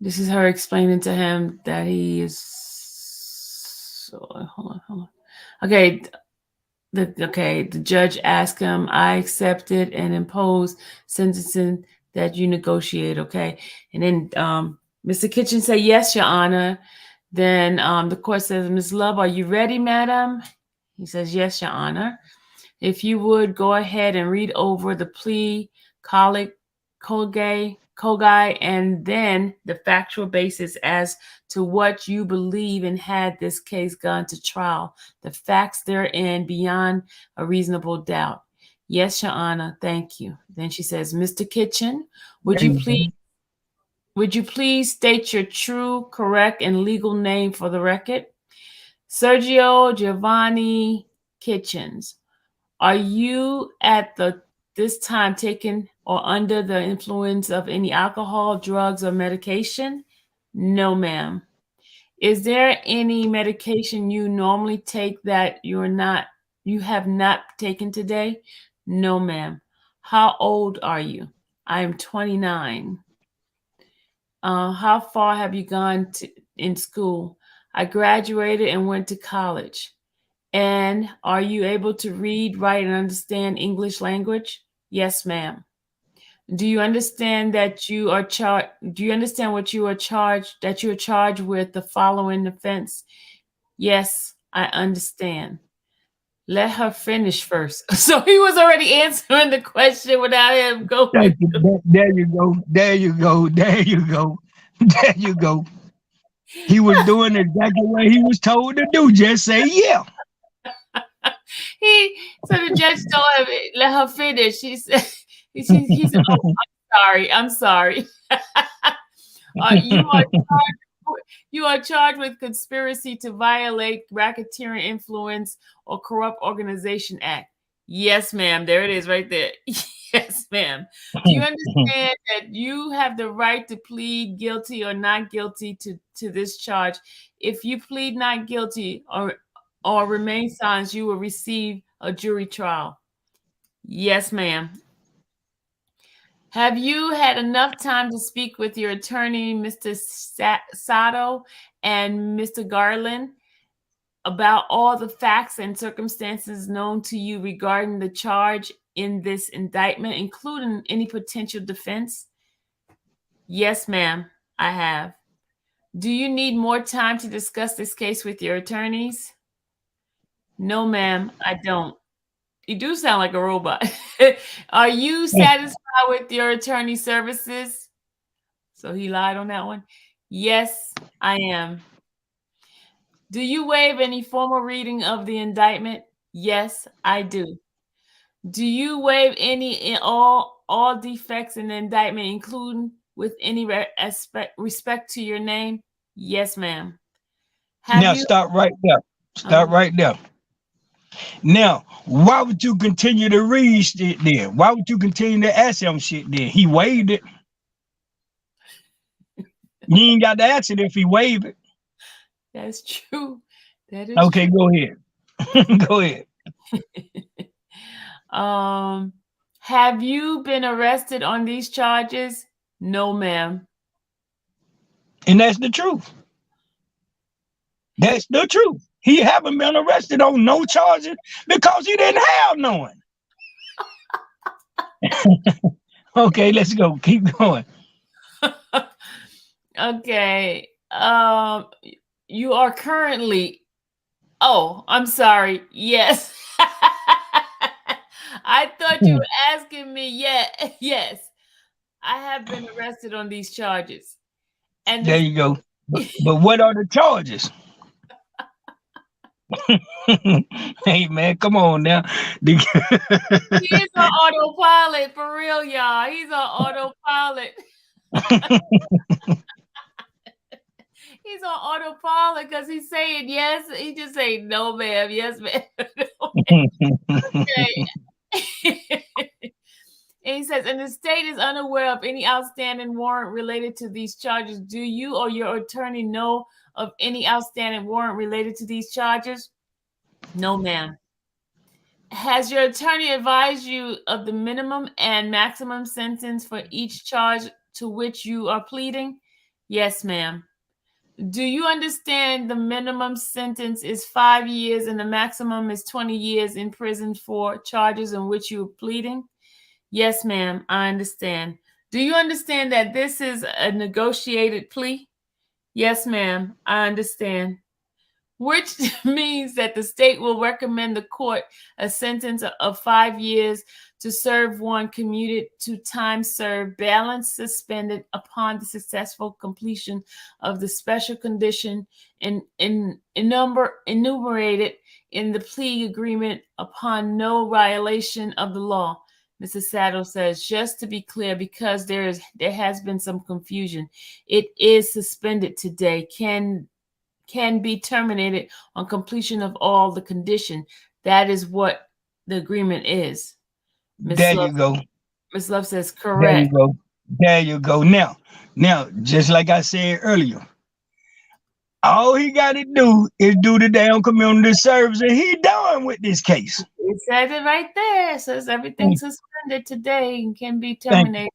this is her explaining to him that he is, hold on. Okay, the judge asked him, I accepted and imposed sentencing that you negotiate, okay? And then Mr. Kitchen said, yes, Your Honor. Then the court says, Ms. Love, are you ready, madam? He says, yes, Your Honor. If you would go ahead and read over the plea, Kogai, and then the factual basis as to what you believe and had this case gone to trial, the facts therein beyond a reasonable doubt. Yes, Your Honor. Thank you. Then she says, Mr. Kitchen, would you please state your true, correct, and legal name for the record? Sergio Giovanni Kitchens. Are you at this time taken or under the influence of any alcohol, drugs, or medication? No, ma'am. Is there any medication you normally take that you have not taken today? No, ma'am. How old are you? I am 29. How far have you gone in school? I graduated and went to college. And are you able to read, write, and understand English language? Yes, ma'am. Do you understand that you are charged? Do you understand what you are charged? That you are charged with the following offense? Yes, I understand. Let her finish first. So he was already answering the question without him going. There you go. He was doing exactly what he was told to do. Just say yeah. So the judge told him, let her finish. He said, oh, I'm sorry. You are charged with conspiracy to violate Racketeering Influence or Corrupt Organization Act. Yes, ma'am. There it is right there. Yes, ma'am. Do you understand that you have the right to plead guilty or not guilty to this charge? If you plead not guilty or remain silent, you will receive a jury trial. Yes, ma'am. Have you had enough time to speak with your attorney, Mr. Sato and Mr. Garland, about all the facts and circumstances known to you regarding the charge in this indictment, including any potential defense? Yes, ma'am, I have. Do you need more time to discuss this case with your attorneys? No, ma'am, I don't. You do sound like a robot. Are you satisfied with your attorney services? So he lied on that one. Yes, I am. Do you waive any formal reading of the indictment? Yes, I do. Do you waive any in all defects in the indictment, including with any respect to your name? Yes, ma'am. Now stop right there. Stop right there. Now, why would you continue to read shit then? Why would you continue to ask him shit then? He waived it. You ain't got to ask it if he waived it. That's true. That is okay. true. Go ahead. Go ahead. Have you been arrested on these charges? No, ma'am. And that's the truth. That's the truth. He haven't been arrested on no charges because he didn't have none. Okay, let's go. Keep going. Okay. You are currently. Oh, I'm sorry. Yes. I thought you were asking me. Yeah. Yes. I have been arrested on these charges. And there you go. But what are the charges? Hey man, come on now. He's on autopilot for real, y'all. He's on autopilot. He's on autopilot because he's saying yes. He just saying no, ma'am. Yes, ma'am. And he says, and the state is unaware of any outstanding warrant related to these charges. Do you or your attorney know of any outstanding warrant related to these charges? No, ma'am. Has your attorney advised you of the minimum and maximum sentence for each charge to which you are pleading? Yes, ma'am. Do you understand the minimum sentence is 5 years and the maximum is 20 years in prison for charges in which you are pleading? Yes, ma'am, I understand. Do you understand that this is a negotiated plea? Yes, ma'am, I understand. Which means that the state will recommend the court a sentence of 5 years to serve one commuted to time served, balance suspended upon the successful completion of the special condition enumerated in the plea agreement upon no violation of the law. Mrs. Saddle says, just to be clear, because there has been some confusion, it is suspended today, can be terminated on completion of all the condition. That is what the agreement is. There you go. Ms. Love says, correct. There you go. There you go. Now, just like I said earlier, all he got to do is do the damn community service, and he done with this case. It says it right there. It says everything suspended today and can be terminated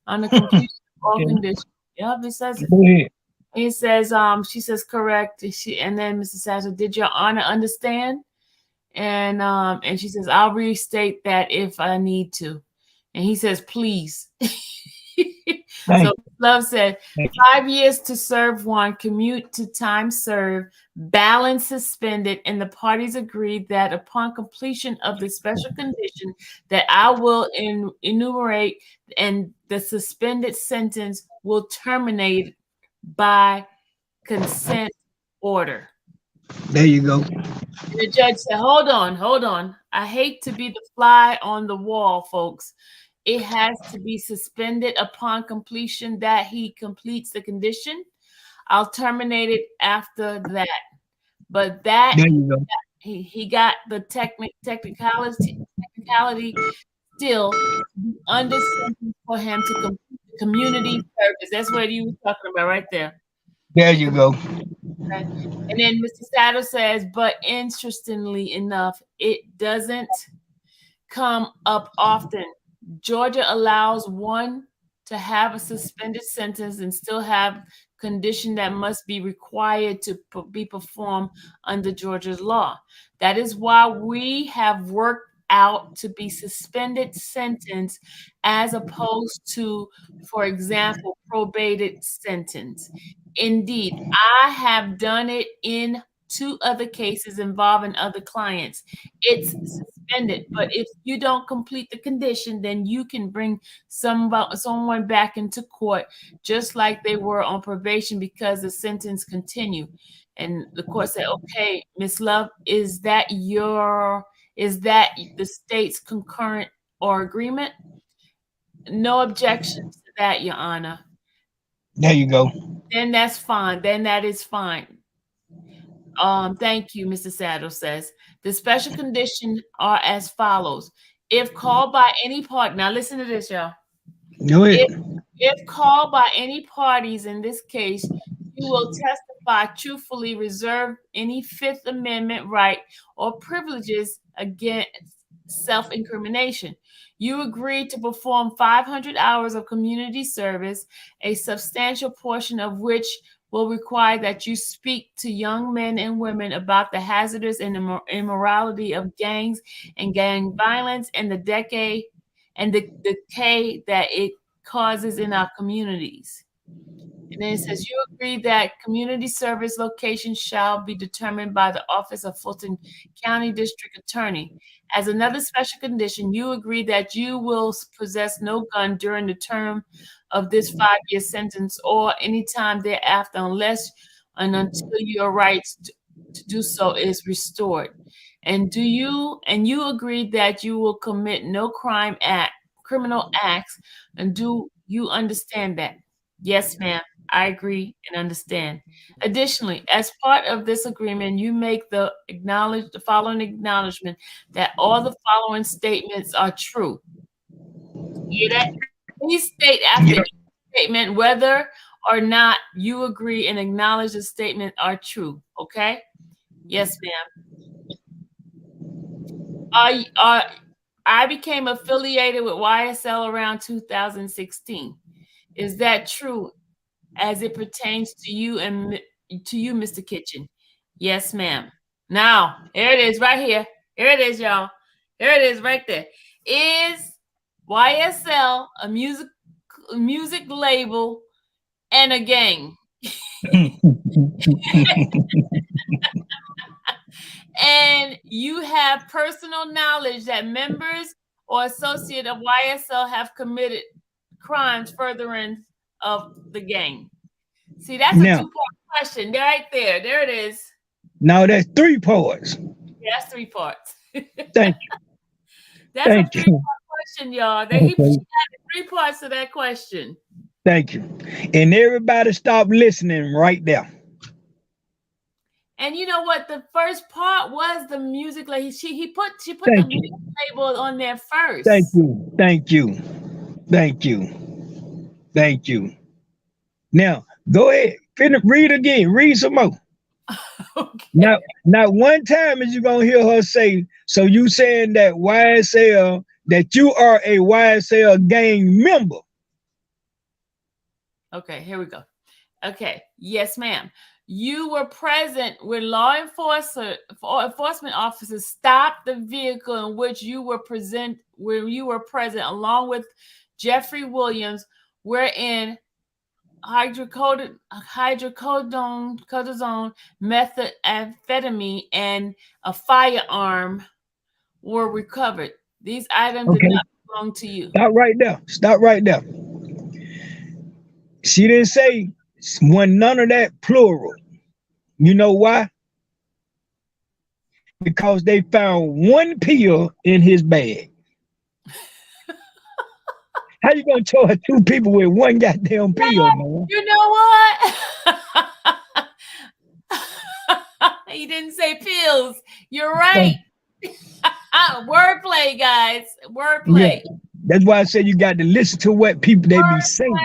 on the completion of all conditions. Yep, it says it. Go ahead. He says, she says, correct. And then Mrs. Sasso, did your honor understand? And she says, I'll restate that if I need to. And he says, please. So Love said, 5 years to serve one, commute to time served, balance suspended, and the parties agreed that upon completion of the special condition that I will enumerate and the suspended sentence will terminate by consent order. There you go. And the judge said, hold on. I hate to be the fly on the wall, folks. It has to be suspended upon completion that he completes the condition. I'll terminate it after that. But that there you go. He got the technicality still under sentence for him to complete the community service. That's what you were talking about right there. There you go. Okay. And then Mr. Saddle says, but interestingly enough, it doesn't come up often. Georgia allows one to have a suspended sentence and still have condition that must be required to be performed under Georgia's law. That is why we have worked out to be suspended sentence as opposed to, for example, probated sentence. Indeed, I have done it in 2 other cases involving other clients. It's suspended, but if you don't complete the condition, then you can bring someone back into court just like they were on probation because the sentence continued. And the court said, okay, Miss Love, is that the state's concurrent or agreement? No objections to that, Your Honor. There you go. Then that's fine. Then that is fine. Thank you, Mr. Saddle says. The special conditions are as follows. If called by any party, now listen to this, y'all. Go ahead. If called by any parties in this case, you will testify truthfully, reserve any Fifth Amendment right or privileges against self-incrimination. You agree to perform 500 hours of community service, a substantial portion of which will require that you speak to young men and women about the hazardous and immorality of gangs and gang violence and the decay that it causes in our communities. And then it says, you agree that community service location shall be determined by the Office of Fulton County District Attorney. As another special condition, you agree that you will possess no gun during the term of this 5-year sentence or anytime thereafter, unless and until your rights to do so is restored. And you agree that you will commit no criminal acts, and do you understand that? Yes, ma'am. I agree and understand. Additionally, as part of this agreement, you make the following acknowledgement that all the following statements are true. You hear that? Please state after each statement whether or not you agree and acknowledge the statement are true. Okay? Yes, ma'am. I became affiliated with YSL around 2016. Is that true as it pertains to you and to you, Mr. Kitchen? Yes, ma'am. Now, here it is right here. Here it is, y'all. Here it is right there. Is YSL a music label and a gang? And you have personal knowledge that members or associate of YSL have committed crimes furtherance of the gang? See, that's a 2-part question. Right there. There it is. Now that's 3 parts. Yeah, that's 3 parts. Thank you. That's a 3-part question, y'all. He added 3 parts to that question. Thank you. And everybody stop listening right there. And you know what? The first part was the music. Like she put the music label on there first. Thank you. Thank you. Thank you. Thank you. Now go ahead. Read again. Read some more. Okay. Now, not one time is you gonna hear her say, so you saying that YSL, that you are a YSL gang member. Okay, here we go. Okay, yes, ma'am. You were present when law enforcement officers stopped the vehicle in which you were present, along with Jeffrey Williams, wherein hydrocodone, methamphetamine, and a firearm were recovered. These items did not belong to you. Stop right there. Stop right there. She didn't say none of that plural. You know why? Because they found 1 pill in his bag. How you gonna charge 2 people with 1 goddamn pill, man? You know what? He didn't say pills. You're right. Wordplay, guys. Wordplay. Yeah. That's why I said you got to listen to what people they be saying.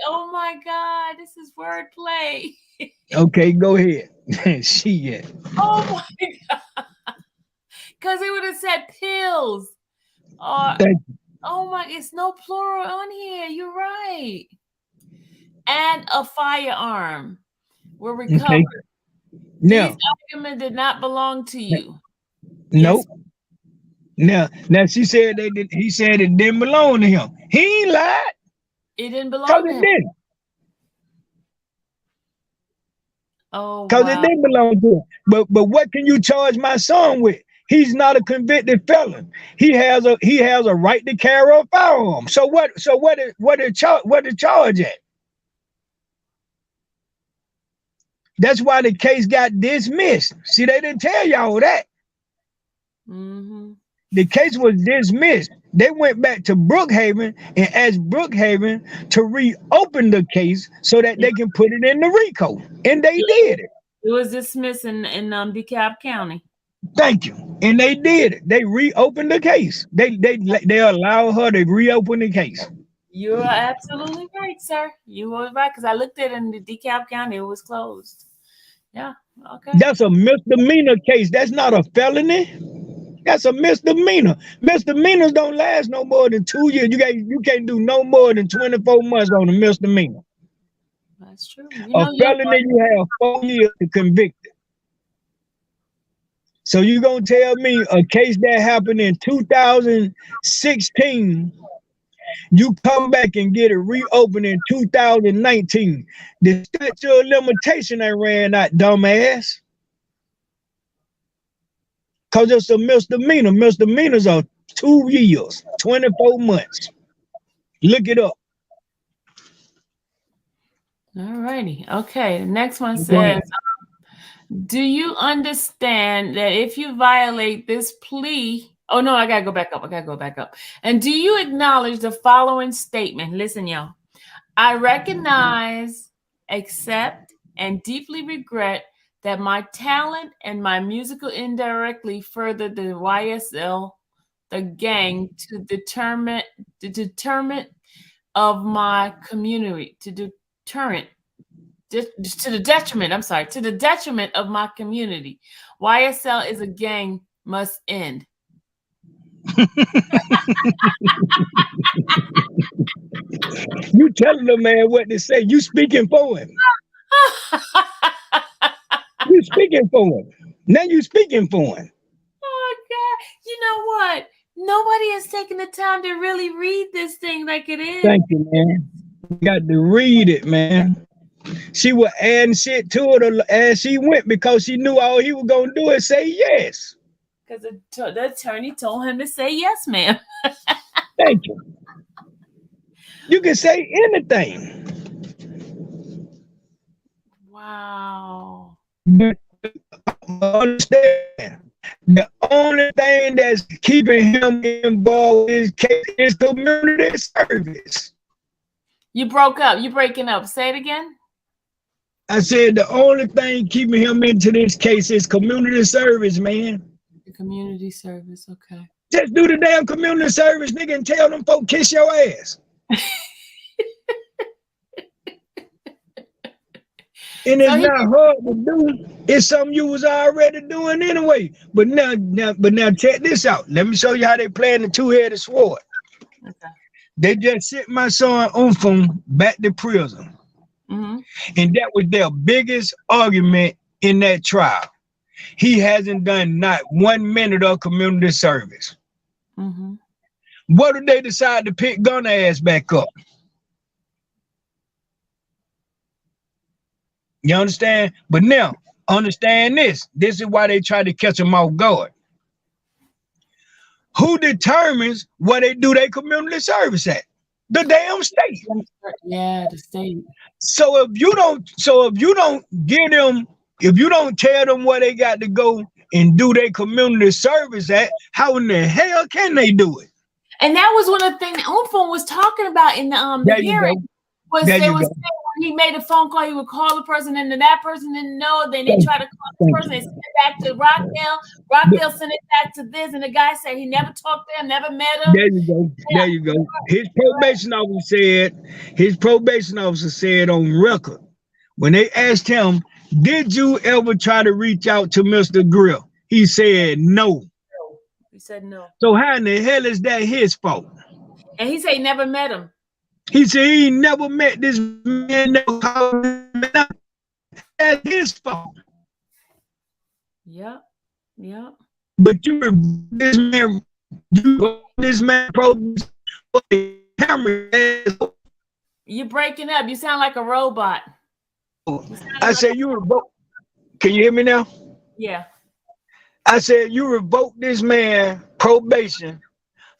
Oh my God, this is wordplay. Okay, go ahead. Shit. Oh my God. Because it would have said pills. Oh my, it's no plural on here. You're right. And a firearm were recovered. Okay. Now, these documents did not belong to you. Nope. Yes. Now she said they did. He said it didn't belong to him. He ain't lied. It didn't Cause belong to it him. didn't. Oh, Cause it wow. didn't belong to him. But what can you charge my son with? He's not a convicted felon. He has a right to carry a firearm. So what the charge at? That's why the case got dismissed. See, they didn't tell y'all that. Mm-hmm. The case was dismissed. They went back to Brookhaven and asked Brookhaven to reopen the case so that they can put it in the RICO. And they did it. It was dismissed in DeKalb County. Thank you. And they did it. They reopened the case. They allowed her to reopen the case. You are absolutely right, sir. You were right, because I looked at it in the DeKalb County. It was closed. Yeah. Okay. That's a misdemeanor case. That's not a felony. That's a misdemeanor. Misdemeanors don't last no more than 2 years. You can't do no more than 24 months on a misdemeanor. That's true. A felony, you have 4 years to convict it. So you gonna tell me a case that happened in 2016, you come back and get it reopened in 2019. The statute of limitation ain't ran out, dumbass. Cause it's a misdemeanor. Misdemeanors are 2 years, 24 months. Look it up. All righty. Okay. The next one says, do you understand that if you violate this plea? Oh, no, I got to go back up. And do you acknowledge the following statement? Listen, y'all. I recognize, accept, and deeply regret that my talent and my musical indirectly furthered the YSL, the gang, to the detriment of my community, to the detriment of my community. YSL is a gang, must end. You telling the man what to say. You speaking for him. You speaking for him. Now you speaking for him. Oh, God. You know what? Nobody has taken the time to really read this thing like it is. Thank you, man. You got to read it, man. She was adding shit to it as she went because she knew all he was going to do is say yes. Because the attorney told him to say yes, ma'am. Thank you. You can say anything. Wow. But understand, the only thing that's keeping him involved in this case is community service. You broke up. You breaking up. Say it again. I said the only thing keeping him into this case is community service, man. The community service. Okay. Just do the damn community service, nigga, and tell them folk kiss your ass. And it's not hard to do. It's something you was already doing anyway. But now check this out. Let me show you how they playing the two-headed sword. Okay. They just sent my son Umfung back to prison. Mm-hmm. And that was their biggest argument in that trial. He hasn't done not 1 minute of community service. Mm-hmm. What did they decide to pick Gunner ass back up? You understand? But now, understand this. This is why they try to catch him off guard. Who determines what they do their community service at? The damn state. Yeah, the state. So if you don't give them, if you don't tell them where they got to go and do their community service at, how in the hell can they do it? And that was one of the things that Umfung was talking about in the hearing. Was they was saying when he made a phone call, he would call the person, and then that person didn't know. Then they try to call the person and send it back to Rockdale. Rockdale sent it back to this, and the guy said he never talked to him, never met him. There you go. There you go. His probation officer said on record when they asked him, "Did you ever try to reach out to Mr. Grill?" He said no. He said no. So how in the hell is that his fault? And he said he never met him. He said he never met this man. That's his fault. Yep. But this man You revoke this man probation for the camera asshole. You're breaking up. You sound like a robot. I said you revoke. Can you hear me now? Yeah. I said you revoke this man probation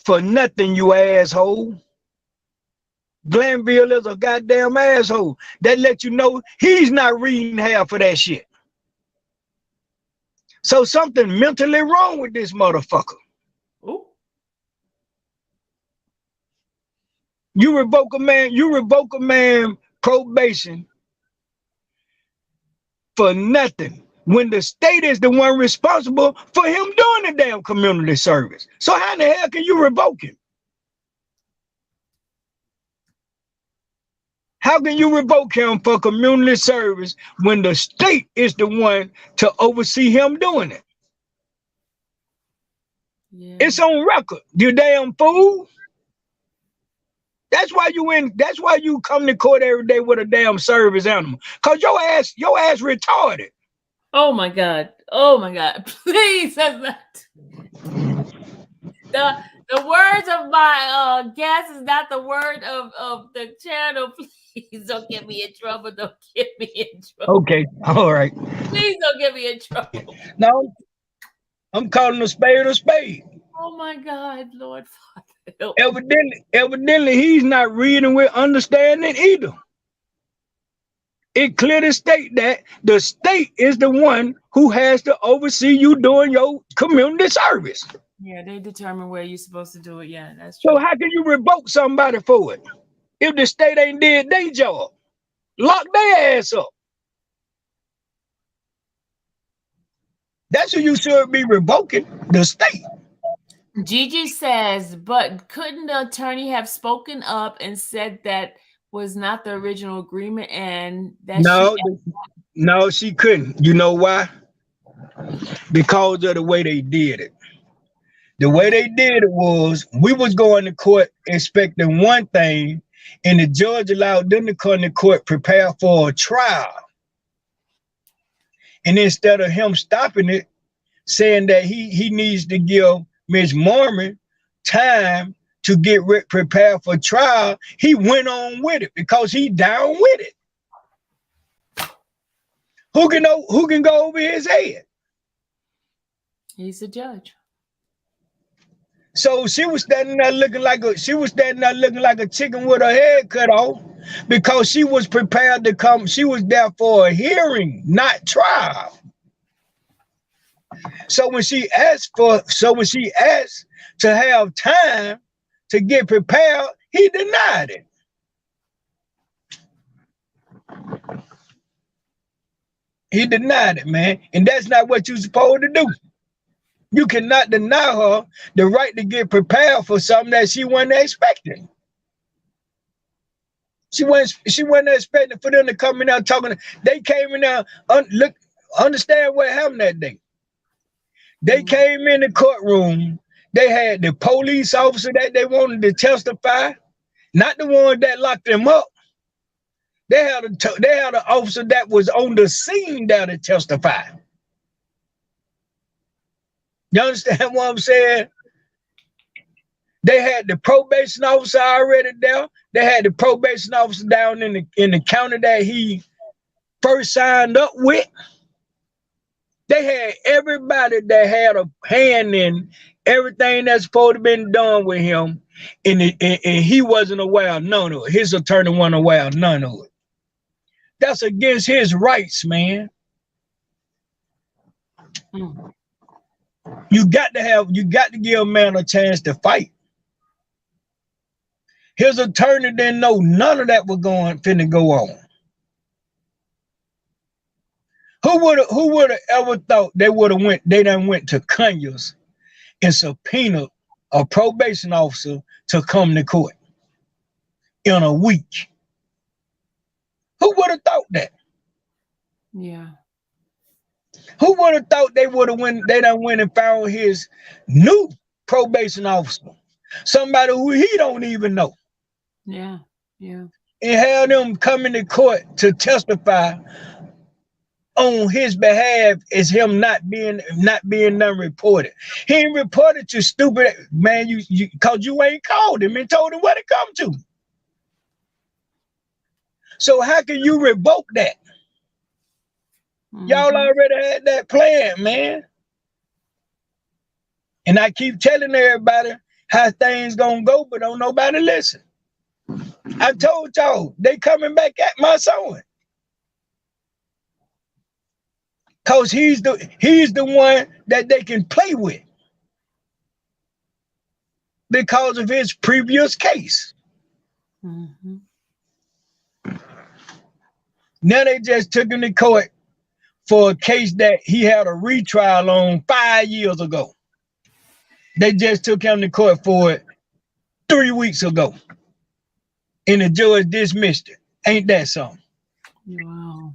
for nothing, you asshole. Glanville is a goddamn asshole. That let you know he's not reading half of that shit. So something mentally wrong with this motherfucker. Ooh. You revoke a man probation for nothing when the state is the one responsible for him doing the damn community service. So how in the hell can you revoke him? How can you revoke him for community service when the state is the one to oversee him doing it? Yeah. It's on record, you damn fool. That's why you come to court every day with a damn service animal. Cause your ass retarded. Oh my God. Oh my God. Please, that's not the words of my guest is not the word of the channel. Please don't get me in trouble. Don't get me in trouble. Okay, all right. Please don't get me in trouble. No, I'm calling a spade a spade. Oh my God, Lord Father. Evidently, he's not reading with understanding either. It clearly state that the state is the one who has to oversee you doing your community service. Yeah, they determine where you're supposed to do it. Yeah, that's true. So how can you revoke somebody for it if the state ain't did their job? Lock their ass up. That's who you should be revoking, the state. Gigi says, but couldn't the attorney have spoken up and said that was not the original agreement and that No, she couldn't. You know why? Because of the way they did it. The way they did it was we was going to court expecting one thing, and the judge allowed them to come to court prepared for a trial. And instead of him stopping it, saying that he needs to give Ms. Mormon time to get prepared for trial, he went on with it because he down with it. Who can go over his head? He's a judge. So she was standing there looking like a chicken with her head cut off because she was prepared to come. She was there for a hearing, not trial. So when she asked to have time to get prepared, he denied it. He denied it, man. And that's not what you're supposed to do. You cannot deny her the right to get prepared for something that she wasn't expecting. She wasn't expecting for them to come in there talking. They came in there, understand what happened that day. They came in the courtroom. They had the police officer that they wanted to testify, not the one that locked them up. They had an officer that was on the scene there to testify. You understand what I'm saying? They had the probation officer already there. They had the probation officer down in the county that he first signed up with. They had everybody that had a hand in everything that's supposed to have been done with him, and he wasn't aware of none of it. His attorney wasn't aware of none of it. That's against his rights, man. You got to give a man a chance to fight. His attorney didn't know none of that was finna go on. Who would have ever thought they done went to Conyers and subpoenaed a probation officer to come to court in a week? Who would have thought that? Yeah. Who would have thought they done went and found his new probation officer, somebody who he don't even know. Yeah, yeah. And had them come into court to testify on his behalf is him not being done reported. He ain't reported to stupid man, you cause you ain't called him and told him what to come to. So how can you revoke that? Y'all already had that plan, man. And I keep telling everybody how things gonna go, but don't nobody listen. I told y'all they coming back at my son. Cause he's the one that they can play with because of his previous case. Now they just took him to court for a case that he had a retrial on 5 years ago. They just took him to court for it 3 weeks ago. And the judge dismissed it. Ain't that something? Wow.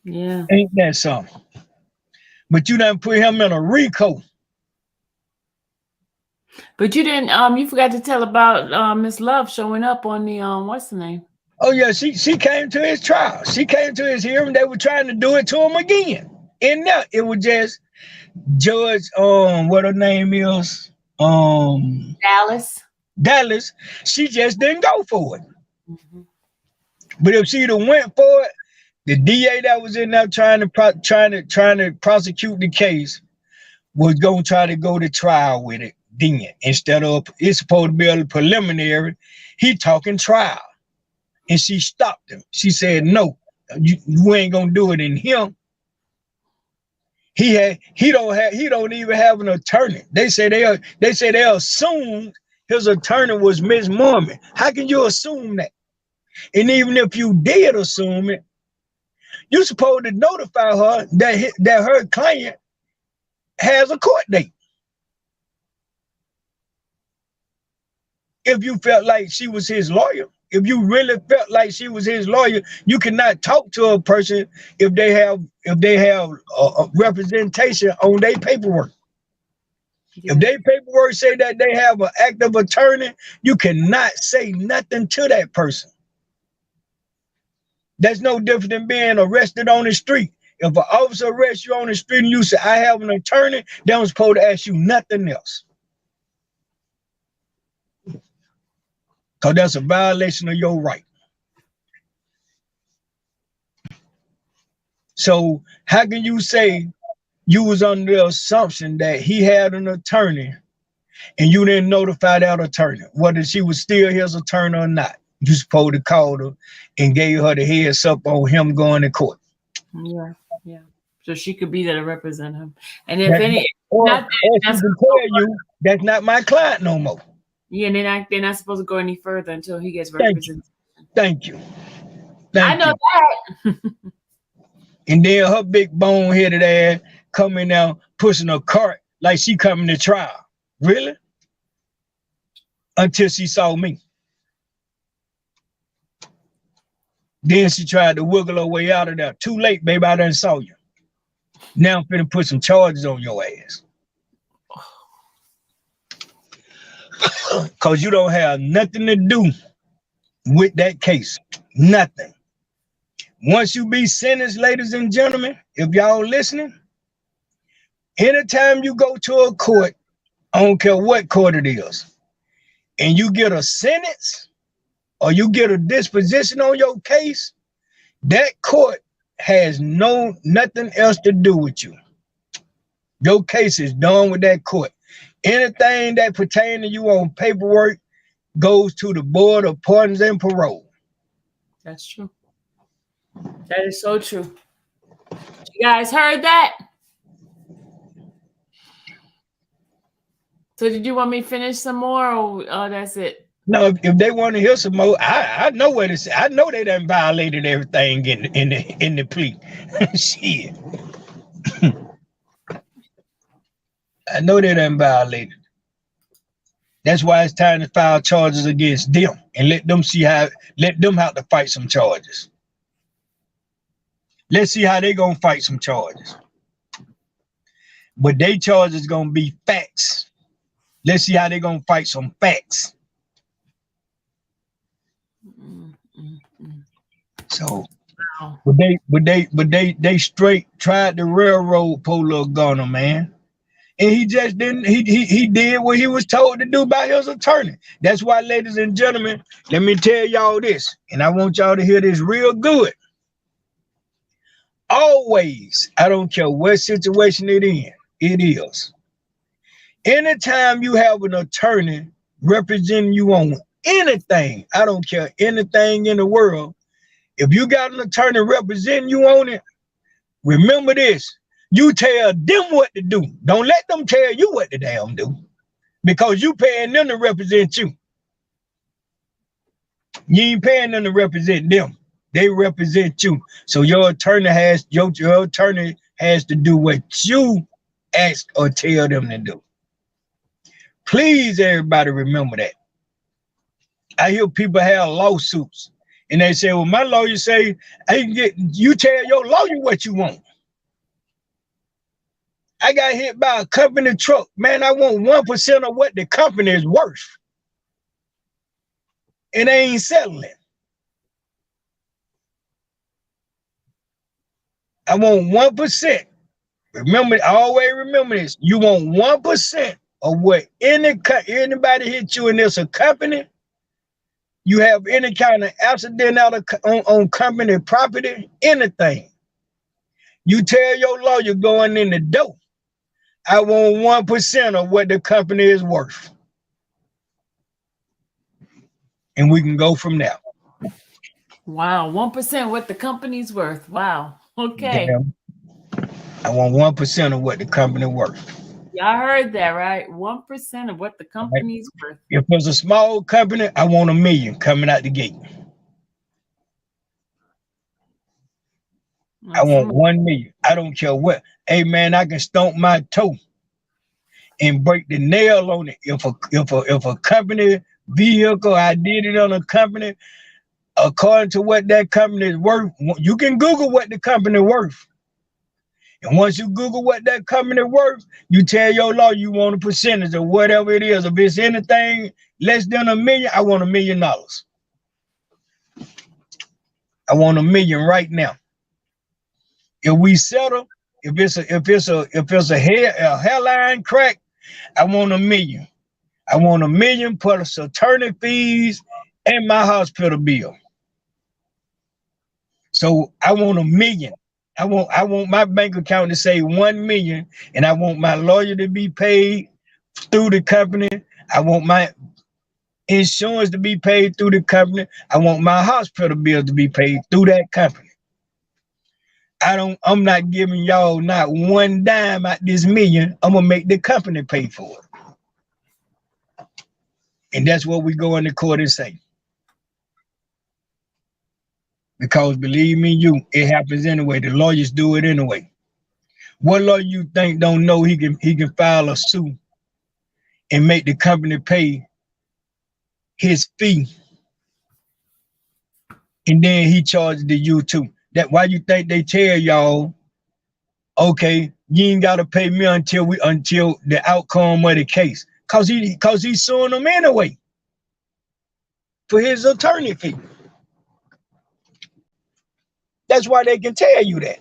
Yeah. Ain't that something? But you done put him in a RICO. But you didn't you forgot to tell about Miss Love showing up on the what's the name? Oh yeah, she came to his trial. She came to his hearing. They were trying to do it to him again. And now it was just Judge what her name is? Dallas. She just didn't go for it. But if she'd have went for it, the DA that was in there trying to prosecute the case was gonna try to go to trial with it then. Instead of it's supposed to be a preliminary, he talking trial. And she stopped him. She said, no, you ain't gonna do it in him. He don't even have an attorney. They say they assumed his attorney was Miss Mormon. How can you assume that? And even if you did assume it, you're supposed to notify her that her client has a court date. If you felt like she was his lawyer, if you really felt like she was his lawyer, you cannot talk to a person if they have a representation on their paperwork. Yeah. If their paperwork say that they have an active attorney, you cannot say nothing to that person. That's no different than being arrested on the street. If an officer arrests you on the street and you say, I have an attorney, they don't supposed to ask you nothing else. Because that's a violation of your right. So how can you say you was under the assumption that he had an attorney and you didn't notify that attorney, whether she was still his attorney or not? You supposed to call her and gave her the heads up on him going to court. Yeah. So she could be there to represent him. And if she can tell you that's not my client no more. Yeah, and they're not supposed to go any further until he gets represented. Thank you. I know that. And then her big bone-headed ass coming out pushing a cart like she coming to trial. Really? Until she saw me. Then she tried to wiggle her way out of there. Too late, baby, I done saw you. Now I'm finna put some charges on your ass. Because you don't have nothing to do with that case. Nothing. Once you be sentenced, ladies and gentlemen, if y'all listening, anytime you go to a court, I don't care what court it is, and you get a sentence or you get a disposition on your case, that court has nothing else to do with you. Your case is done with that court. Anything that pertains to you on paperwork goes to the Board of Pardons and Parole. That's true. That is so true. You guys heard that? So did you want me to finish some more or that's it? No, if they want to hear some more, I know what it's. I know they done violated everything in the plea. Shit. I know they done violated. That's why it's time to file charges against them and let them have to fight some charges. Let's see how they gonna fight some charges. But they charges gonna be facts. Let's see how they gonna fight some facts. So Wow. But they straight tried to railroad poor little Gunner, man. And he just didn't, he did what he was told to do by his attorney. That's why, ladies and gentlemen, let me tell y'all this, and I want y'all to hear this real good. Always, I don't care what situation it is. Anytime you have an attorney representing you on anything, I don't care anything in the world, if you got an attorney representing you on it, remember this. You tell them what to do. Don't let them tell you what to damn do, because you paying them to represent you. You ain't paying them to represent them. They represent you. So your attorney has to do what you ask or tell them to do. Please, everybody, remember that. I hear people have lawsuits, and they say, "Well, my lawyer say I can get." You tell your lawyer what you want. I got hit by a company truck. Man, I want 1% of what the company is worth. And they ain't settling. I want 1%. Always remember this. You want 1% of what anybody hit you, and there's a company. You have any kind of accident on company property, anything. You tell your lawyer going in the door, I want 1% of what the company is worth. And we can go from there. Wow, 1% what the company's worth. Wow. Okay. Damn. I want 1% of what the company worth. Y'all heard that, right? 1% of what the company's worth. If it's a small company, I want $1 million coming out the gate. I want $1 million. I don't care what. Hey man, I can stomp my toe and break the nail on it. If a company vehicle, I did it on a company, according to what that company is worth, you can Google what the company worth. And once you Google what that company worth, you tell your lawyer you want a percentage of whatever it is. If it's anything less than $1 million, I want $1 million. I want $1 million right now. If we settle, if it's a hairline crack, I want $1 million. I want $1 million plus attorney fees and my hospital bill. So I want $1 million. I want my bank account to say $1 million, and I want my lawyer to be paid through the company. I want my insurance to be paid through the company. I want my hospital bill to be paid through that company. I'm not giving y'all not one dime out this $1 million. I'm gonna make the company pay for it. And that's what we go into court and say. Because believe me, it happens anyway. The lawyers do it anyway. What lawyer you think don't know he can file a suit and make the company pay his fee, and then he charges the you too? That why you think they tell y'all, okay, you ain't gotta pay me until the outcome of the case, cause he's suing them anyway for his attorney fee. That's why they can tell you that.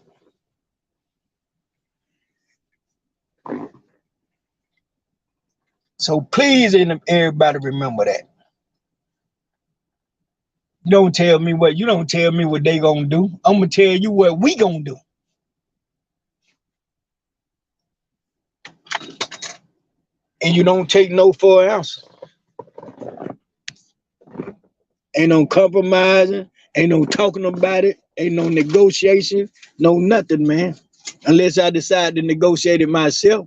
So please, everybody remember that. You don't tell me what they gonna do. I'm gonna tell you what we gonna do. And you don't take no for an answer. Ain't no compromising, ain't no talking about it, ain't no negotiation, no nothing, man. Unless I decide to negotiate it myself.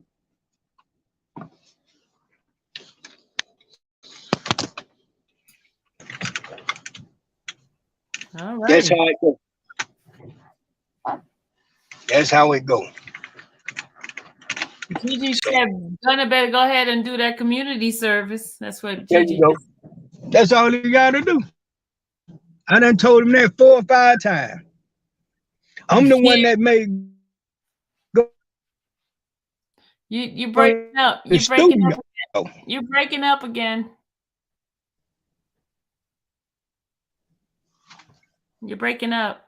All right. That's how it goes. That's how it goes. Gigi said, Gunna better go ahead and do that community service. That's what There Gigi you go. That's all you gotta do. I done told him that 4 or 5 times. I'm the one that made go. You breaking up. You're breaking up again. You're breaking up again. You're breaking up.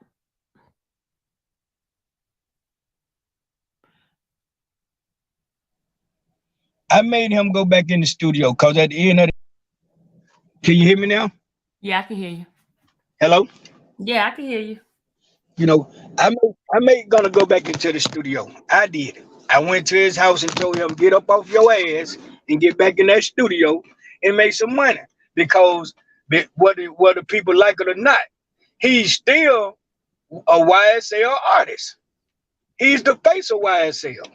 I made him go back in the studio because at the end of the, can you hear me now? Yeah, I can hear you. Hello? Yeah, I can hear you. You know, I made gonna go back into the studio. I did. I went to his house and told him, get up off your ass and get back in that studio and make some money. Because whether people like it or not, he's still a YSL artist. He's the face of YSL.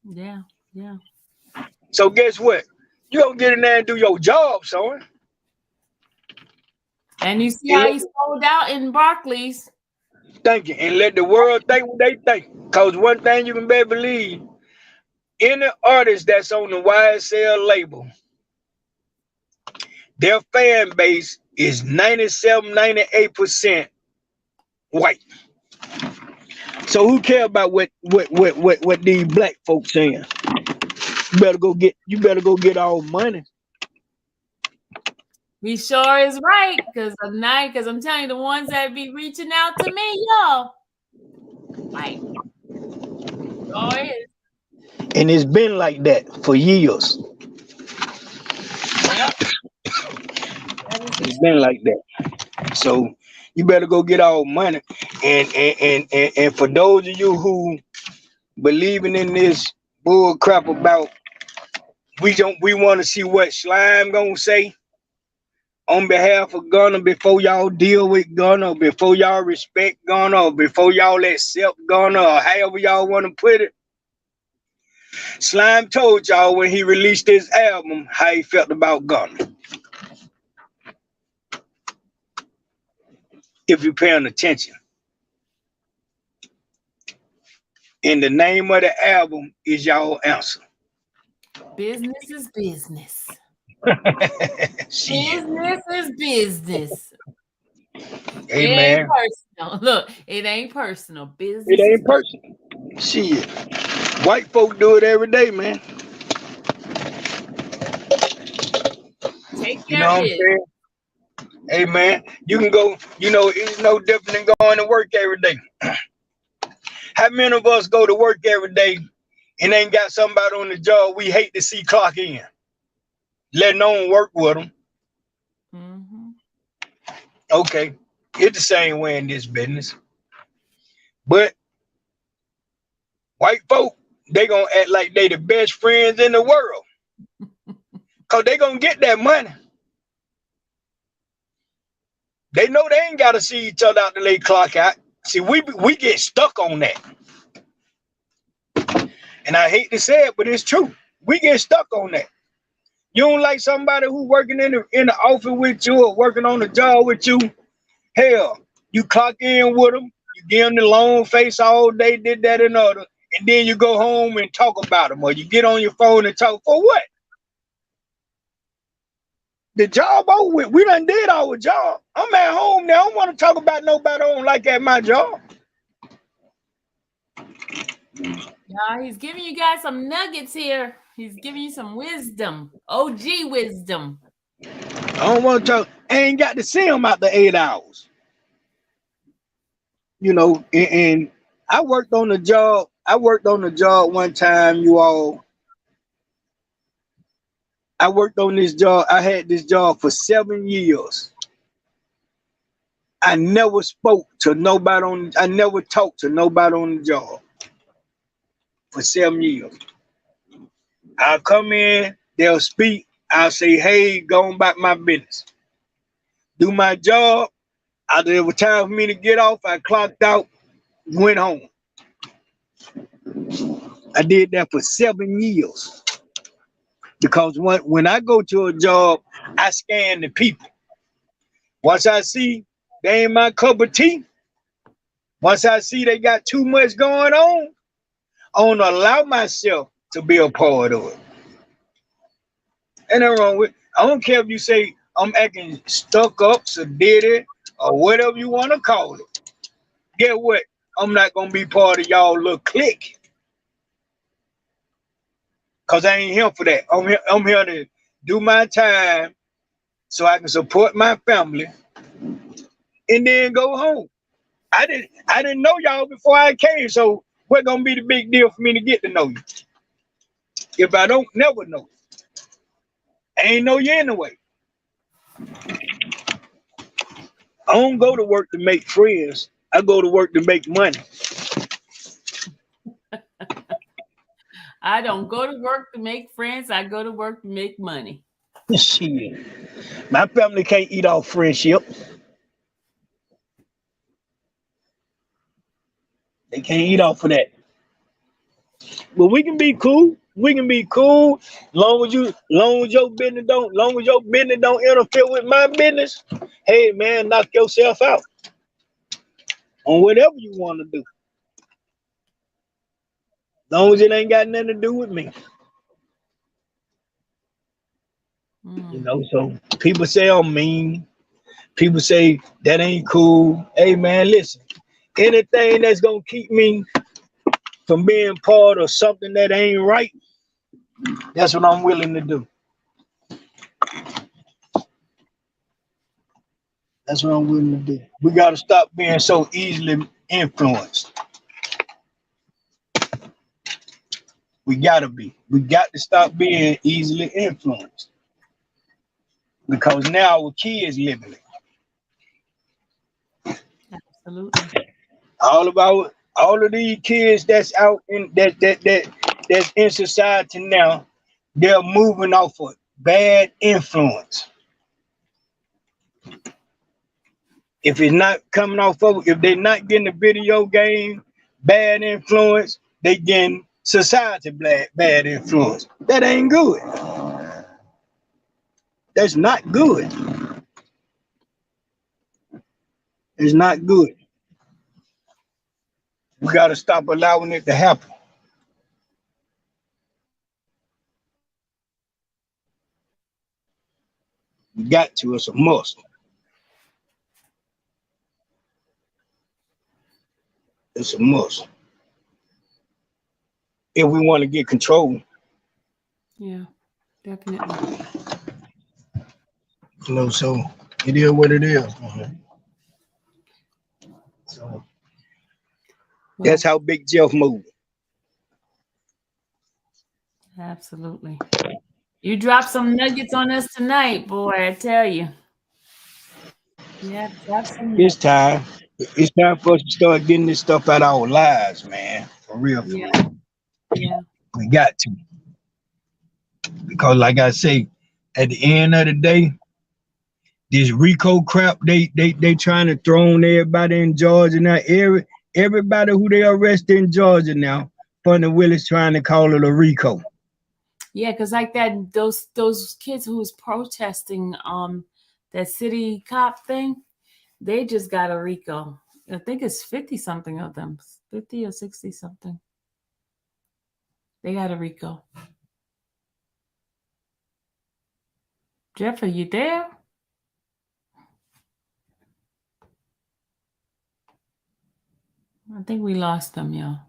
Yeah, yeah. So guess what? You don't get in there and do your job, son. And you see how he sold out in Barclays. Thank you. And let the world think what they think. Because one thing you can better believe, any artist that's on the YSL label, their fan base is 97, 98% white. So who care about what these black folks saying? You better go get all money. He sure is right, because I'm telling you, the ones that be reaching out to me, y'all. Like, sure is. And it's been like that for years. It's been like that. So you better go get all money. And for those of you who believing in this bull crap about we want to see what Slime gonna say on behalf of Gunna before y'all deal with Gunna, before y'all respect Gunna, or before y'all accept Gunna, or however y'all want to put it. Slime told y'all when he released his album how he felt about Gunna. If you're paying attention. And the name of the album is y'all answer. Business is business. Shit. Business is business. Hey, it man. ain't personal. Look, it ain't personal. Business. It ain't personal. Shit. White folk do it every day, man. Take You care know of what I'm it. saying? Hey, man, you can go, it's no different than going to work every day. How many of us go to work every day and ain't got somebody on the job we hate to see clock in? Letting on work with them. Mm-hmm. Okay, it's the same way in this business. But white folk, they gonna act like they the best friends in the world. Cause they gonna get that money. They know they ain't gotta see each other out till they clock out. See, we get stuck on that. And I hate to say it, but it's true. We get stuck on that. You don't like somebody who working in the office with you or working on the job with you. Hell, you clock in with them, you give them the long face all day, did that and other, and then you go home and talk about them, or you get on your phone and talk for what? The job over with. We done did our job. I'm at home now. I don't want to talk about nobody I don't like at my job. Yeah, he's giving you guys some nuggets here. He's giving you some wisdom. OG wisdom. I don't want to talk. I ain't got to see them out the 8 hours. You know, and I worked on the job. I worked on the job one time, you all. I worked on this job. I had this job for 7 years. I never spoke to nobody I never talked to nobody on the job for 7 years. I'll come in, they'll speak. I'll say, hey, go on about my business. Do my job. After it was time for me to get off, I clocked out, went home. I did that for 7 years. Because when I go to a job, I scan the people. Once I see they ain't my cup of tea, once I see they got too much going on, I don't allow myself to be a part of it. Ain't nothing wrong with it. I don't care if you say I'm acting stuck up, sedated, or whatever you want to call it. Get what? I'm not going to be part of y'all little clique. Because I ain't here for that. I'm here to do my time so I can support my family and then go home. I didn't know y'all before I came, so what's gonna be the big deal for me to get to know you? If I don't never know, I ain't know you anyway. I don't go to work to make friends. I go to work to make money. I don't go to work to make friends. I go to work to make money. Shit. My family can't eat off friendship. They can't eat off of that. But we can be cool. We can be cool. Long as your business don't interfere with my business. Hey man, knock yourself out on whatever you want to do. Long as it ain't got nothing to do with me. You know, so people say I'm mean. People say that ain't cool. Hey man, listen. Anything that's gonna keep me from being part of something that ain't right, that's what I'm willing to do. That's what I'm willing to do. We gotta stop being so easily influenced. We got to stop being easily influenced. Because now our kids living it. Absolutely. All of these kids that's out in that's in society now, they're moving off of bad influence. If it's not coming off of, if they're not getting a video game, bad influence, they getting society bad influence. That ain't good. That's not good. It's not good. We got to stop allowing it to happen. We got to. It's a must. It's a must. If we want to get control. Yeah, definitely. You know, so it is what it is. So that's how Big Jeff moved. Absolutely. You dropped some nuggets on us tonight, boy, I tell you. Yeah, drop some nuggets. It's time. It's time for us to start getting this stuff out of our lives, man. For real, for real. Yeah. We got to. Because like I say, at the end of the day, this RICO crap, they trying to throw on everybody in Georgia now. Everybody who they arrested in Georgia now, Funny Willis trying to call it a RICO. Yeah, because like that, those kids who was protesting that city cop thing, they just got a RICO. I think it's 50 something of them, 50 or 60 something. They got a RICO. Jeff, are you there? I think we lost them, y'all.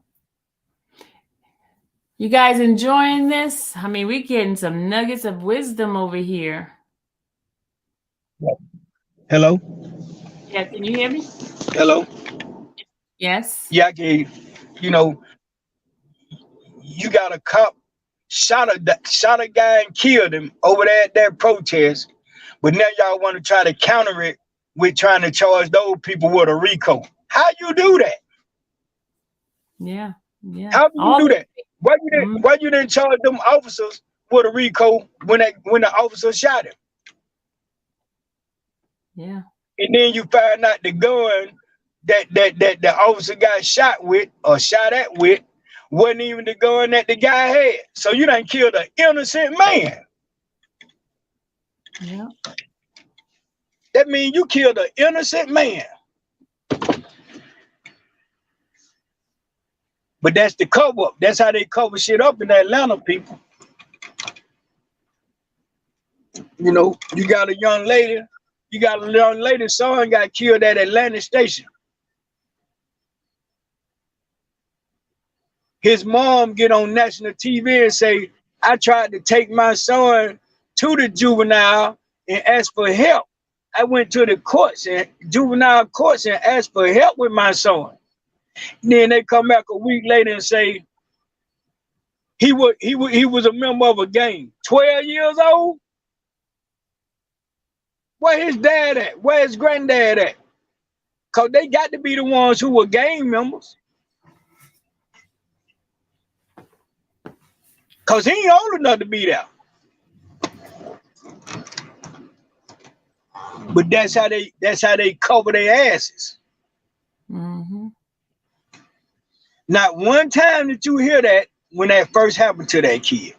You guys enjoying this? I mean, we're getting some nuggets of wisdom over here. Hello? Yeah, can you hear me? Hello? Yes. Yeah, I can. You know, you got a cop shot a guy and killed him over there at that protest, but now y'all want to try to counter it with trying to charge those people with a RICO. How you do that? Yeah. How do you do that? Why you didn't charge them officers with a RICO when the officer shot him? Yeah. And then you find out the gun that the officer got shot with or shot at with wasn't even the gun that the guy had. So you done killed an innocent man. Yeah. That means you killed an innocent man. But that's the cover up. That's how they cover shit up in Atlanta, people. You know, you got a young lady son got killed at Atlanta Station. His mom get on national TV and say, I tried to take my son to the juvenile and ask for help. I went to the courts and juvenile courts and asked for help with my son. And then they come back a week later and say, He was a member of a gang. 12 years old. Where his dad at? Where his granddad at? Cause they got to be the ones who were gang members. Cause he ain't old enough to be there. But that's how they cover their asses. Mm-hmm. Not one time did you hear that when that first happened to that kid.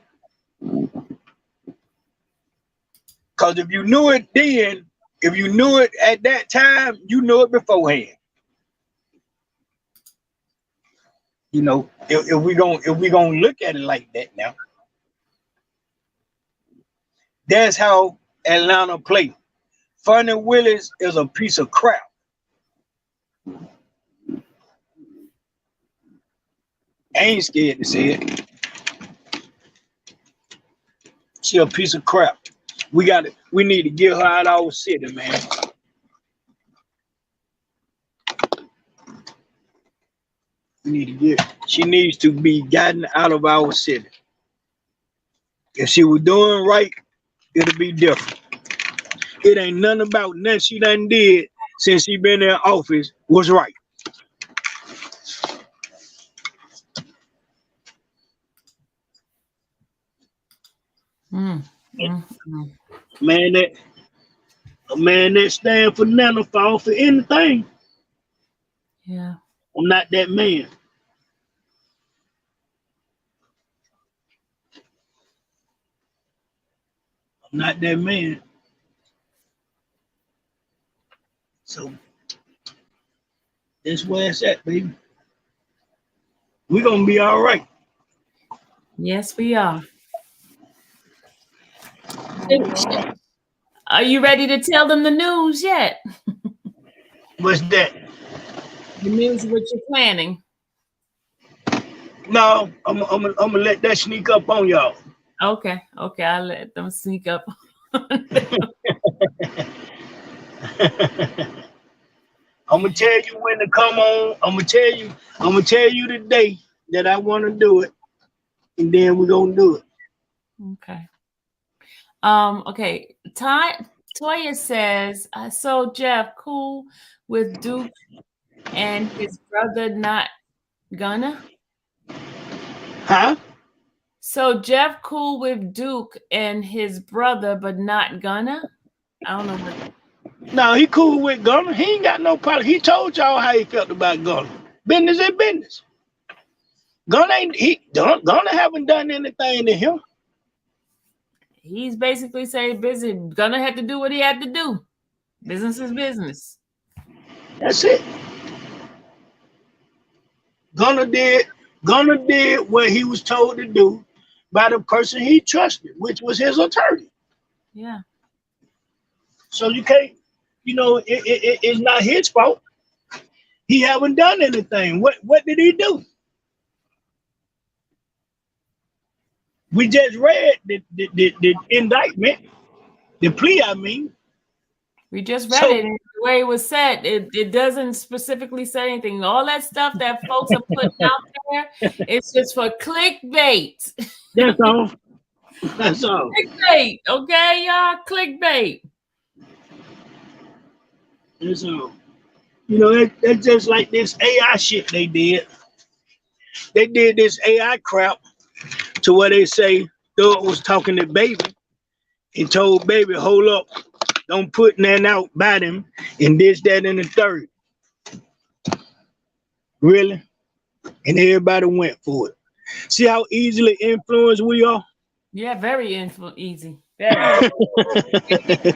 Cause if you knew it then, if you knew it at that time, you knew it beforehand. You know, if we gonna look at it like that now, that's how Atlanta play. Funny Willis is a piece of crap. I ain't scared to say it. She a piece of crap. We need to get her out of our city, man. She needs to be gotten out of our city. If she was doing right, it'll be different. It ain't nothing about nothing she done did since she been in office was right. Man, a man that stand for nothing fall for anything. Yeah. I'm not that man. I'm not that man. So that's where it's at, baby. We're gonna be all right. Yes, we are. Are you ready to tell them the news yet? What's that? The news of what you're planning. No, I'm gonna let that sneak up on y'all. Okay, I'll let them sneak up. I'm gonna tell you when to come on. I'm gonna tell you the day that I want to do it, and then we're gonna do it. Okay. Okay. Toya says, so Jeff cool with Duke and his brother not gonna? Huh? So Jeff cool with Duke and his brother, but not gonna? I don't know what. No, he cool with Gunner. He ain't got no problem. He told y'all how he felt about Gunner. Business is business. Gunner haven't done anything to him. He's basically saying business gonna have to do what he had to do. Business is business. That's it. Gunner did what he was told to do by the person he trusted, which was his attorney. Yeah. So you can't, it's not his fault. He haven't done anything. What did he do? We just read the indictment, the plea, I mean. We just read it, and the way it was said, it doesn't specifically say anything. All that stuff that folks are putting out there, it's just for clickbait. That's all. That's all. Clickbait, okay, y'all? Clickbait. That's all. That's just like this AI shit they did. They did this AI crap to where they say Thug was talking to Baby and told Baby, hold up, don't put nothing out by them and this, that, and the third. Really? And everybody went for it. See how easily influenced we are? Yeah, very easy. Very.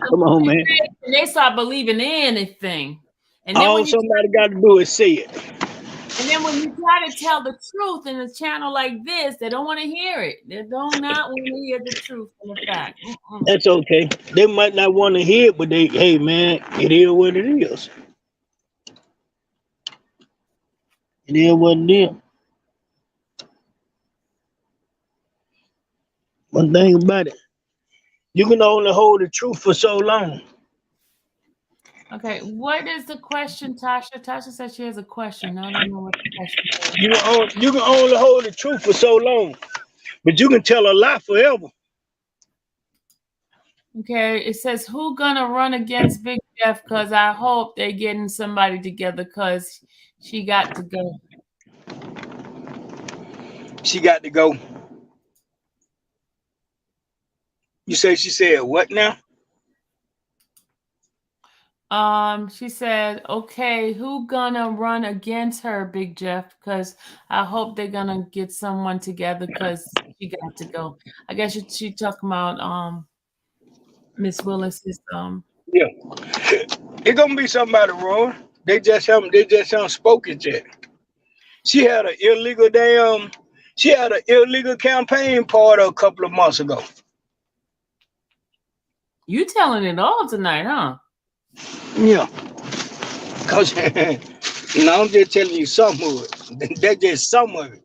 Come on, man. And they start believing anything. And then All somebody got to do is say it. And then when you try to tell the truth in a channel like this, they don't want to hear it. They do not want to hear the truth and the fact. That's okay. They might not want to hear it, but hey, man, it is what it is. It is what it is. One thing about it, you can only hold the truth for so long. Okay, what is the question, Tasha? Tasha said she has a question. I don't know what the question is. You can only hold the truth for so long. But you can tell a lie forever. Okay, it says who gonna run against Big Jeff? Because I hope they're getting somebody together because she got to go. She got to go. You say she said what now? She said, okay, who gonna run against her, Big Jeff? Because I hope they're gonna get someone together because she got to go. I guess she talking about Miss Willis's Yeah. It's gonna be somebody wrong. They just haven't spoken yet. She had an illegal campaign party a couple of months ago. You telling it all tonight, huh? Yeah. Cause I'm just telling you some of it. That's just some of it.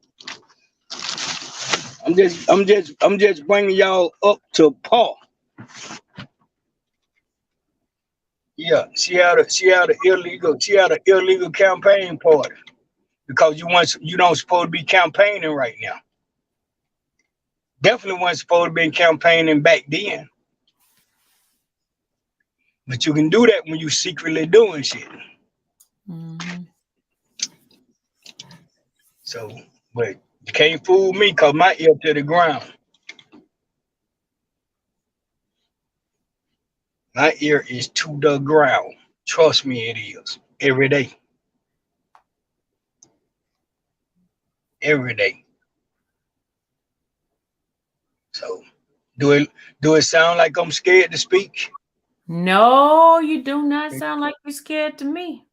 I'm just bringing y'all up to par. Yeah, she had an illegal campaign party because you don't supposed to be campaigning right now. Definitely wasn't supposed to be campaigning back then. But you can do that when you secretly doing shit. Mm-hmm. So, but you can't fool me because my ear to the ground. My ear is to the ground. Trust me, it is. Every day. Every day. So, do it sound like I'm scared to speak? No, you do not sound like you're scared to me.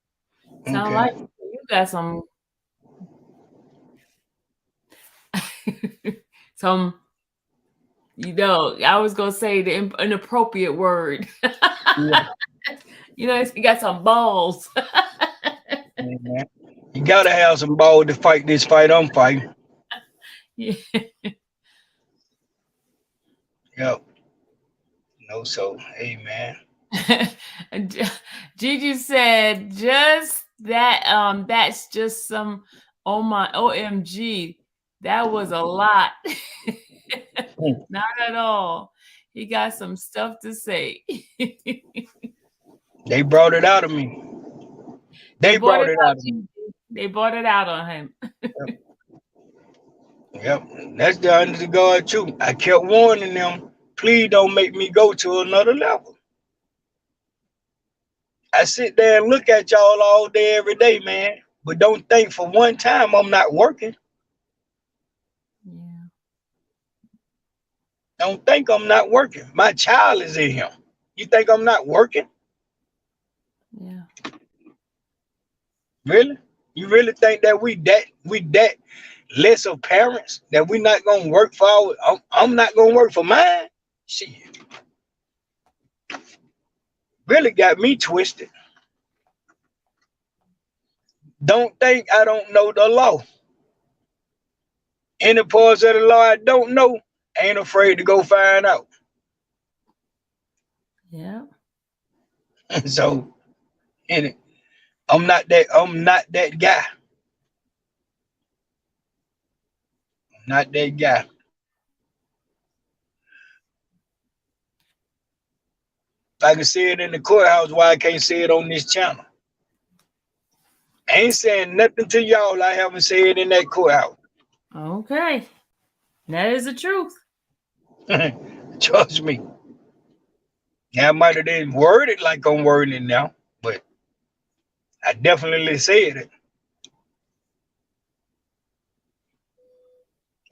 Sound Okay. like you got some I was gonna say the inappropriate word. Yeah. You got some balls. Yeah. You gotta have some balls to fight this fight I'm fighting. Yeah. Yep. No, so hey man. Gigi said just that that's just some oh my OMG. That was a lot. Not at all. He got some stuff to say. They brought it out of me. They brought it out of me. They brought it out on him. Yep. That's the honest to God truth. I kept warning them, please don't make me go to another level. I sit there and look at y'all all day, every day, man. But don't think for one time I'm not working. Yeah. Don't think I'm not working. My child is in him. You think I'm not working? Yeah. Really? You really think that we that less of parents that we not gonna work for I'm not gonna work for mine? Shit. Really got me twisted. Don't think I don't know the law. Any parts of the law I don't know, ain't afraid to go find out. Yeah. So, I'm not that guy. I'm not that guy. If I can say it in the courthouse, why I can't say it on this channel? I ain't saying nothing to y'all I haven't said in that courthouse. Okay. That is the truth. Trust me. Now, I might have didn't word it like I'm wording it now, but I definitely said it.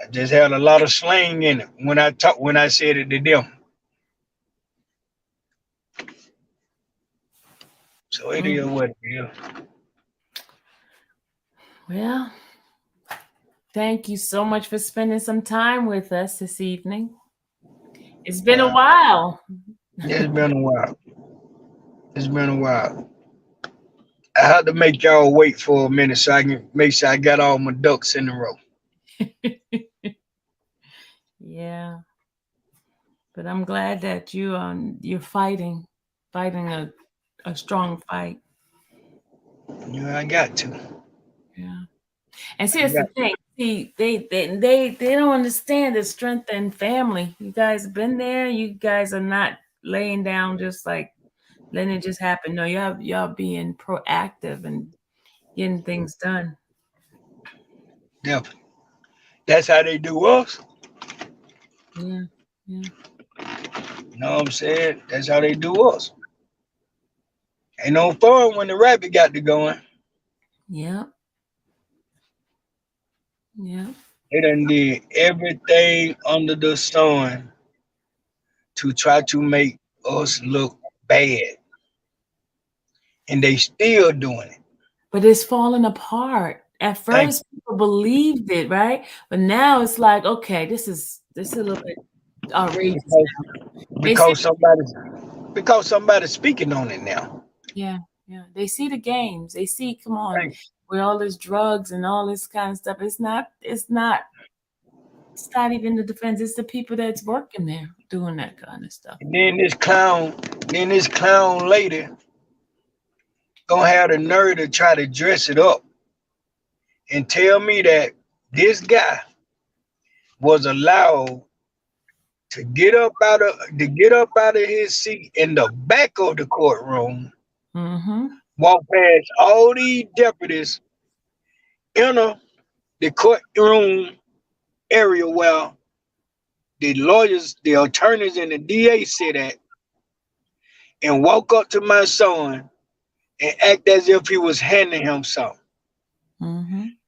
I just had a lot of slang in it when I said it to them. So it is what it is. Well, thank you so much for spending some time with us this evening. It's been a while. It's been a while. It's been a while. I had to make y'all wait for a minute so I can make sure I got all my ducks in a row. Yeah. But I'm glad that you're fighting a strong fight. Yeah, I got to. Yeah. And see, that's the thing. See, they don't understand the strength and family. You guys have been there. You guys are not laying down just like letting it just happen. No, y'all being proactive and getting things done. Definitely. That's how they do us. Yeah, yeah. You know what I'm saying? That's how they do us. Ain't no fun when the rabbit got to going. Yeah. Yeah. They done did everything under the sun to try to make us look bad. And they still doing it. But it's falling apart. At Thank first, people believed it, right? But now it's like, okay, this is a little bit outrageous now. Because somebody's speaking on it now. Yeah, yeah. They see the games. They see, come on, Thank with all this drugs and all this kind of stuff. It's not even the defense. It's the people that's working there doing that kind of stuff. And then this clown lady gonna have the nerve to try to dress it up and tell me that this guy was allowed to get up out of his seat in the back of the courtroom, walk past all these deputies, enter the courtroom area where the lawyers, the attorneys, and the DA sit at, and walk up to my son and act as if he was handing him something.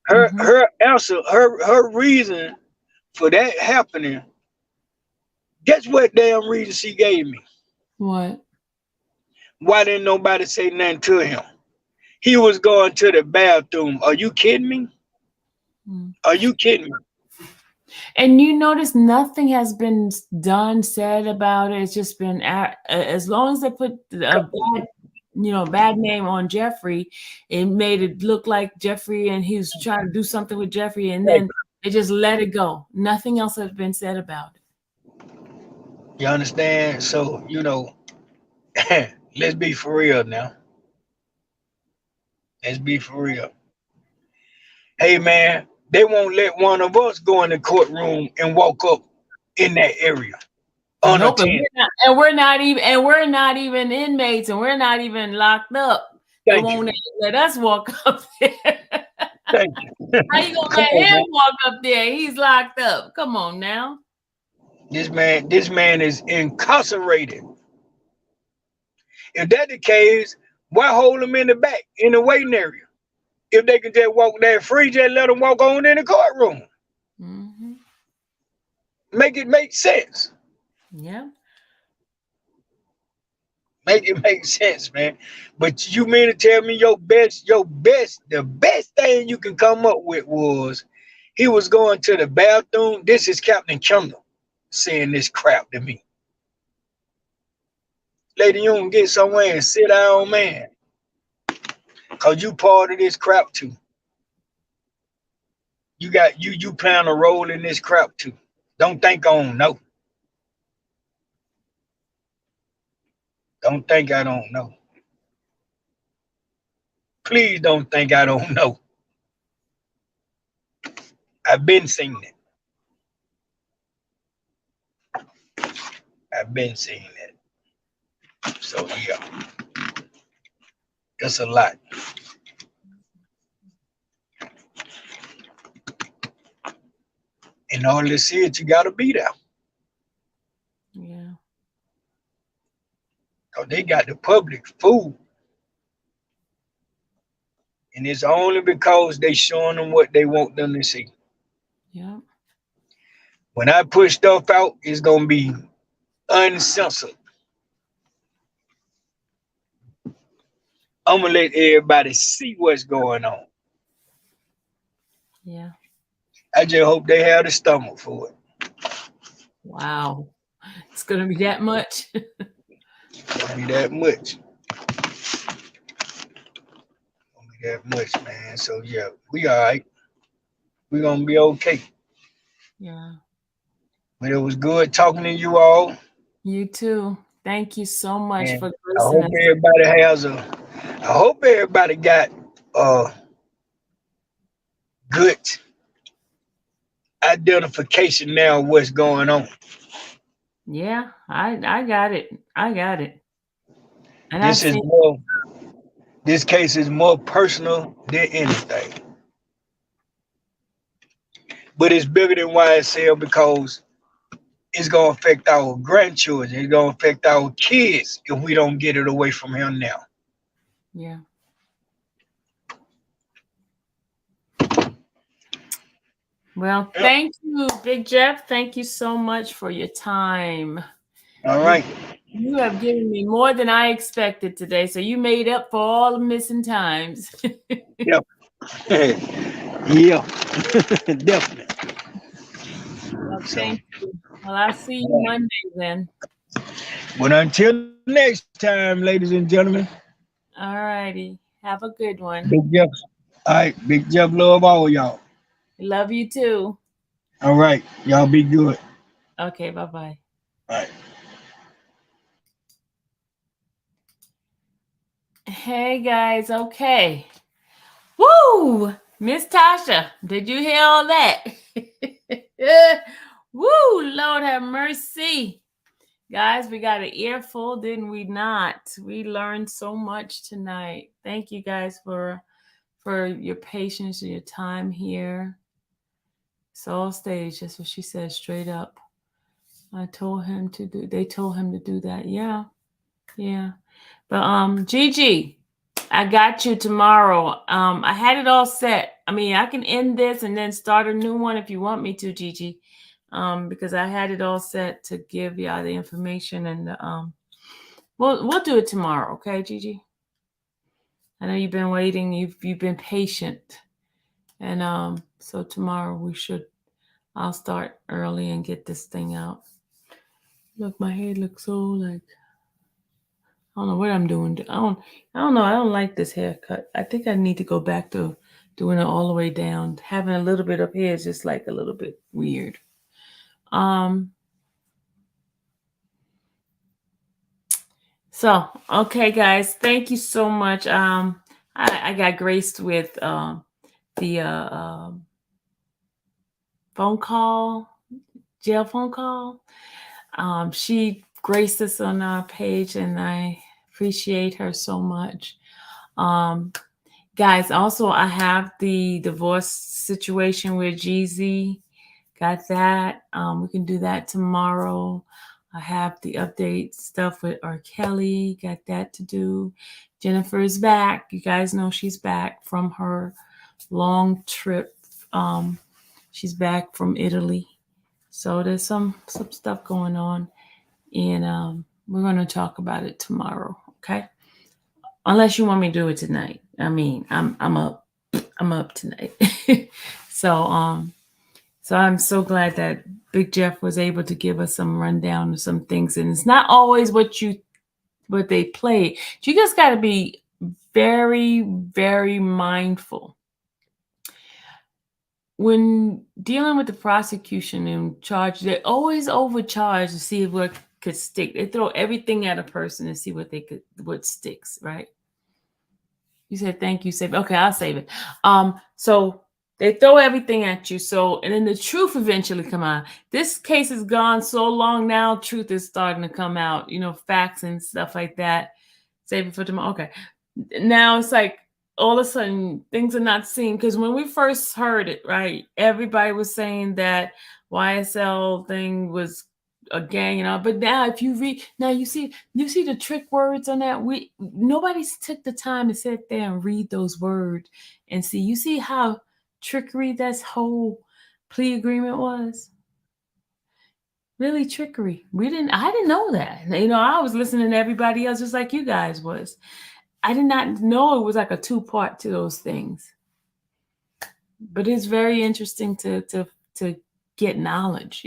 Her answer, her reason for that happening, guess what damn reason she gave me? What? Why didn't nobody say nothing to him? He was going to the bathroom. Are you kidding me? Are you kidding me? And you notice nothing has been done, said about it. It's just been as long as they put a bad name on Jeffrey, it made it look like Jeffrey and he was trying to do something with Jeffrey, and then they just let it go. Nothing else has been said about it. You understand? So, let's be for real now. Let's be for real. Hey, man, they won't let one of us go in the courtroom and walk up in that area unattended. Nope, we're not even inmates, and we're not even locked up. They won't let us walk up there. Thank you. How you gonna let him walk up there? He's locked up. Come on now. This man is incarcerated. If that's the case, why hold him in the back in the waiting area? If they can just walk there free, just let them walk on in the courtroom. Make it make sense. Yeah. Make it make sense, man. But you mean to tell me the best thing you can come up with was he was going to the bathroom? This is Captain Kendall saying this crap to me. Lady, you can get somewhere and sit down, man. Cause you part of this crap too. You playing a role in this crap too. Don't think I don't know. Don't think I don't know. Please don't think I don't know. I've been seeing it. I've been seeing it. So yeah. That's a lot. In order to see it, you gotta be there. Yeah. Because they got the public fooled. And it's only because they showing them what they want them to see. Yeah. When I push stuff out, it's gonna be uncensored. I'm gonna let everybody see what's going on. Yeah. I just hope they have the stomach for it. Wow. It's gonna be that much. It's gonna be that much. That much, man. So yeah, we all right. We're gonna be okay. Yeah. But it was good talking to you all. You too. Thank you so much for I hope everybody got good identification now of what's going on. Yeah, I got it. I got it. And This case is more personal than anything. But it's bigger than YSL because it's gonna affect our grandchildren. It's gonna affect our kids if we don't get it away from him now. Yeah. Well, thank you, Big Jeff. Thank you so much for your time. All right. You have given me more than I expected today, so you made up for all the missing times. Yep. Yeah, definitely. Well, thank you. Well, I'll see you Monday then. But until next time, ladies and gentlemen. All righty. Have a good one. Big Jeff. All right, Big Jeff, love all y'all. Love you too. All right, y'all be good. Okay, bye-bye. All right. Hey guys, okay. Woo! Miss Tasha, did you hear all that? Woo! Lord have mercy. Guys, we got an earful, didn't we not? We learned so much tonight. Thank you guys for your patience and your time here. It's all stage. That's what she said straight up. They told him to do that. Yeah. Yeah. But Gigi, I got you tomorrow. I had it all set. I mean, I can end this and then start a new one if you want me to, Gigi. Because I had it all set to give y'all the information, and we'll do it tomorrow, okay, Gigi? I know you've been waiting, you've been patient, and so tomorrow I'll start early and get this thing out. Look, my head looks so like, I don't know what I'm doing. I don't know. I don't like this haircut. I think I need to go back to doing it all the way down. Having a little bit up here is just like a little bit weird. So, okay, guys, thank you so much. I got graced with the jail phone call. She graced us on our page, and I appreciate her so much. Guys, also, I have the divorce situation with Jeezy. Got that. We can do that tomorrow. I have the update stuff with R. Kelly. Got that to do. Jennifer is back. You guys know she's back from her long trip. She's back from Italy. So there's some stuff going on. And we're going to talk about it tomorrow. Okay. Unless you want me to do it tonight. I mean, I'm up. I'm up tonight. So I'm so glad that Big Jeff was able to give us some rundown of some things. And it's not always what they play. You just got to be very, very mindful. When dealing with the prosecution and charge, they always overcharge to see what could stick. They throw everything at a person and see what sticks, right? You said thank you, save it. Okay, I'll save it. So they throw everything at you. So, and then the truth eventually come out. This case has gone so long now, truth is starting to come out, facts and stuff like that. Save it for tomorrow. Okay. Now it's like all of a sudden things are not seen. Because when we first heard it, right, everybody was saying that YSL thing was a gang and all. But now if you read, now you see the trick words on that. Nobody's took the time to sit there and read those words and see. You see how trickery that whole plea agreement was? Really trickery. I didn't know that. I was listening to everybody else just like you guys was. I did not know it was like a two-part to those things. But it's very interesting to get knowledge,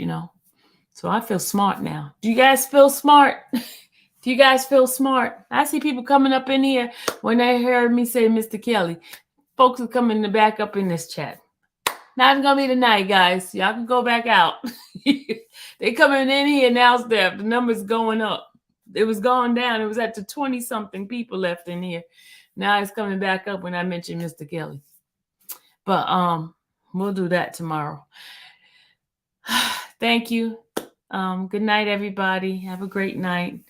So I feel smart now. Do you guys feel smart? Do you guys feel smart? I see people coming up in here when they heard me say Mr. Kelly. Folks are coming back up in this chat. Not gonna be tonight, guys. Y'all can go back out. They coming in here now. The number's going up. It was going down. It was at the 20-something people left in here. Now it's coming back up when I mention Mr. Kelly. But we'll do that tomorrow. Thank you. Good night, everybody. Have a great night.